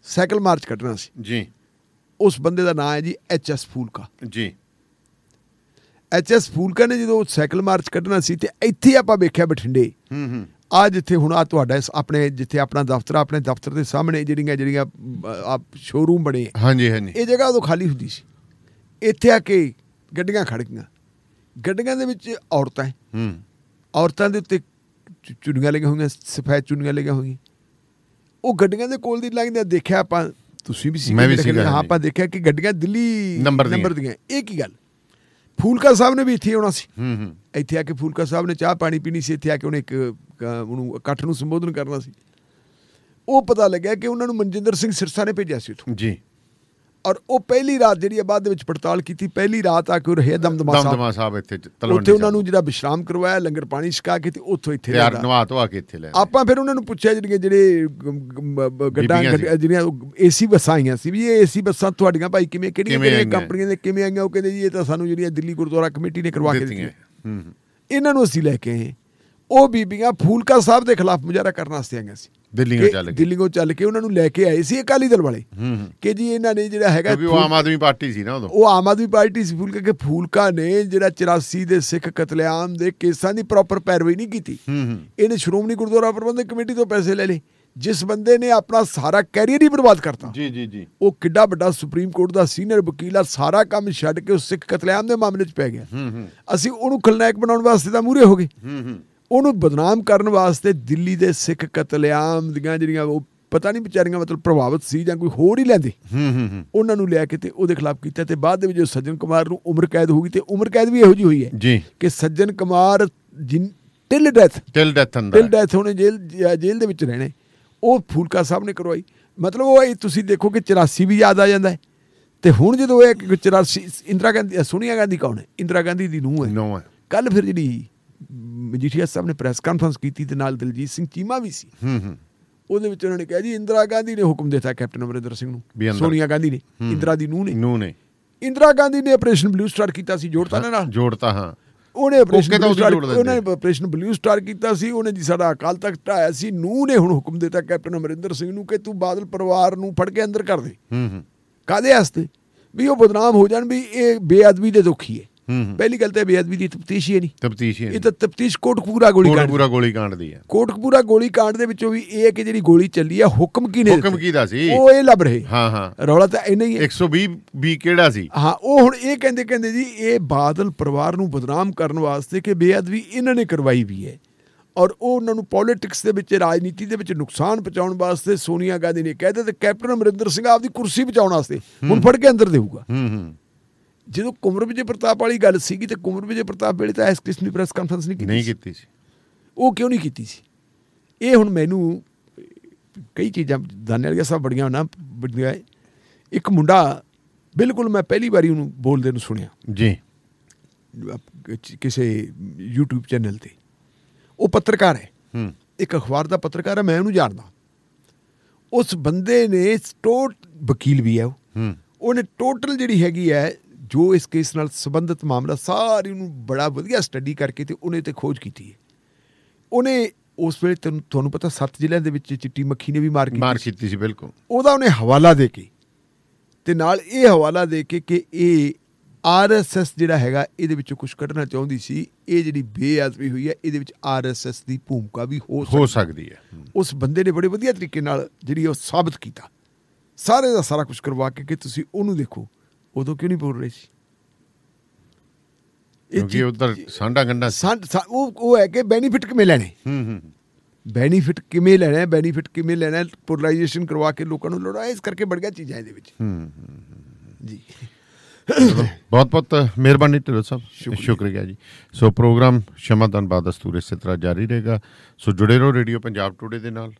S2: ਸਾਈਕਲ ਮਾਰਚ ਕੱਢਣਾ ਸੀ ਜੀ। ਉਸ ਬੰਦੇ ਦਾ ਨਾਂ ਹੈ ਜੀ HS ਫੂਲਕਾ ਜੀ। HS ਫੂਲਕਾ ਨੇ ਜਦੋਂ ਸਾਈਕਲ ਮਾਰਚ ਕੱਢਣਾ ਸੀ ਤੇ ਇੱਥੇ ਆਪਾਂ ਵੇਖਿਆ ਬਠਿੰਡੇ ਆ ਜਿੱਥੇ ਹੁਣ ਆ ਤੁਹਾਡਾ ਆਪਣੇ ਜਿੱਥੇ ਆਪਣਾ ਦਫ਼ਤਰ, ਆਪਣੇ ਦਫ਼ਤਰ ਦੇ ਸਾਹਮਣੇ ਜਿਹੜੀਆਂ ਸ਼ੋਰੂਮ ਬਣੇ, ਹਾਂਜੀ ਹਾਂਜੀ, ਇਹ ਜਗ੍ਹਾ ਉਦੋਂ ਖਾਲੀ ਹੁੰਦੀ ਸੀ। ਇੱਥੇ ਆ ਕੇ ਗੱਡੀਆਂ ਖੜ੍ਹ ਗਈਆਂ, ਗੱਡੀਆਂ ਦੇ ਵਿੱਚ ਔਰਤਾਂ, ਔਰਤਾਂ ਦੇ ਉੱਤੇ ਚੁੰਨੀਆਂ ਲੱਗੀਆਂ ਹੋਈਆਂ, ਸਫੈਦ ਚੁੰਨੀਆਂ ਲੱਗੀਆਂ ਹੋਈਆਂ। ਉਹ ਗੱਡੀਆਂ ਦੇ ਕੋਲ ਦੀ ਲੰਘਦੇ ਦੇਖਿਆ ਆਪਾਂ, ਤੁਸੀਂ ਵੀ ਸੀ, ਹਾਂ, ਆਪਾਂ ਦੇਖਿਆ ਕਿ ਗੱਡੀਆਂ ਦਿੱਲੀ ਨੰਬਰ ਦੀਆਂ। ਇਹ ਕੀ ਗੱਲ? ਫੂਲਕਾ ਸਾਹਿਬ ਨੇ ਵੀ ਇੱਥੇ ਆਉਣਾ ਸੀ, ਇੱਥੇ ਆ ਕੇ ਫੂਲਕਾ ਸਾਹਿਬ ਨੇ ਚਾਹ ਪਾਣੀ ਪੀਣੀ ਸੀ, ਇੱਥੇ ਆ ਕੇ ਉਹਨੇ ਉਹਨੂੰ ਇਕੱਠ ਨੂੰ ਸੰਬੋਧਨ ਕਰਨਾ ਸੀ। ਉਹ ਪਤਾ ਲੱਗਿਆ ਕਿ ਉਹਨਾਂ ਨੂੰ ਮਨਜਿੰਦਰ ਸਿੰਘ ਸਿਰਸਾ ਨੇ ਭੇਜਿਆ ਸੀ ਉੱਥੋਂ ਜੀ। ਔਰ ਉਹ ਪਹਿਲੀ ਰਾਤ ਜਿਹੜੀ ਹੈ ਬਾਅਦ ਦੇ ਵਿੱਚ ਪੜਤਾਲ ਕੀਤੀ, ਪਹਿਲੀ ਰਾਤ ਆ ਕੇ ਉਹ ਰਹੇ ਦਮਦਮਾ ਸਾਹਿਬ
S10: ਇੱਥੇ
S2: ਉੱਥੇ ਉਹਨਾਂ ਨੂੰ ਜਿਹੜਾ ਵਿਸ਼ਰਾਮ ਕਰਵਾਇਆ, ਲੰਗਰ ਪਾਣੀ ਛਕਾ ਕੇ ਤੇ ਉੱਥੋਂ ਇੱਥੇ
S10: ਨਵਾ ਧਵਾ ਕੇ ਇੱਥੇ ਲੈ
S2: ਆਪਾਂ ਫਿਰ ਉਹਨਾਂ ਨੂੰ ਪੁੱਛਿਆ ਜਿਹੜੇ ਗੱਡਾਂ ਜਿਹੜੀਆਂ ਏਸੀ ਬੱਸਾਂ ਆਈਆਂ ਸੀ ਵੀ ਇਹ ਏਸੀ ਬੱਸਾਂ ਤੁਹਾਡੀਆਂ ਭਾਈ ਕਿਵੇਂ ਕਿਹੜੀਆਂ ਕੰਪਨੀਆਂ ਦੇ ਕਿਵੇਂ ਆਈਆਂ? ਉਹ ਕਹਿੰਦੇ ਜੀ ਇਹ ਤਾਂ ਸਾਨੂੰ ਜਿਹੜੀਆਂ ਦਿੱਲੀ ਗੁਰਦੁਆਰਾ ਕਮੇਟੀ ਨੇ ਕਰਵਾ ਕੇ ਦਿੱਤੀਆਂ। ਇਹਨਾਂ ਨੂੰ ਅਸੀਂ ਲੈ ਕੇ ਆਏ। ਉਹ ਬੀਬੀਆਂ ਫੂਲਕਾ ਸਾਹਿਬ ਦੇ ਖਿਲਾਫ ਮੁਜ਼ਾਹਰਾ ਕਰਨ ਵਾਸਤੇ ਆਈਆਂ ਸੀ ਦਿੱਲੀੋਂ ਚੱਲ ਕੇ ਉਹਨਾਂ ਨੂੰ ਲੈ ਕੇ ਆਏ ਸੀ ਅਕਾਲੀ ਦਲ ਵਾਲੇ ਕਿ ਜੀ ਇਹਨਾਂ ਨੇ ਜਿਹੜਾ ਹੈਗਾ
S10: ਉਹ ਆਮ ਆਦਮੀ ਪਾਰਟੀ ਸੀ ਨਾ ਉਦੋਂ,
S2: ਉਹ ਆਮ ਆਦਮੀ ਪਾਰਟੀ ਸੀ ਫੂਲਕਾ ਨੇ ਜਿਹੜਾ 84 ਦੇ ਸਿੱਖ ਕਤਲੇਆਮ ਦੇ ਕੇਸਾਂ ਦੀ ਪ੍ਰੋਪਰ ਪੈਰਵਾਈ ਨਹੀਂ ਕੀਤੀ। ਇਹਨੇ ਸ਼੍ਰੋਮਣੀ ਗੁਰਦੁਆਰਾ ਪ੍ਰਬੰਧਕ ਕਮੇਟੀ ਤੋਂ ਪੈਸੇ ਲੈ ਲਏ। ਜਿਸ ਬੰਦੇ ਨੇ ਆਪਣਾ ਸਾਰਾ ਕੈਰੀਅਰ ਹੀ ਬਰਬਾਦ ਕਰਤਾ,
S10: ਜੀ
S2: ਉਹ ਕਿੱਡਾ ਵੱਡਾ ਸੁਪਰੀਮ ਕੋਰਟ ਦਾ ਸੀਨੀਅਰ ਵਕੀਲ ਆ, ਸਾਰਾ ਕੰਮ ਛੱਡ ਕੇ ਉਸ ਸਿੱਖ ਕਤਲੇਆਮ ਦੇ ਮਾਮਲੇ 'ਚ ਪੈ ਗਿਆ। ਅਸੀਂ ਉਹਨੂੰ ਖਲਨਾਇਕ ਬਣਾਉਣ ਵਾਸਤੇ ਤਾਂ ਮੂਹਰੇ ਹੋ ਗਏ, ਉਹਨੂੰ ਬਦਨਾਮ ਕਰਨ ਵਾਸਤੇ ਦਿੱਲੀ ਦੇ ਸਿੱਖ ਕਤਲੇਆਮ ਦੀਆਂ ਜਿਹੜੀਆਂ ਉਹ ਪਤਾ ਨਹੀਂ ਵਿਚਾਰੀਆਂ ਮਤਲਬ ਪ੍ਰਭਾਵਿਤ ਸੀ ਜਾਂ ਕੋਈ ਹੋਰ ਹੀ ਲੈਂਦੇ, ਉਹਨਾਂ ਨੂੰ ਲੈ ਕੇ ਤੇ ਉਹਦੇ ਖਿਲਾਫ ਕੀਤਾ। ਤੇ ਬਾਅਦ ਦੇ ਵਿੱਚ ਸੱਜਣ ਕੁਮਾਰ ਨੂੰ ਉਮਰ ਕੈਦ ਹੋ ਗਈ ਤੇ ਉਮਰ ਕੈਦ ਵੀ ਇਹੋ ਜਿਹੀ ਹੋਈ ਹੈ ਕਿ ਸੱਜਣ ਕੁਮਾਰ ਟਿਲ ਡੈਥ ਉਹਨੇ ਜੇਲ੍ਹ ਦੇ ਵਿੱਚ ਰਹਿਣੇ। ਉਹ ਫੂਲਕਾ ਸਾਹਿਬ ਨੇ ਕਰਵਾਈ। ਮਤਲਬ ਉਹ ਤੁਸੀਂ ਦੇਖੋ ਕਿ 84 ਵੀ ਯਾਦ ਆ ਜਾਂਦਾ ਹੈ। ਤੇ ਹੁਣ ਜਦੋਂ ਇਹ 84 ਇੰਦਰਾ ਗਾਂਧੀ, ਸੋਨੀਆ ਗਾਂਧੀ ਕੌਣ ਹੈ? ਇੰਦਰਾ ਗਾਂਧੀ ਦੀ ਨੂੰਹ ਹੈ। ਕੱਲ੍ਹ ਫਿਰ ਜਿਹੜੀ ਮਜੀਠੀਆ ਸਾਹਿਬ ਨੇ ਪ੍ਰੈਸ ਕਾਨਫਰੰਸ ਕੀਤੀ ਤੇ ਨਾਲ ਦਲਜੀਤ ਸਿੰਘ ਚੀਮਾ ਵੀ ਸੀ। ਉਹਦੇ ਵਿੱਚ ਉਹਨਾਂ ਨੇ ਕਿਹਾ ਜੀ ਇੰਦਰਾ ਗਾਂਧੀ ਨੇ ਹੁਕਮ ਦਿੱਤਾ ਕੈਪਟਨ ਅਮਰਿੰਦਰ ਸਿੰਘ ਨੂੰ, ਸੋਨੀਆ ਗਾਂਧੀ ਨੇ, ਇੰਦਰਾ ਦੀ ਨੂੰਹ ਨੇ। ਇੰਦਰਾ ਗਾਂਧੀ ਨੇ ਆਪਰੇਸ਼ਨ ਬਲੂ ਸਟਾਰ ਕੀਤਾ ਸੀ, ਜੋੜਤਾ ਹਾਂ। ਉਹਨੇ ਆਪਰੇਸ਼ਨ ਬਲੂ ਸਟਾਰ ਕੀਤਾ ਸੀ। ਉਹਨੇ ਜੀ ਸਾਡਾ ਅਕਾਲ ਤਖਤ ਢਾਇਆ ਸੀ। ਨੂੰਹ ਨੇ ਹੁਣ ਹੁਕਮ ਦਿੱਤਾ ਕੈਪਟਨ ਅਮਰਿੰਦਰ ਸਿੰਘ ਨੂੰ ਕਿ ਤੂੰ ਬਾਦਲ ਪਰਿਵਾਰ ਨੂੰ ਫੜ ਕੇ ਅੰਦਰ ਕਰ ਦੇ। ਕਾਹਦੇ ਵਾਸਤੇ? ਵੀ ਉਹ ਬਦਨਾਮ ਹੋ ਜਾਣ, ਵੀ ਇਹ ਬੇਅਦਬੀ ਦੇ ਦੋਖੀ ਹੈ। ਪਹਿਲੀ ਗੱਲ ਤਾਂ ਬੇਅਦਬੀ ਦੀ ਤਫਤੀਸ਼ ਹੀ ਨਹੀਂ, ਇਹ ਤਾਂ ਤਫਤੀਸ਼ ਕੋਟਕਪੂਰਾ ਗੋਲੀ ਕਾਂਡ ਦੀ ਹੈ। ਕੋਟਕਪੂਰਾ ਗੋਲੀ ਕਾਂਡ ਦੇ ਵਿੱਚੋਂ ਵੀ ਇਹ ਕਿ ਜਿਹੜੀ ਗੋਲੀ ਚੱਲੀ ਆ ਹੁਕਮ ਕਿਹਦਾ ਸੀ ਉਹ ਇਹ ਲੱਭ ਰਹੇ। ਰੌਲਾ ਤਾਂ ਇੰਨਾ ਹੀ ਹੈ।
S10: 120 ਕਿਹੜਾ ਸੀ?
S2: ਉਹ ਹੁਣ ਇਹ ਕਹਿੰਦੇ ਜੀ ਇਹ ਬਾਦਲ ਪਰਿਵਾਰ ਨੂੰ ਬਦਨਾਮ ਕਰਨ ਵਾਸਤੇ ਕਿ ਬੇਅਦਬੀ ਇਹਨਾਂ ਨੇ ਕਰਵਾਈ ਵੀ ਹੈ ਔਰ ਉਹ ਉਹਨਾਂ ਨੂੰ ਪੋਲੀਟਿਕਸ ਦੇ ਵਿੱਚ, ਰਾਜਨੀਤੀ ਦੇ ਵਿੱਚ ਨੁਕਸਾਨ ਪਹੁੰਚਾਉਣ ਵਾਸਤੇ ਸੋਨੀਆ ਗਾਂਧੀ ਨੇ ਕਹਿ ਦਿੱਤਾ ਤੇ ਕੈਪਟਨ ਅਮਰਿੰਦਰ ਸਿੰਘ ਆਪਦੀ ਕੁਰਸੀ ਬਚਾਉਣ ਵਾਸਤੇ ਹੁਣ ਫੜ ਕੇ ਅੰਦਰ ਦੇਊਗਾ। ਜਦੋਂ ਕੁੰਵਰ ਵਿਜੇ ਪ੍ਰਤਾਪ ਵਾਲੀ ਗੱਲ ਸੀਗੀ ਤੇ ਕੁੰਵਰ ਵਿਜੇ ਪ੍ਰਤਾਪ ਵੇਲੇ ਤਾਂ ਇਸ ਕਿਸਮ ਦੀ ਪ੍ਰੈਸ ਕਾਨਫਰੰਸ ਨਹੀਂ ਕੀਤੀ ਸੀ। ਉਹ ਕਿਉਂ ਨਹੀਂ ਕੀਤੀ ਸੀ? ਇਹ ਹੁਣ ਮੈਨੂੰ ਕਈ ਚੀਜ਼ਾਂ ਦਾਨੇ ਵਾਲੀਆਂ ਸਭ ਬੜੀਆਂ ਨਾ ਬੜੀਆਂ। ਇੱਕ ਮੁੰਡਾ ਬਿਲਕੁਲ ਮੈਂ ਪਹਿਲੀ ਵਾਰੀ ਉਹਨੂੰ ਬੋਲਦੇ ਨੂੰ ਸੁਣਿਆ ਜੀ ਕਿਸੇ YouTube ਚੈਨਲ ਤੇ। ਉਹ ਪੱਤਰਕਾਰ ਹੈ, ਇੱਕ ਅਖਬਾਰ ਦਾ ਪੱਤਰਕਾਰ ਹੈ, ਮੈਂ ਉਹਨੂੰ ਜਾਣਦਾ। ਉਸ ਬੰਦੇ ਨੇ ਵਕੀਲ ਵੀ ਹੈ, ਉਹਨੇ ਟੋਟਲ ਜਿਹੜੀ ਹੈਗੀ ਹੈ ਜੋ ਇਸ ਕੇਸ ਨਾਲ ਸੰਬੰਧਿਤ ਮਾਮਲਾ ਸਾਰੀ ਨੂੰ ਬੜਾ ਵਧੀਆ ਸਟੱਡੀ ਕਰਕੇ ਤੇ ਉਹਨੇ ਤੇ ਖੋਜ ਕੀਤੀ ਹੈ। ਉਹਨੇ ਉਸ ਵੇਲੇ ਤੁਹਾਨੂੰ ਪਤਾ 7 ਜ਼ਿਲ੍ਹਿਆਂ ਦੇ ਵਿੱਚ ਚਿੱਟੀ ਮੱਖੀ ਨੇ ਵੀ ਮਾਰ ਕੀਤੀ ਸੀ। ਬਿਲਕੁਲ ਉਹਦਾ ਉਹਨੇ ਹਵਾਲਾ ਦੇ ਕੇ ਤੇ ਨਾਲ ਇਹ ਹਵਾਲਾ ਦੇ ਕੇ ਕਿ ਇਹ RSS ਜਿਹੜਾ ਹੈਗਾ ਇਹਦੇ ਵਿੱਚੋਂ ਕੁਝ ਕੱਢਣਾ ਚਾਹੁੰਦੀ ਸੀ। ਇਹ ਜਿਹੜੀ ਬੇਅਦਬੀ ਹੋਈ ਹੈ ਇਹਦੇ ਵਿੱਚ RSS ਦੀ ਭੂਮਿਕਾ ਵੀ ਹੋ ਸਕਦੀ ਹੈ। ਉਸ ਬੰਦੇ ਨੇ ਬੜੇ ਵਧੀਆ ਤਰੀਕੇ ਨਾਲ ਜਿਹੜੀ ਉਹ ਸਾਬਤ ਕੀਤਾ, ਸਾਰੇ ਦਾ ਸਾਰਾ ਕੁਝ ਕਰਵਾ ਕੇ ਕਿ ਤੁਸੀਂ ਉਹਨੂੰ ਦੇਖੋ। ਉਦੋਂ ਕਿਉਂ ਨਹੀਂ ਬੋਲ ਰਹੇ ਸੀ?
S10: ਕਿਉਂਕਿ ਉਧਰ ਸਾਂਡਾ ਗੰਡਾ
S2: ਉਹ ਹੈ ਕਿ ਬੈਨੀਫਿਟ ਕਿਵੇਂ ਲੈਣੇ, ਬੈਨੀਫਿਟ ਕਿਵੇਂ ਲੈਣਾ, ਪੋਲਰਾਈਜੇਸ਼ਨ ਕਰਵਾ ਕੇ ਲੋਕਾਂ ਨੂੰ ਲੜਾਇਆ। ਇਸ ਕਰਕੇ ਬੜੀਆਂ ਚੀਜ਼ਾਂ ਇਹਦੇ ਵਿੱਚ ਜੀ।
S10: ਬਹੁਤ ਬਹੁਤ ਮਿਹਰਬਾਨੀ ਢਿੱਲੋਂ ਸਾਹਿਬ, ਸ਼ੁਕਰੀਆ ਜੀ। ਸੋ ਪ੍ਰੋਗਰਾਮ ਸ਼ਮਾਦਾਨ ਬਾਦਸਤੂਰ ਇਸੇ ਤਰ੍ਹਾਂ ਜਾਰੀ ਰਹੇਗਾ। ਸੋ ਜੁੜੇ ਰਹੋ ਰੇਡੀਓ ਪੰਜਾਬ ਟੂਡੇ ਦੇ ਨਾਲ।